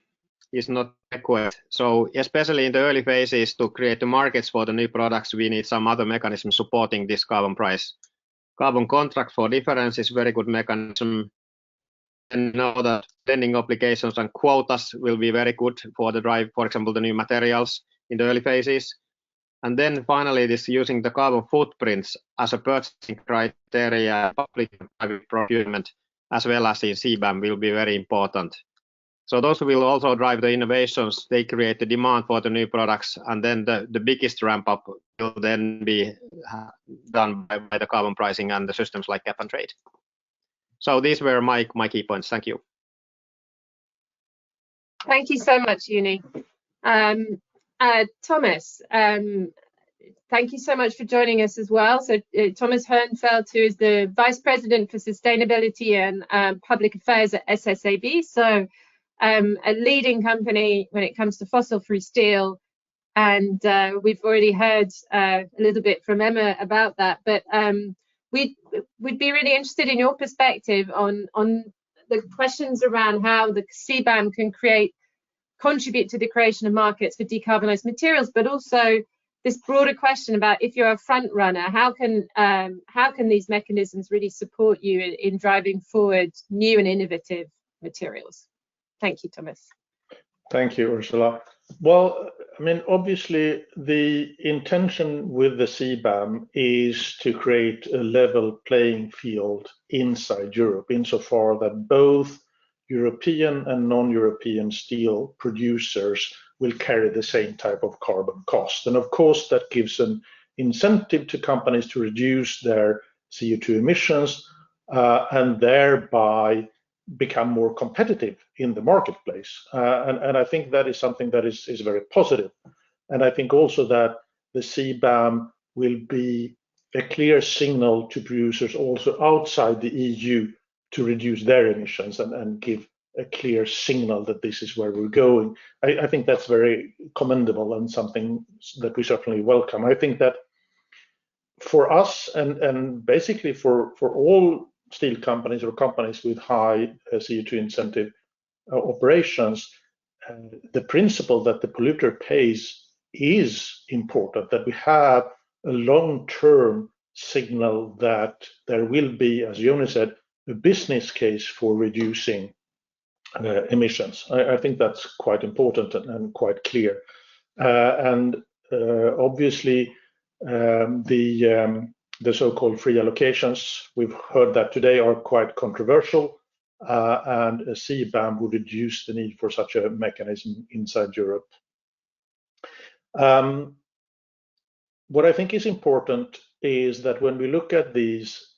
is not adequate. So especially in the early phases, to create the markets for the new products, we need some other mechanism supporting this carbon price. Carbon contract for difference is very good mechanism. And know that lending obligations and quotas will be very good for the drive, for example, the new materials in the early phases. And then finally, this using the carbon footprints as a purchasing criteria, public and private procurement, as well as in CBAM, will be very important. So those will also drive the innovations. They create the demand for the new products, and then the biggest ramp up will then be done by the carbon pricing and the systems like cap and trade. So these were my key points. Thank you. Thank you so much, Uni. Thomas, thank you so much for joining us as well. So Thomas Hernfeld, who is the Vice President for Sustainability and Public Affairs at SSAB. So a leading company when it comes to fossil-free steel. And we've already heard a little bit from Emma about that. But we'd be really interested in your perspective on the questions around how the CBAM can contribute to the creation of markets for decarbonised materials, but also this broader question about if you're a front runner, how can these mechanisms really support you in driving forward new and innovative materials? Thank you, Thomas. Thank you, Ursula. Well, I mean, obviously, the intention with the CBAM is to create a level playing field inside Europe, insofar that both European and non-European steel producers will carry the same type of carbon cost. And of course, that gives an incentive to companies to reduce their CO2 emissions and thereby become more competitive in the marketplace. And I think that is something that is very positive. And I think also that the CBAM will be a clear signal to producers also outside the EU to reduce their emissions and give a clear signal that this is where we're going. I think that's very commendable and something that we certainly welcome. I think that for us and basically for all steel companies or companies with high CO2 incentive operations, the principle that the polluter pays is important, that we have a long-term signal that there will be, as Joni said, a business case for reducing emissions. I think that's quite important and quite clear. Obviously, the so-called free allocations, we've heard that today, are quite controversial, and a CBAM would reduce the need for such a mechanism inside Europe. What I think is important is that when we look at these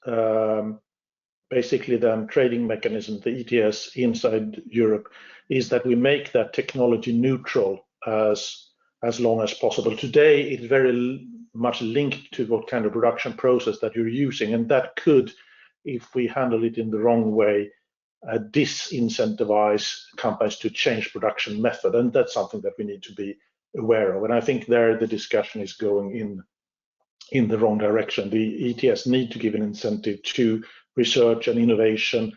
basically then trading mechanisms, the ETS inside Europe, is that we make that technology neutral as long as possible. Today, it's very much linked to what kind of production process that you're using, and that could, if we handle it in the wrong way, disincentivize companies to change production method, and that's something that we need to be aware of. And I think there the discussion is going in the wrong direction. The ETS need to give an incentive to research and innovation,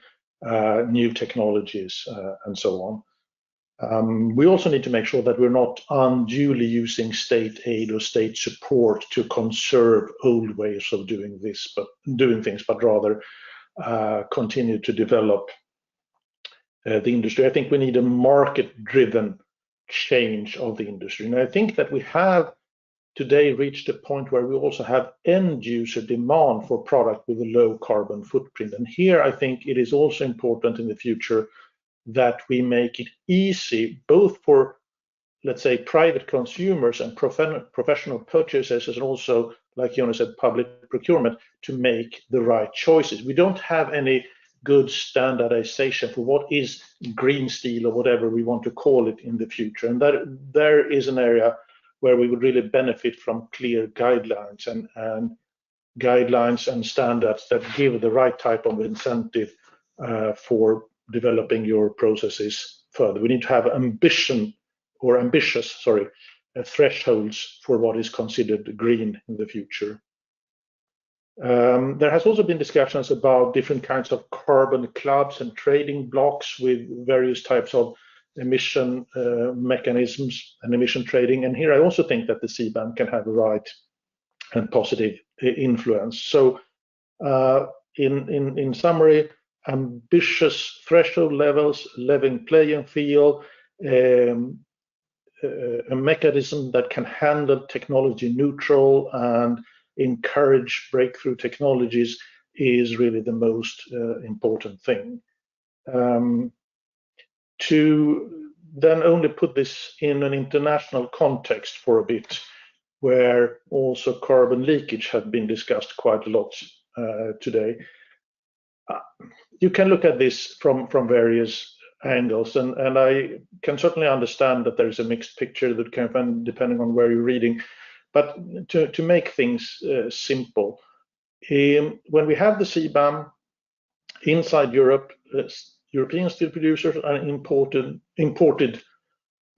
new technologies, and so on. We also need to make sure that we're not unduly using state aid or state support to conserve old ways of doing things, but rather continue to develop the industry. I think we need a market-driven change of the industry, and I think that we have today reached a point where we also have end user demand for product with a low carbon footprint. And here I think it is also important in the future that we make it easy both for, let's say, private consumers and professional purchasers, and also like Jonas said, public procurement to make the right choices. We don't have any good standardization for what is green steel or whatever we want to call it in the future. And that there is an area where we would really benefit from clear guidelines and guidelines and standards that give the right type of incentive for developing your processes further. We need to have ambitious thresholds for what is considered green in the future. There has also been discussions about different kinds of carbon clubs and trading blocks with various types of emission mechanisms and emission trading. And here I also think that the CBAM can have a right and positive influence. So in summary, ambitious threshold levels, level playing field, a mechanism that can handle technology neutral and encourage breakthrough technologies is really the most important thing. To then only put this in an international context for a bit, where also carbon leakage has been discussed quite a lot today. You can look at this from various angles, and I can certainly understand that there is a mixed picture that can happen depending on where you're reading. But to make things simple, when we have the CBAM inside Europe, European steel producers and imported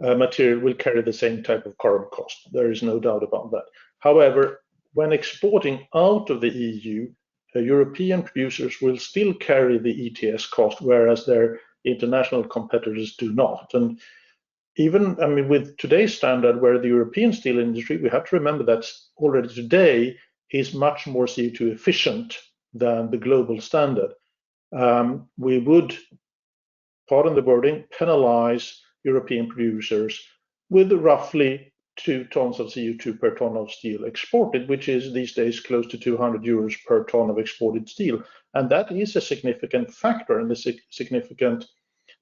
material will carry the same type of carbon cost. There is no doubt about that. However, when exporting out of the EU, European producers will still carry the ETS cost, whereas their international competitors do not. And even, I mean, with today's standard, where the European steel industry, we have to remember that already today is much more CO2 efficient than the global standard. We would, pardon the wording, penalize European producers with roughly 2 tons of CO2 per ton of steel exported, which is these days close to 200 euros per ton of exported steel. And that is a significant factor and a significant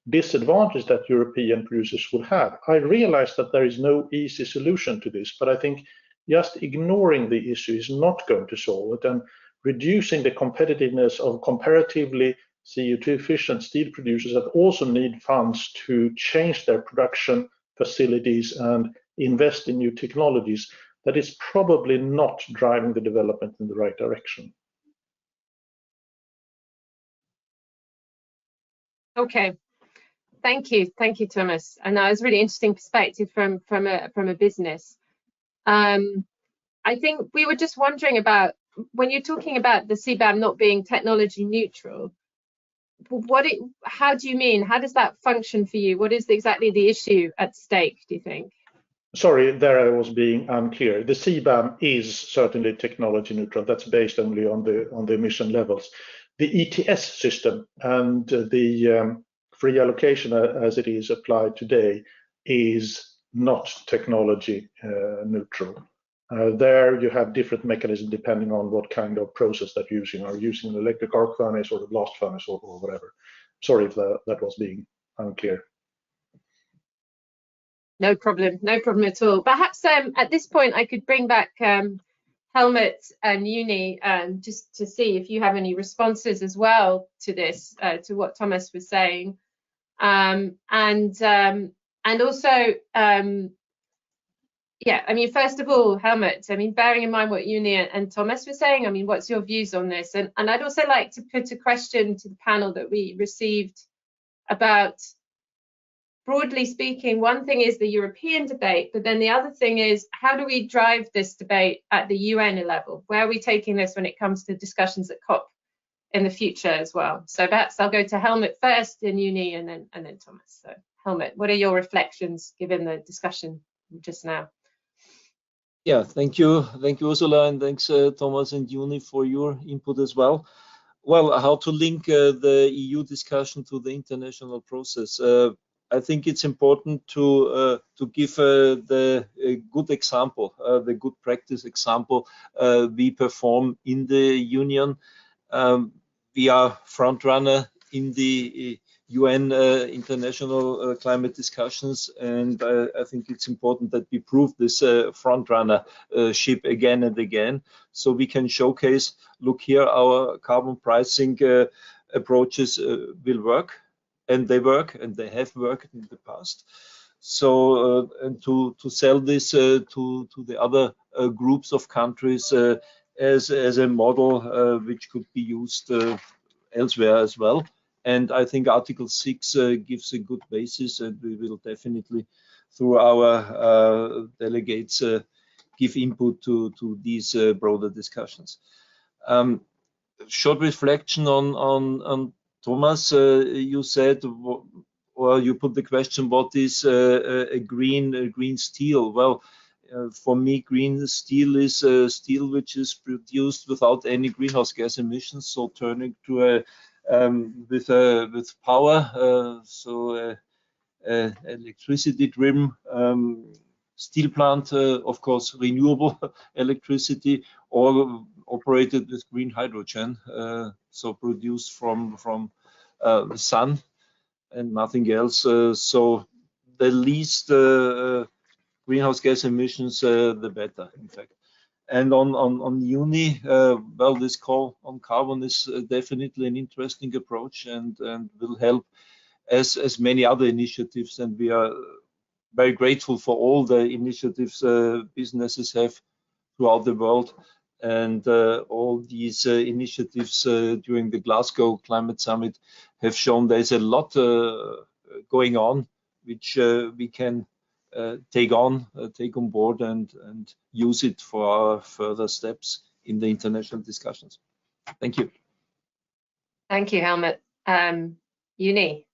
disadvantage that European producers will have. I realize that there is no easy solution to this, but I think just ignoring the issue is not going to solve it, and reducing the competitiveness of comparatively CO2 efficient steel producers that also need funds to change their production facilities and invest in new technologies, that is probably not driving the development in the right direction. Okay. Thank you, Thomas. And that was a really interesting perspective from a business. I think we were just wondering about, when you're talking about the CBAM not being technology neutral, how do you mean? How does that function for you? What is exactly the issue at stake, do you think? Sorry, there I was being unclear. The CBAM is certainly technology neutral. That's based only on the emission levels. The ETS system and the free allocation as it is applied today is not technology neutral. There you have different mechanisms depending on what kind of process that you're using. Are you using an electric arc furnace or a blast furnace or whatever? Sorry if that was being unclear. No problem at all. Perhaps at this point I could bring back Helmut and Uni just to see if you have any responses as well to this, to what Thomas was saying, and also, yeah, I mean, first of all, Helmut, I mean, bearing in mind what Uni and Thomas were saying, I mean, what's your views on this? And I'd also like to put a question to the panel that we received about, broadly speaking, one thing is the European debate, but then the other thing is, how do we drive this debate at the UN level? Where are we taking this when it comes to discussions at COP in the future as well? So perhaps I'll go to Helmut first, then Uni, and then Thomas. So Helmut, what are your reflections given the discussion just now? Yeah, thank you, Ursula, and thanks Thomas and Uni for your input as well. Well, how to link the EU discussion to the international process? I think it's important to give the good example, the good practice example we perform in the Union. We are front runner in the UN international climate discussions, and I think it's important that we prove this front-runner ship again and again, so we can showcase, look here, our carbon pricing approaches will work, and they work, and they have worked in the past. So and to sell this to the other groups of countries as a model which could be used elsewhere as well. And I think Article 6 gives a good basis, and we will definitely, through our delegates, give input to these broader discussions. Short reflection on Thomas. You said, or you put the question, what is a green steel? Well, for me, green steel is steel which is produced without any greenhouse gas emissions, so turning to a with power, so electricity driven steel plant, of course renewable electricity, or operated with green hydrogen, so produced from the sun and nothing else. So the least greenhouse gas emissions, the better, in fact. And on uni, well, this call on carbon is definitely an interesting approach, and will help as many other initiatives. And we are very grateful for all the initiatives businesses have throughout the world. And all these initiatives during the Glasgow Climate Summit have shown there's a lot going on, which we can take on board and use it for our further steps in the international discussions. Thank you. Thank you, Helmut. Uni.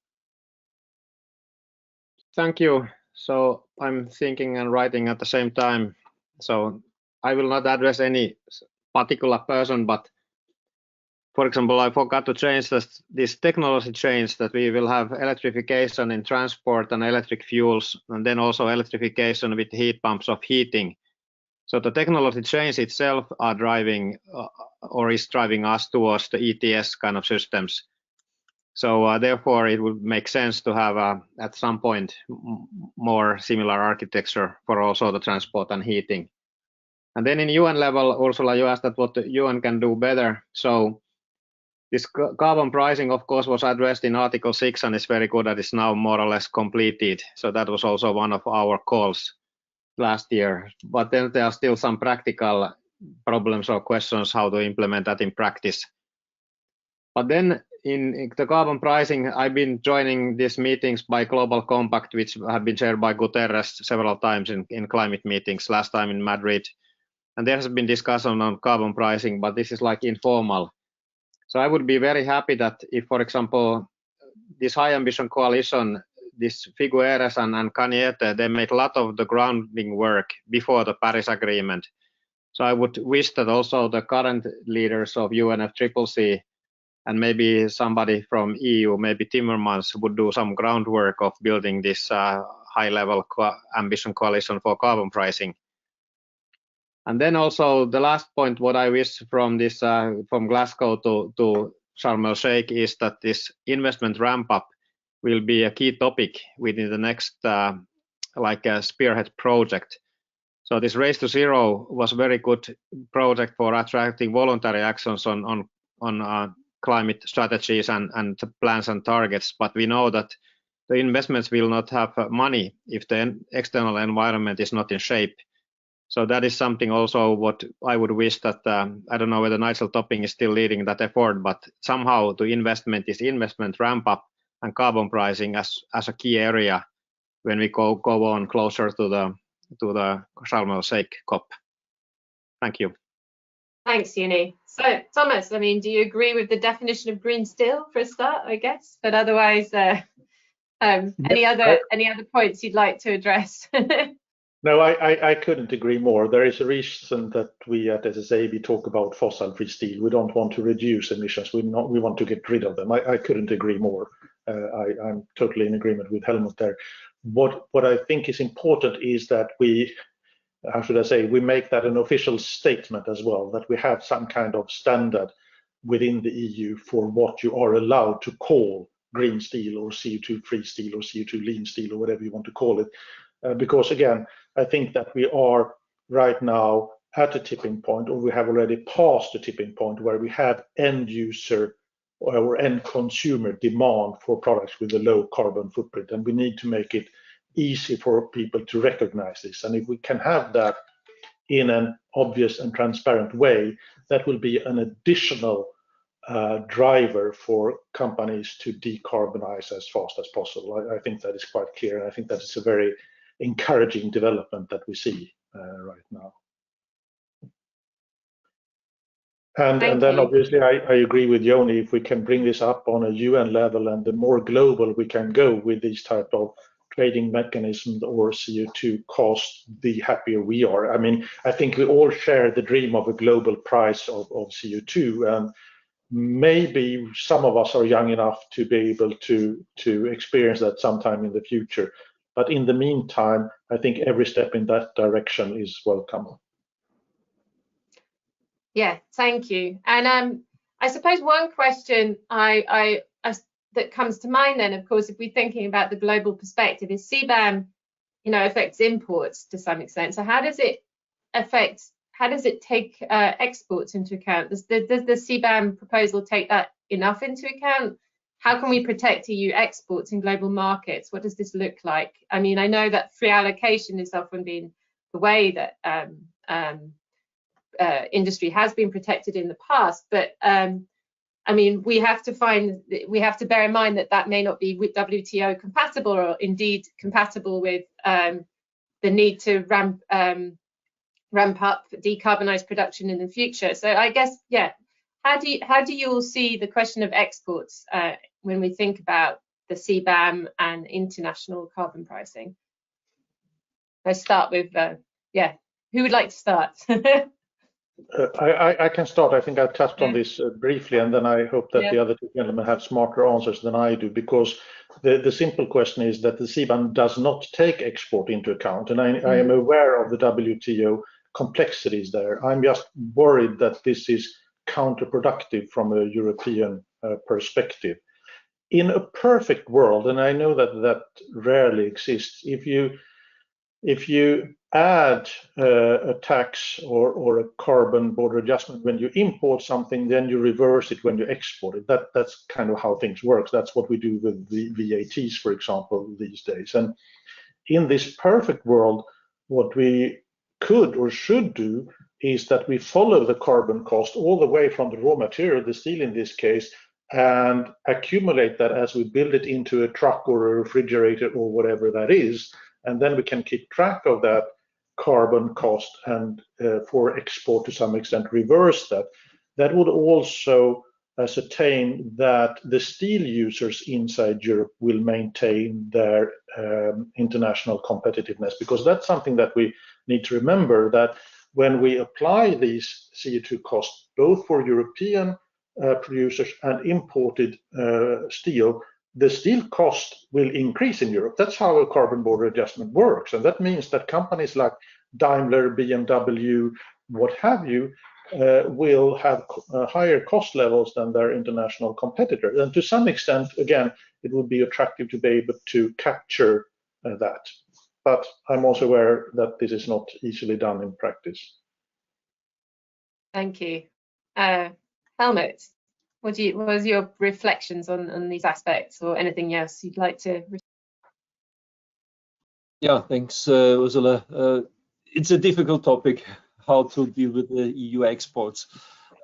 Thank you. So I'm thinking and writing at the same time. So I will not address any particular person, but for example, I forgot to change this technology change, that we will have electrification in transport and electric fuels, and then also electrification with heat pumps of heating. So the technology change itself are driving or is driving us towards the ETS kind of systems. So therefore, it would make sense to have at some point more similar architecture for also the transport and heating. And then in UN level, Ursula, you asked that what the UN can do better. So this carbon pricing, of course, was addressed in Article 6, and it's very good that it's now more or less completed. So that was also one of our calls last year. But then there are still some practical problems or questions how to implement that in practice. But then in the carbon pricing, I've been joining these meetings by Global Compact, which have been chaired by Guterres several times in climate meetings, last time in Madrid. And there has been discussion on carbon pricing, but this is like informal. So I would be very happy that if, for example, this high ambition coalition, this Figueres and Cañete, they made a lot of the grounding work before the Paris Agreement. So I would wish that also the current leaders of UNFCCC and maybe somebody from EU, maybe Timmermans, would do some groundwork of building this high-level ambition coalition for carbon pricing. And then also the last point, what I wish from this from Glasgow to Sharm el-Sheikh is that this investment ramp-up will be a key topic within the next like a spearhead project. So this Race to Zero was a very good project for attracting voluntary actions on climate strategies and plans and targets, but we know that the investments will not have money if the external environment is not in shape. So that is something also what I would wish that, I don't know whether Nigel Topping is still leading that effort, but somehow the investment ramp up and carbon pricing as a key area when we go on closer to the Sharm el-Sheikh COP. Thank you. Thanks, Uni. So, Thomas, I mean, do you agree with the definition of green steel for a start, I guess? But otherwise, any other points you'd like to address? No, I couldn't agree more. There is a reason that we at SSAB talk about fossil-free steel. We don't want to reduce emissions. We want to get rid of them. I couldn't agree more. I'm totally in agreement with Helmut there. What I think is important is that we, how should I say, we make that an official statement as well, that we have some kind of standard within the EU for what you are allowed to call green steel or CO2-free steel or CO2 lean steel or whatever you want to call it. Because again, I think that we are right now at a tipping point, or we have already passed the tipping point where we have end user or end consumer demand for products with a low carbon footprint, and we need to make it easy for people to recognize this. And if we can have that in an obvious and transparent way, that will be an additional driver for companies to decarbonize as fast as possible. I think that is quite clear, and I think that is a very encouraging development that we see right now. And then obviously I agree with Joni, if we can bring this up on a UN level and the more global we can go with these type of trading mechanisms or CO2 cost, the happier we are. I mean, I think we all share the dream of a global price of CO2, and maybe some of us are young enough to be able to experience that sometime in the future. But in the meantime, I think every step in that direction is welcome. Yeah, thank you. And I suppose one question that comes to mind then, of course, if we're thinking about the global perspective, is CBAM, affects imports to some extent. So how does it take exports into account? Does the CBAM proposal take that enough into account? How can we protect EU exports in global markets? What does this look like? I mean, I know that free allocation has often been the way that industry has been protected in the past, but I mean, we have to bear in mind that that may not be WTO compatible, or indeed compatible with the need to ramp up decarbonized production in the future. So I guess, yeah, how do you all see the question of exports when we think about the CBAM and international carbon pricing? Let's start with who would like to start? I can start. I think I touched on this briefly, and then I hope that the other two gentlemen have smarter answers than I do, because the simple question is that the CBAM does not take export into account, and I am aware of the WTO complexities there. I'm just worried that this is counterproductive from a European perspective. In a perfect world, and I know that rarely exists, if you add a tax or a carbon border adjustment when you import something, then you reverse it when you export it. That's kind of how things work. That's what we do with the VATs, for example, these days. And in this perfect world, what we could or should do is that we follow the carbon cost all the way from the raw material, the steel in this case, and accumulate that as we build it into a truck or a refrigerator or whatever that is. And then we can keep track of that carbon cost and for export to some extent reverse that. That would also ascertain that the steel users inside Europe will maintain their international competitiveness, because that's something that we need to remember, that when we apply these CO2 costs both for European producers and imported steel, the steel cost will increase in Europe. That's how a carbon border adjustment works. And that means that companies like Daimler, BMW, what have you, will have higher cost levels than their international competitors. And to some extent, again, it would be attractive to be able to capture that. But I'm also aware that this is not easily done in practice. Thank you. Helmut, what was your reflections on these aspects, or anything else you'd like to? Yeah, thanks, Ursula. It's a difficult topic, how to deal with the EU exports.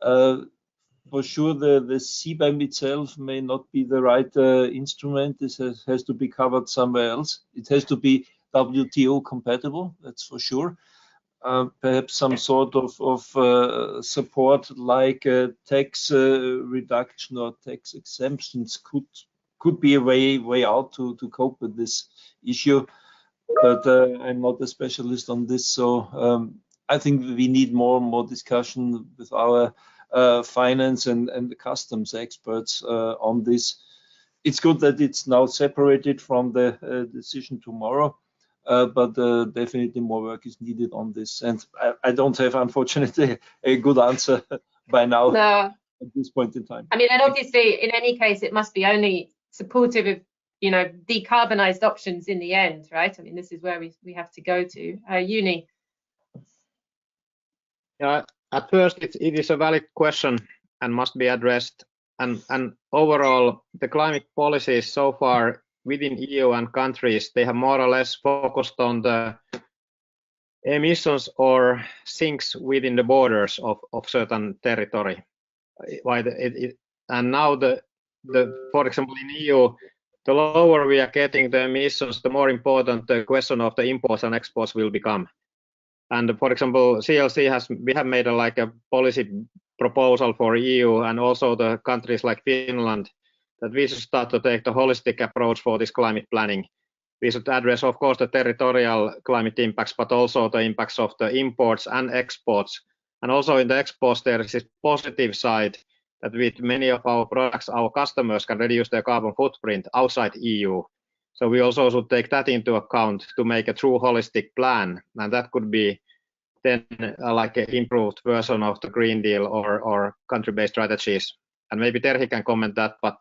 For sure, the CBAM itself may not be the right instrument. This has to be covered somewhere else. It has to be WTO compatible, that's for sure. Perhaps some sort of support like tax reduction or tax exemptions could be a way out to cope with this issue. But I'm not a specialist on this, so I think we need more discussion with our finance and the customs experts on this. It's good that it's now separated from the decision tomorrow, but definitely more work is needed on this. And I don't have, unfortunately, a good answer by now at this point in time. I mean, and obviously, in any case, it must be only supportive of, you know, decarbonized options in the end, right? I mean, this is where we have to go to. Uni. Yeah, at first it is a valid question and must be addressed. And overall, the climate policies so far within EU and countries, they have more or less focused on the emissions or sinks within the borders of certain territory. And now for example, in EU, the lower we are getting the emissions, the more important the question of the imports and exports will become. And for example, we have made a policy proposal for EU and also the countries like Finland that we should start to take the holistic approach for this climate planning. We should address, of course, the territorial climate impacts, but also the impacts of the imports and exports. And also in the exports, there is this positive side that with many of our products, our customers can reduce their carbon footprint outside EU. So we also should take that into account to make a true holistic plan. And that could be then like an improved version of the Green Deal or country-based strategies. And maybe Terhi can comment that, but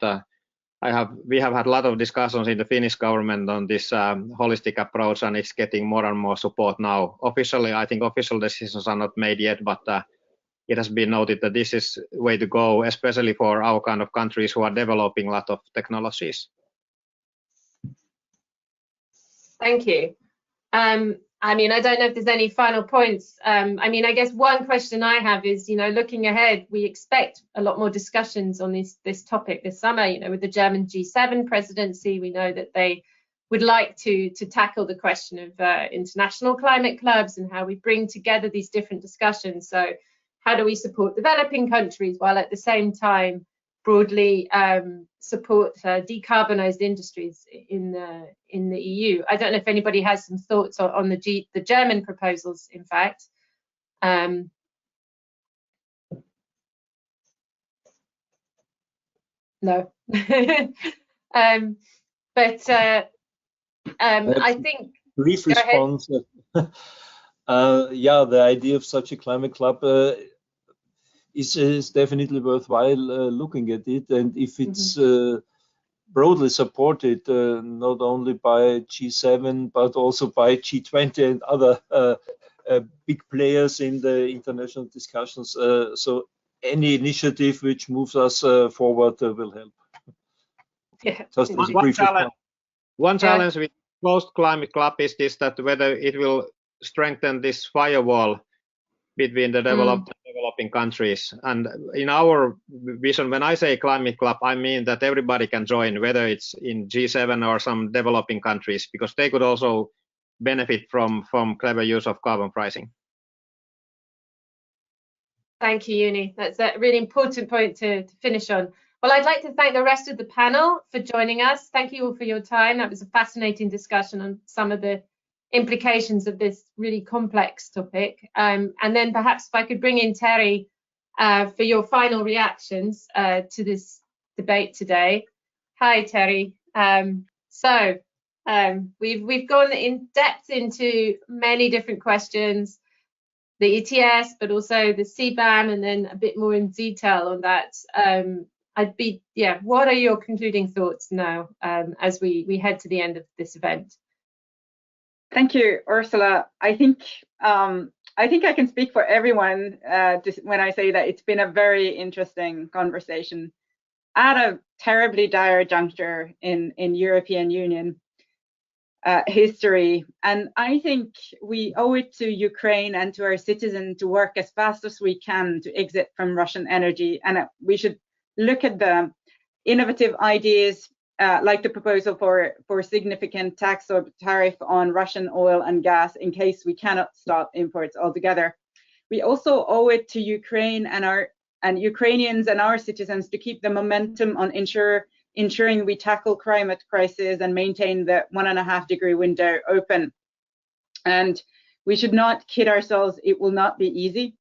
we have had a lot of discussions in the Finnish government on this holistic approach, and it's getting more and more support now. Officially, I think official decisions are not made yet, but it has been noted that this is the way to go, especially for our kind of countries who are developing a lot of technologies. Thank you. I mean, I don't know if there's any final points. I mean, I guess one question I have is, you know, looking ahead, we expect a lot more discussions on this topic this summer. You know, with the German G7 presidency, we know that they would like to tackle the question of international climate clubs and how we bring together these different discussions. So how do we support developing countries while at the same time broadly support decarbonized industries in the EU? I don't know if anybody has some thoughts on the German proposals, in fact. No. I think brief response. Yeah, the idea of such a climate club is definitely worthwhile looking at it, and if it's broadly supported not only by G7 but also by G20 and other big players in the international discussions, so any initiative which moves us forward will help. Yeah. Just as a brief one challenge with closed climate club is this, that whether it will strengthen this firewall between the developed and developing countries. And in our vision, when I say climate club, I mean that everybody can join, whether it's in G7 or some developing countries, because they could also benefit from clever use of carbon pricing. Thank you, Uni. That's a really important point to finish on. Well, I'd like to thank the rest of the panel for joining us. Thank you all for your time. That was a fascinating discussion on some of the implications of this really complex topic. And then perhaps if I could bring in Terhi for your final reactions to this debate today. Hi, Terhi. We've gone in depth into many different questions, the ETS, but also the CBAM, and then a bit more in detail on that. What are your concluding thoughts now as we head to the end of this event? Thank you, Ursula. I think I can speak for everyone when I say that it's been a very interesting conversation at a terribly dire juncture in European Union history. And I think we owe it to Ukraine and to our citizens to work as fast as we can to exit from Russian energy. And we should look at the innovative ideas like the proposal for significant tax or tariff on Russian oil and gas in case we cannot stop imports altogether. We also owe it to Ukraine and Ukrainians and our citizens to keep the momentum on ensuring we tackle climate crisis and maintain the 1.5-degree window open. And we should not kid ourselves, it will not be easy.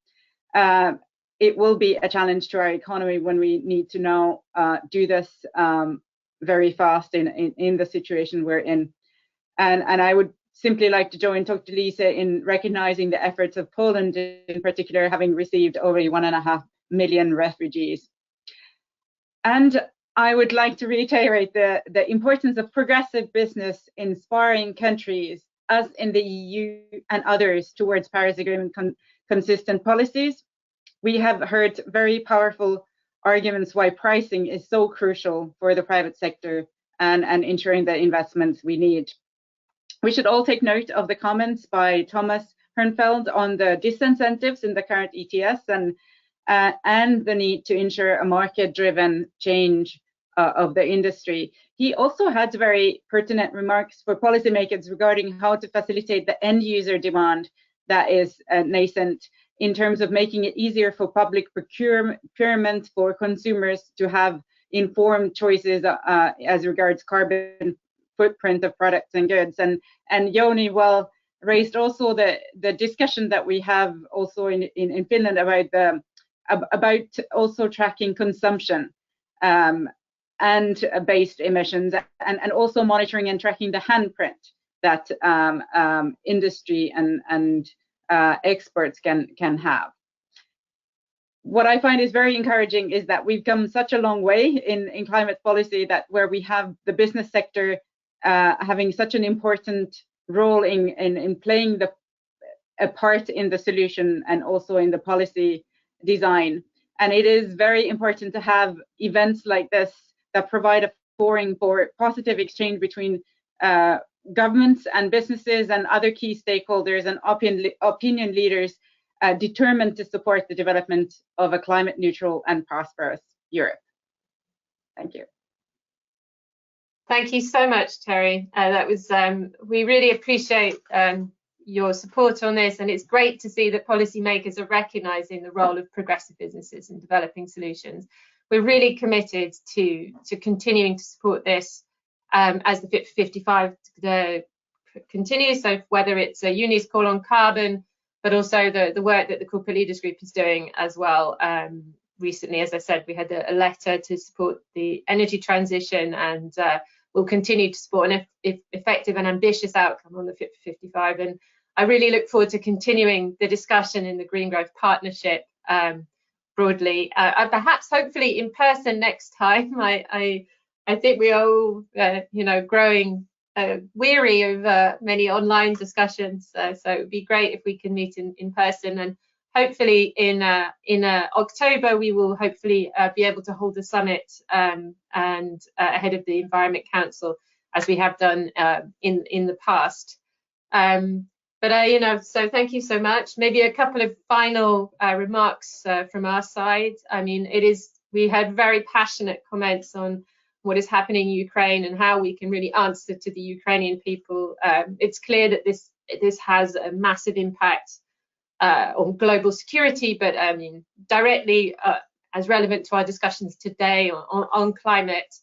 It will be a challenge to our economy when we need to now do this very fast in the situation we're in. And I would simply like to join Dr. Lise in recognizing the efforts of Poland in particular, having received over 1.5 million refugees. And I would like to reiterate the importance of progressive business inspiring countries, us in the EU and others, towards Paris Agreement consistent policies. We have heard very powerful arguments why pricing is so crucial for the private sector and ensuring the investments we need. We should all take note of the comments by Thomas Hernfeld on the disincentives in the current ETS and the need to ensure a market-driven change of the industry. He also had very pertinent remarks for policymakers regarding how to facilitate the end-user demand that is nascent in terms of making it easier for public procurement for consumers to have informed choices as regards carbon footprint of products and goods. And Joni raised also the discussion that we have also in Finland about also tracking consumption and based emissions, and also monitoring and tracking the handprint that industry and experts can have. What I find is very encouraging is that we've come such a long way in climate policy, that where we have the business sector having such an important role in playing a part in the solution and also in the policy design. And it is very important to have events like this that provide a forum for positive exchange between governments and businesses and other key stakeholders and opinion leaders determined to support the development of a climate neutral and prosperous Europe. Thank you. Thank you so much, Terry. That was we really appreciate your support on this, and it's great to see that policymakers are recognising the role of progressive businesses in developing solutions. We're really committed to continuing to support this as the Fit for 55 continues. So whether it's a Uni's call on carbon, but also the work that the Corporate Leaders Group is doing as well. Recently, as I said, we had a letter to support the energy transition, and we'll continue to support an effective and ambitious outcome on the Fit for 55. And I really look forward to continuing the discussion in the Green Growth Partnership broadly, perhaps hopefully in person next time. I think we are all, growing weary of many online discussions, so it would be great if we can meet in person. And hopefully in October we will hopefully be able to hold a summit and ahead of the Environment Council, as we have done in the past. So thank you so much. Maybe a couple of final remarks from our side. I mean, we had very passionate comments on what is happening in Ukraine and how we can really answer to the Ukrainian people. It's clear that this has a massive impact on global security, but I mean, directly as relevant to our discussions today on climate,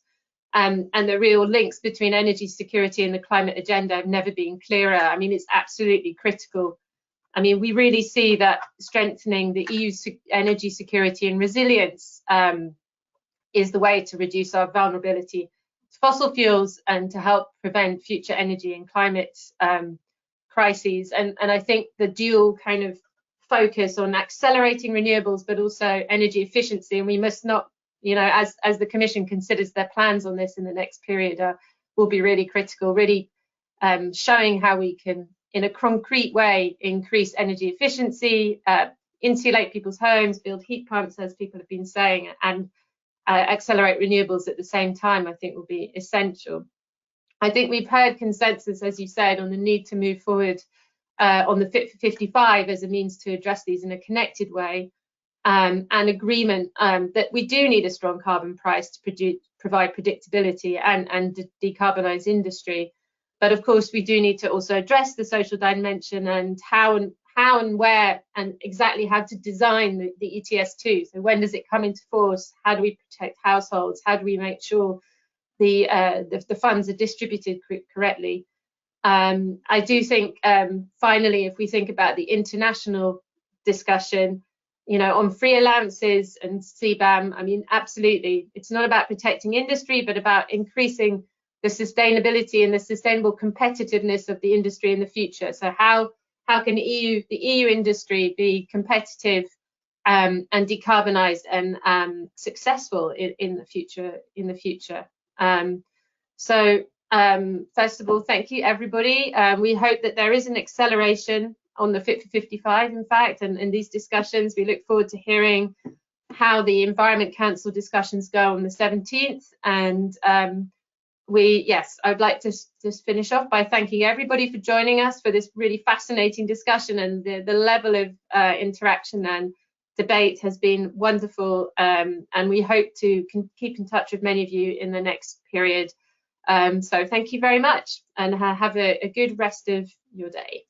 and the real links between energy security and the climate agenda have never been clearer. I mean, it's absolutely critical. I mean, we really see that strengthening the EU's energy security and resilience is the way to reduce our vulnerability to fossil fuels and to help prevent future energy and climate crises. And I think the dual kind of focus on accelerating renewables, but also energy efficiency, and we must not, as the Commission considers their plans on this in the next period, will be really critical, really showing how we can, in a concrete way, increase energy efficiency, insulate people's homes, build heat pumps, as people have been saying, and accelerate renewables at the same time, I think will be essential. I think we've heard consensus, as you said, on the need to move forward on the Fit for 55 as a means to address these in a connected way, and agreement that we do need a strong carbon price to provide predictability and decarbonise industry. But of course, we do need to also address the social dimension and how and where and exactly how to design the ETS2. So when does it come into force? How do we protect households? How do we make sure the funds are distributed correctly? I do think, finally, if we think about the international discussion, on free allowances and CBAM, I mean, absolutely, it's not about protecting industry, but about increasing the sustainability and the sustainable competitiveness of the industry in the future. So how can the EU industry be competitive and decarbonised and successful in the future. First of all, thank you everybody. We hope that there is an acceleration on the Fit for 55, in fact, and in these discussions. We look forward to hearing how the Environment Council discussions go on the 17th. And I'd like to just finish off by thanking everybody for joining us for this really fascinating discussion, and the level of interaction and debate has been wonderful, and we hope to keep in touch with many of you in the next period. So thank you very much, and have a good rest of your day.